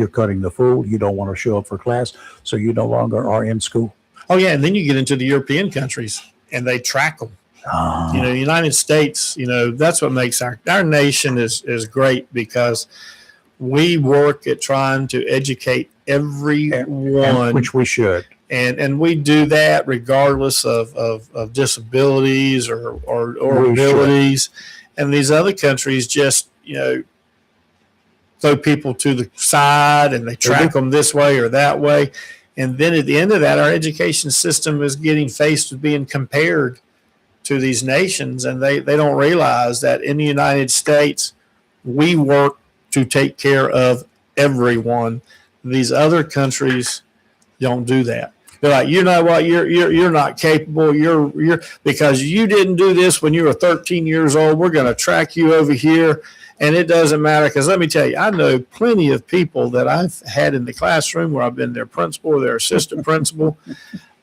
cutting the food. You don't want to show up for class, so you no longer are in school. Oh, yeah. And then you get into the European countries and they track them. The United States, that's what makes our nation is great, because we work at trying to educate everyone, which we should. And we do that regardless of disabilities or We abilities. And these other countries just, throw people to the side and they track them this way or that way. And then at the end of that, our education system is getting faced with being compared to these nations. And they don't realize that in the United States, we work to take care of everyone. These other countries don't do that. They're like, you know what, you're not capable. You're because you didn't do this when you were 13 years old. We're going to track you over here, and it doesn't matter. Because let me tell you, I know plenty of people that I've had in the classroom where I've been their principal or their assistant principal,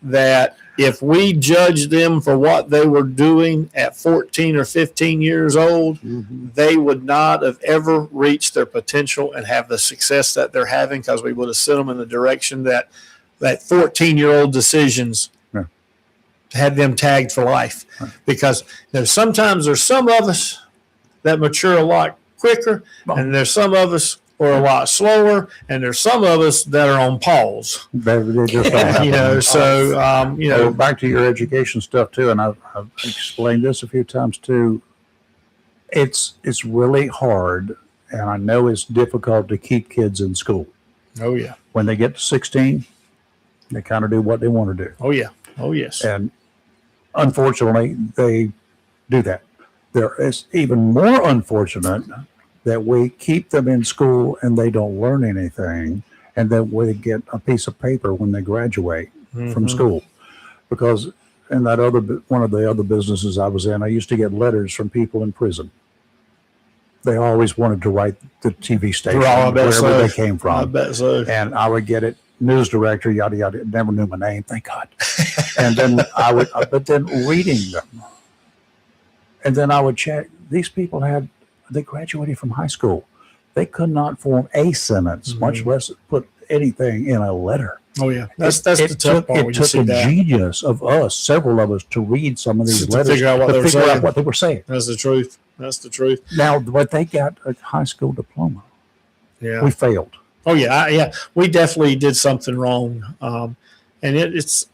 that if we judged them for what they were doing at 14 or 15 years old, they would not have ever reached their potential and have the success that they're having, because we would have sent them in the direction that 14-year-old decisions had them tagged for life. Because sometimes there's some of us that mature a lot quicker, and there's some of us who are a lot slower, and there's some of us that are on pause. They just don't happen. Back to your education stuff too, and I've explained this a few times too. It's really hard, and I know it's difficult to keep kids in school. Oh, yeah. When they get to 16, they kind of do what they want to do. Oh, yeah. Oh, yes. And unfortunately, they do that. There is even more unfortunate that we keep them in school and they don't learn anything, and then we get a piece of paper when they graduate from school. Because in that one of the other businesses I was in, I used to get letters from people in prison. They always wanted to write the TV station, wherever they came from. I bet so. And I would get it, news director, yada, yada. Never knew my name, thank God. And then but then reading them. And then I would check, these people they graduated from high school. They could not form a sentence, much less put anything in a letter. Oh, yeah. That's the tough part. It took a genius of us, several of us, to read some of these letters, to figure out what they were saying. That's the truth. Now, but they got a high school diploma. Yeah. We failed. Oh, yeah. We definitely did something wrong. And it's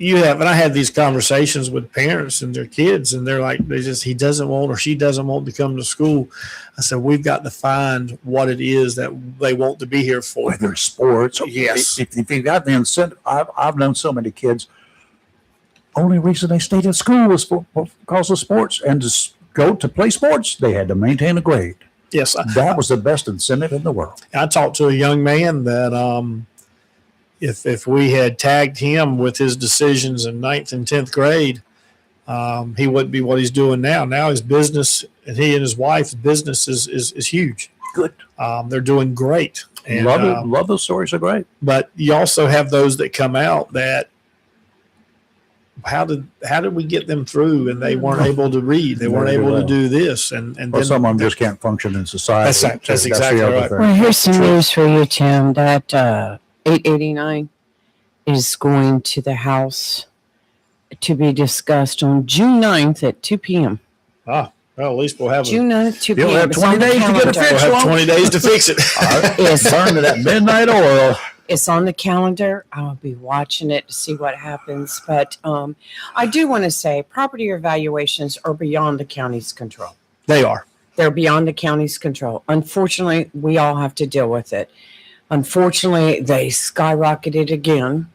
and I had these conversations with parents and their kids, and they're like, he doesn't want or she doesn't want to come to school. I said, we've got to find what it is that they want to be here for. Whether it's sports. Yes. If you've got the incentive, I've known so many kids, only reason they stayed at school was because of sports, and to go to play sports, they had to maintain a grade. Yes. That was the best incentive in the world. I talked to a young man that if we had tagged him with his decisions in 9th and 10th grade, he wouldn't be what he's doing now. Now his business, and he and his wife's business is huge. Good. They're doing great. And, love those stories are great. But you also have those that come out that, how did we get them through, and they weren't able to read, they weren't able to do this, and then some of them just can't function in society. That's exactly right. Well, here's some news for you, Tim. That 889 is going to the House to be discussed on June 9th at 2 p.m. Well, at least we'll have June 9th, 2 p.m. You'll have 20 days to get it fixed. We'll have 20 days to fix it. Yes. Burn to that midnight oil. It's on the calendar. I'll be watching it to see what happens. But I do want to say property evaluations are beyond the county's control. They are. They're beyond the county's control. Unfortunately, we all have to deal with it. Unfortunately, they skyrocketed again.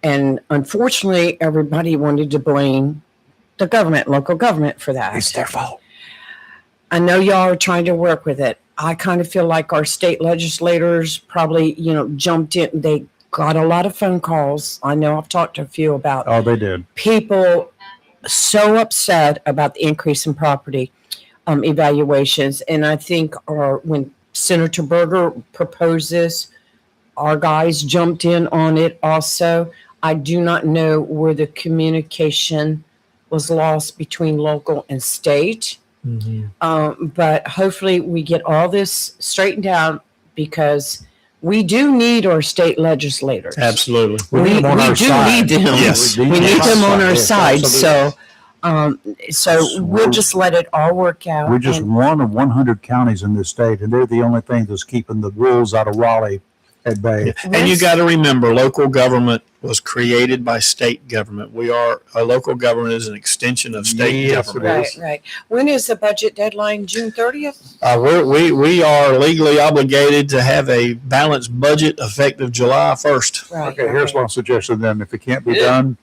And unfortunately, everybody wanted to blame the government, local government for that. It's their fault. I know y'all are trying to work with it. I kind of feel like our state legislators probably, jumped in. They got a lot of phone calls. I know I've talked to a few about Oh, they did. people so upset about the increase in property evaluations. And I think when Senator Berger proposed this, our guys jumped in on it also. I do not know where the communication was lost between local and state. But hopefully we get all this straightened out because we do need our state legislators. Absolutely. We do need them. Yes. We need them on our Yes, side. absolutely. So we'll just let it all work out. We're just And one of 100 counties in this state, and they're the only thing that's keeping the wolves out of Raleigh at bay. And you got to remember, local government was created by state government. A local government is an extension of state Yes, government. right. When is the budget deadline? June 30th? We are legally obligated to have a balanced budget effective July 1st. Right. Okay, here's one suggestion then. If it can't be done,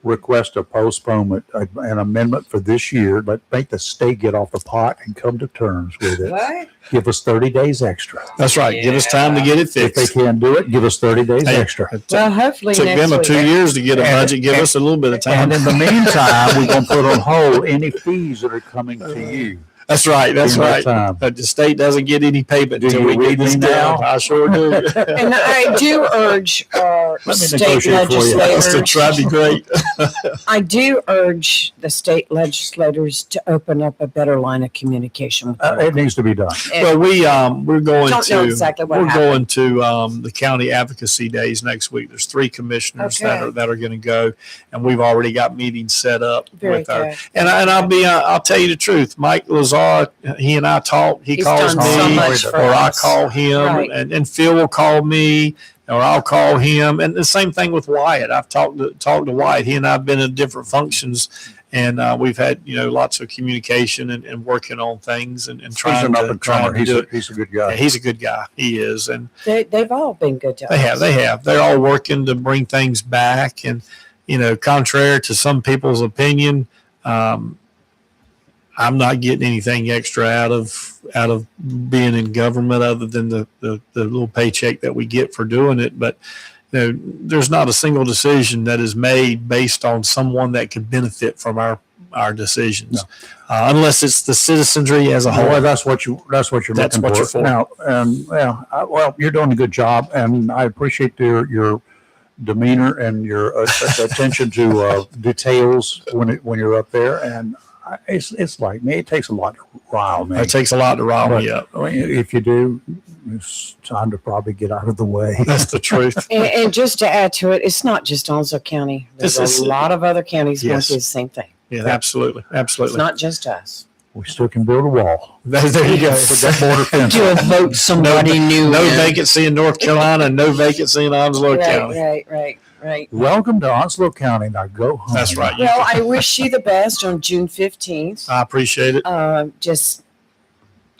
request a postponement, an amendment for this year, but make the state get off the pot and come to terms with it. What? Give us 30 days extra. That's right. Give us time to get it If they fixed. can't do it, give us 30 days Hey, extra. it Well, hopefully took next them week. 2 years to get a And- budget. Give us a little bit of time. And in the meantime, we're going to put on hold any fees that are coming to you. That's right. That's in that right. time. But the state doesn't get any payment Do until you we get read this me now? done. I sure do. And I do urge our Let me state negotiate for you. That's to try to be legislators. great. I do urge the state legislators to open up a better line of communication. With It needs to be done. Well, we're going Don't know to exactly what we're happened. going to the county advocacy days next week. There's 3 commissioners Okay. that are going to go, and we've already got meetings set up Very with our. good. And I'll tell you the truth. Mike Lazar, he and I talk. He He's calls done so me, much for or I us. call him, Right. and Phil will call me, or I'll call him. And the same thing with Wyatt. I've talked to Wyatt. He and I've been in different functions, and we've had lots of communication and working on things and He's trying an up and trying comer. to do it. He's a good Yeah, guy. he's a good guy. He is, and They've all been good to they us. have. They're all working to bring things back, and contrary to some people's opinion, I'm not getting anything extra out of being in government other than the little paycheck that we get for doing it. But there's not a single decision that is made based on someone that could benefit from our decisions, unless it's the citizenry as a whole. Well, that's what you're That's looking what for. you're for. Now, you're doing a good job, and I appreciate your demeanor and your attention to details when you're up there. And it's like me; it takes a lot to rile me. It takes a lot to rile me up. If you do, it's time to probably get out of the way. That's the truth. And just to add to it, it's not just Onslow County. There's This is- a lot of other counties going Yes. through the same thing. Yeah, absolutely. It's not just us. We still can build a wall. There you go. Put that border fence To up. vote somebody new. No in. vacancy in North Carolina, no vacancy in Onslow County. Right. Welcome to Onslow County. Now go home. That's right. Well, I wish you the best on June 15th. I appreciate it. Just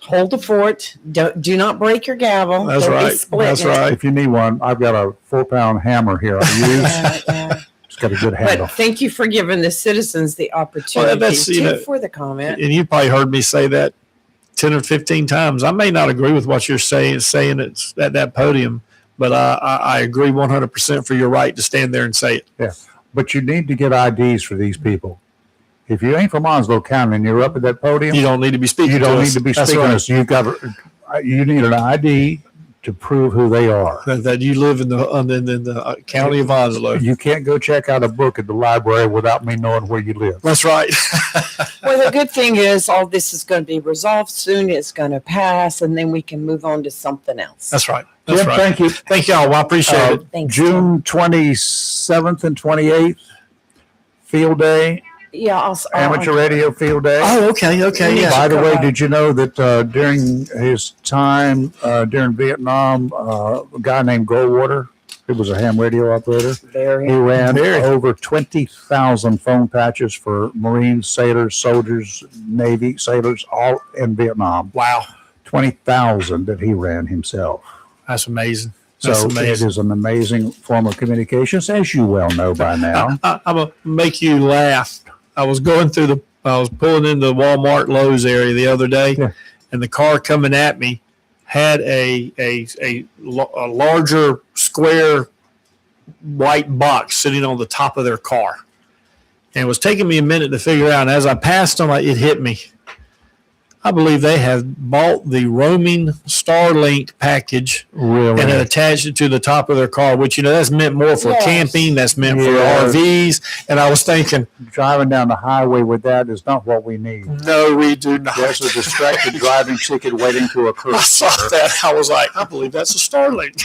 hold the fort. Do not break your gavel. That's Don't be right. splitting That's it. right. If you need one, I've got a 4-pound hammer here I use. Yeah. It's got a good handle. But thank you for giving the citizens the opportunity for the comment. And you probably heard me say that 10 or 15 times. I may not agree with what you're saying it's at that podium, but I agree 100% for your right to stand there and say it. But you need to get IDs for these people. If you ain't from Onslow County and you're up at that podium, You don't need to be speaking you to don't us. need to be That's speaking right. to us. You need an ID to prove who they are. That you live in the county of Onslow. You can't go check out a book at the library without me knowing where you live. That's right. Well, the good thing is all this is going to be resolved soon. It's going to pass, and then we can move on to something else. That's right. That's Jim, right. thank you. Thank y'all. Well, I appreciate it. Thanks, June 27th and 28th, field day, Yeah, amateur radio field day. Oh, okay. Okay. Yeah. By the way, Correct. did you know that during his time during Vietnam, a guy named Goldwater He was a ham radio operator. He Very. ran over 20,000 phone patches for Marines, sailors, soldiers, Navy sailors, all in Vietnam. Wow. 20,000 that he ran himself. That's amazing. So That's it amazing. is an amazing form of communications, as you well know by now. I'm going to make you laugh. I was pulling into the Walmart Lowe's area the other day, Yeah. and the car coming at me had a larger square white box sitting on the top of their car. And it was taking me a minute to figure out. And as I passed them, it hit me. I believe they have bought the roaming Starlink package Really? and attached it to the top of their car, which, that's meant more for Yes. camping. That's meant Yes. for RVs. And I was thinking, Driving down the highway with that is not what we need. no, we do not. There's a distracted driving ticket waiting to occur. I saw that. I was like, I believe that's a Starlink.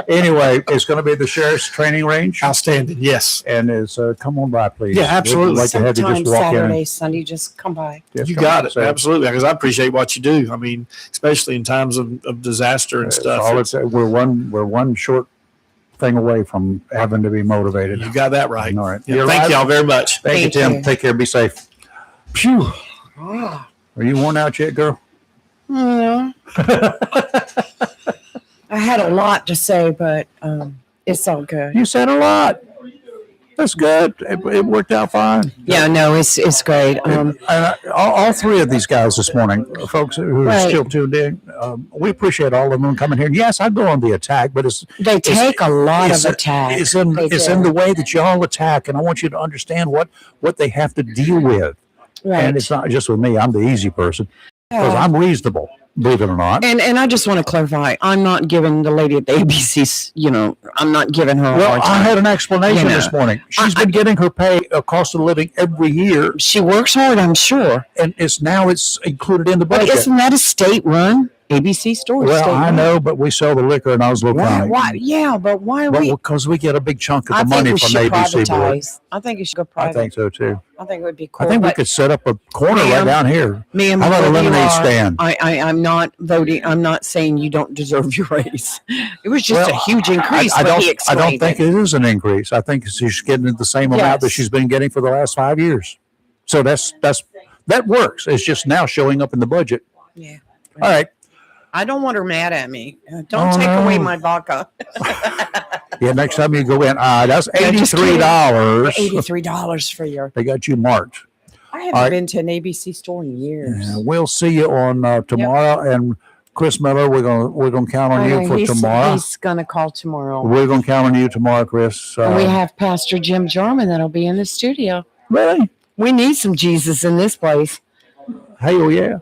Anyway, it's going to be the sheriff's training range, Outstanding. Yes. and it's come on by, please. Yeah, absolutely. We'd like to have you Sometime just walk Saturday, in. Sunday, just come by. Just You come got on. it. So Absolutely. Because I appreciate what you do. I mean, especially in times of disaster and it's stuff. all it's- we're one short thing away from having to be motivated. You got that right. All right. Yeah, You're thank right. y'all very much. Thank you, Thank Tim. you. Take care. Be safe. Phew. Ah, Are you worn out yet, girl? I had a lot to say, but it's all good. You said a lot. That's good. It worked out fine. Yeah, no, it's great. And all three of these guys this morning, folks who are Right. still tuned in, we appreciate all of them coming here. Yes, I go on the attack, but They take a lot it's of attack. It's in They it's do. in the way that y'all attack, and I want you to understand what they have to deal with. Right. And it's not just with me. I'm the easy person because I'm reasonable, believe it or not. And I just want to clarify, I'm not giving the lady at the ABC's, I'm not giving her a Well, hard I time. had an explanation You know, this morning. She's been getting her pay, cost of living every year, She works hard, I'm sure. and it's included in the But budget. isn't that a state-run ABC store? Well, I state-run. know, but we sell the liquor in Oslo Why? County. Why? Yeah, but why are we? Because we get a big chunk of I the think money we from should the ABC board. privatize. I think it should go I private. think so too. I think it would be cool. I think we but could set up a corner right Ma'am, down here. ma'am, How about a whoever you lemonade are, stand? I'm not voting. I'm not saying you don't deserve your raise. It was just a huge increase. I but he don't explained think it is an increase. I think she's getting the same amount that Yes. she's been getting for the last 5 years. So that works. It's just now showing up in the budget. Yeah. All right. I don't want her mad at me. Don't Oh, take no. away my vodka. Yeah, next time you go in, that's Yeah, just kidding. $83. $83 for your. They got you marked. I haven't All right. been to an ABC store in years. Yeah, we'll see you on tomorrow. And Chris Miller, we're gonna count on you for tomorrow. He's gonna call tomorrow. We're gonna count on you tomorrow, Chris. And we have Pastor Jim Jarman that'll be in the studio. Really? We need some Jesus in this place. Hell yeah.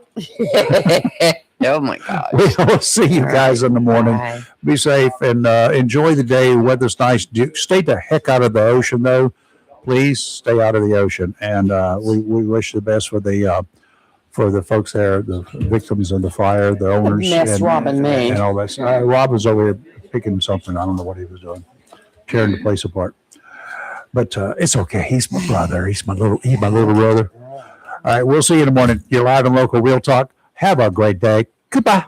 Oh my God. We'll see you guys in the morning. Bye. Be safe and enjoy the day. Weather's nice. Stay the heck out of the ocean, though. Please stay out of the ocean. And we wish the best for the folks there, the victims of the fire, the owners, Mess Robin made. and all that. Rob was over here picking something. I don't know what he was doing, tearing the place apart. But it's okay. He's my brother. He's my little brother. All right, we'll see you in the morning. You're live and local, Real Talk. Have a great day. Goodbye.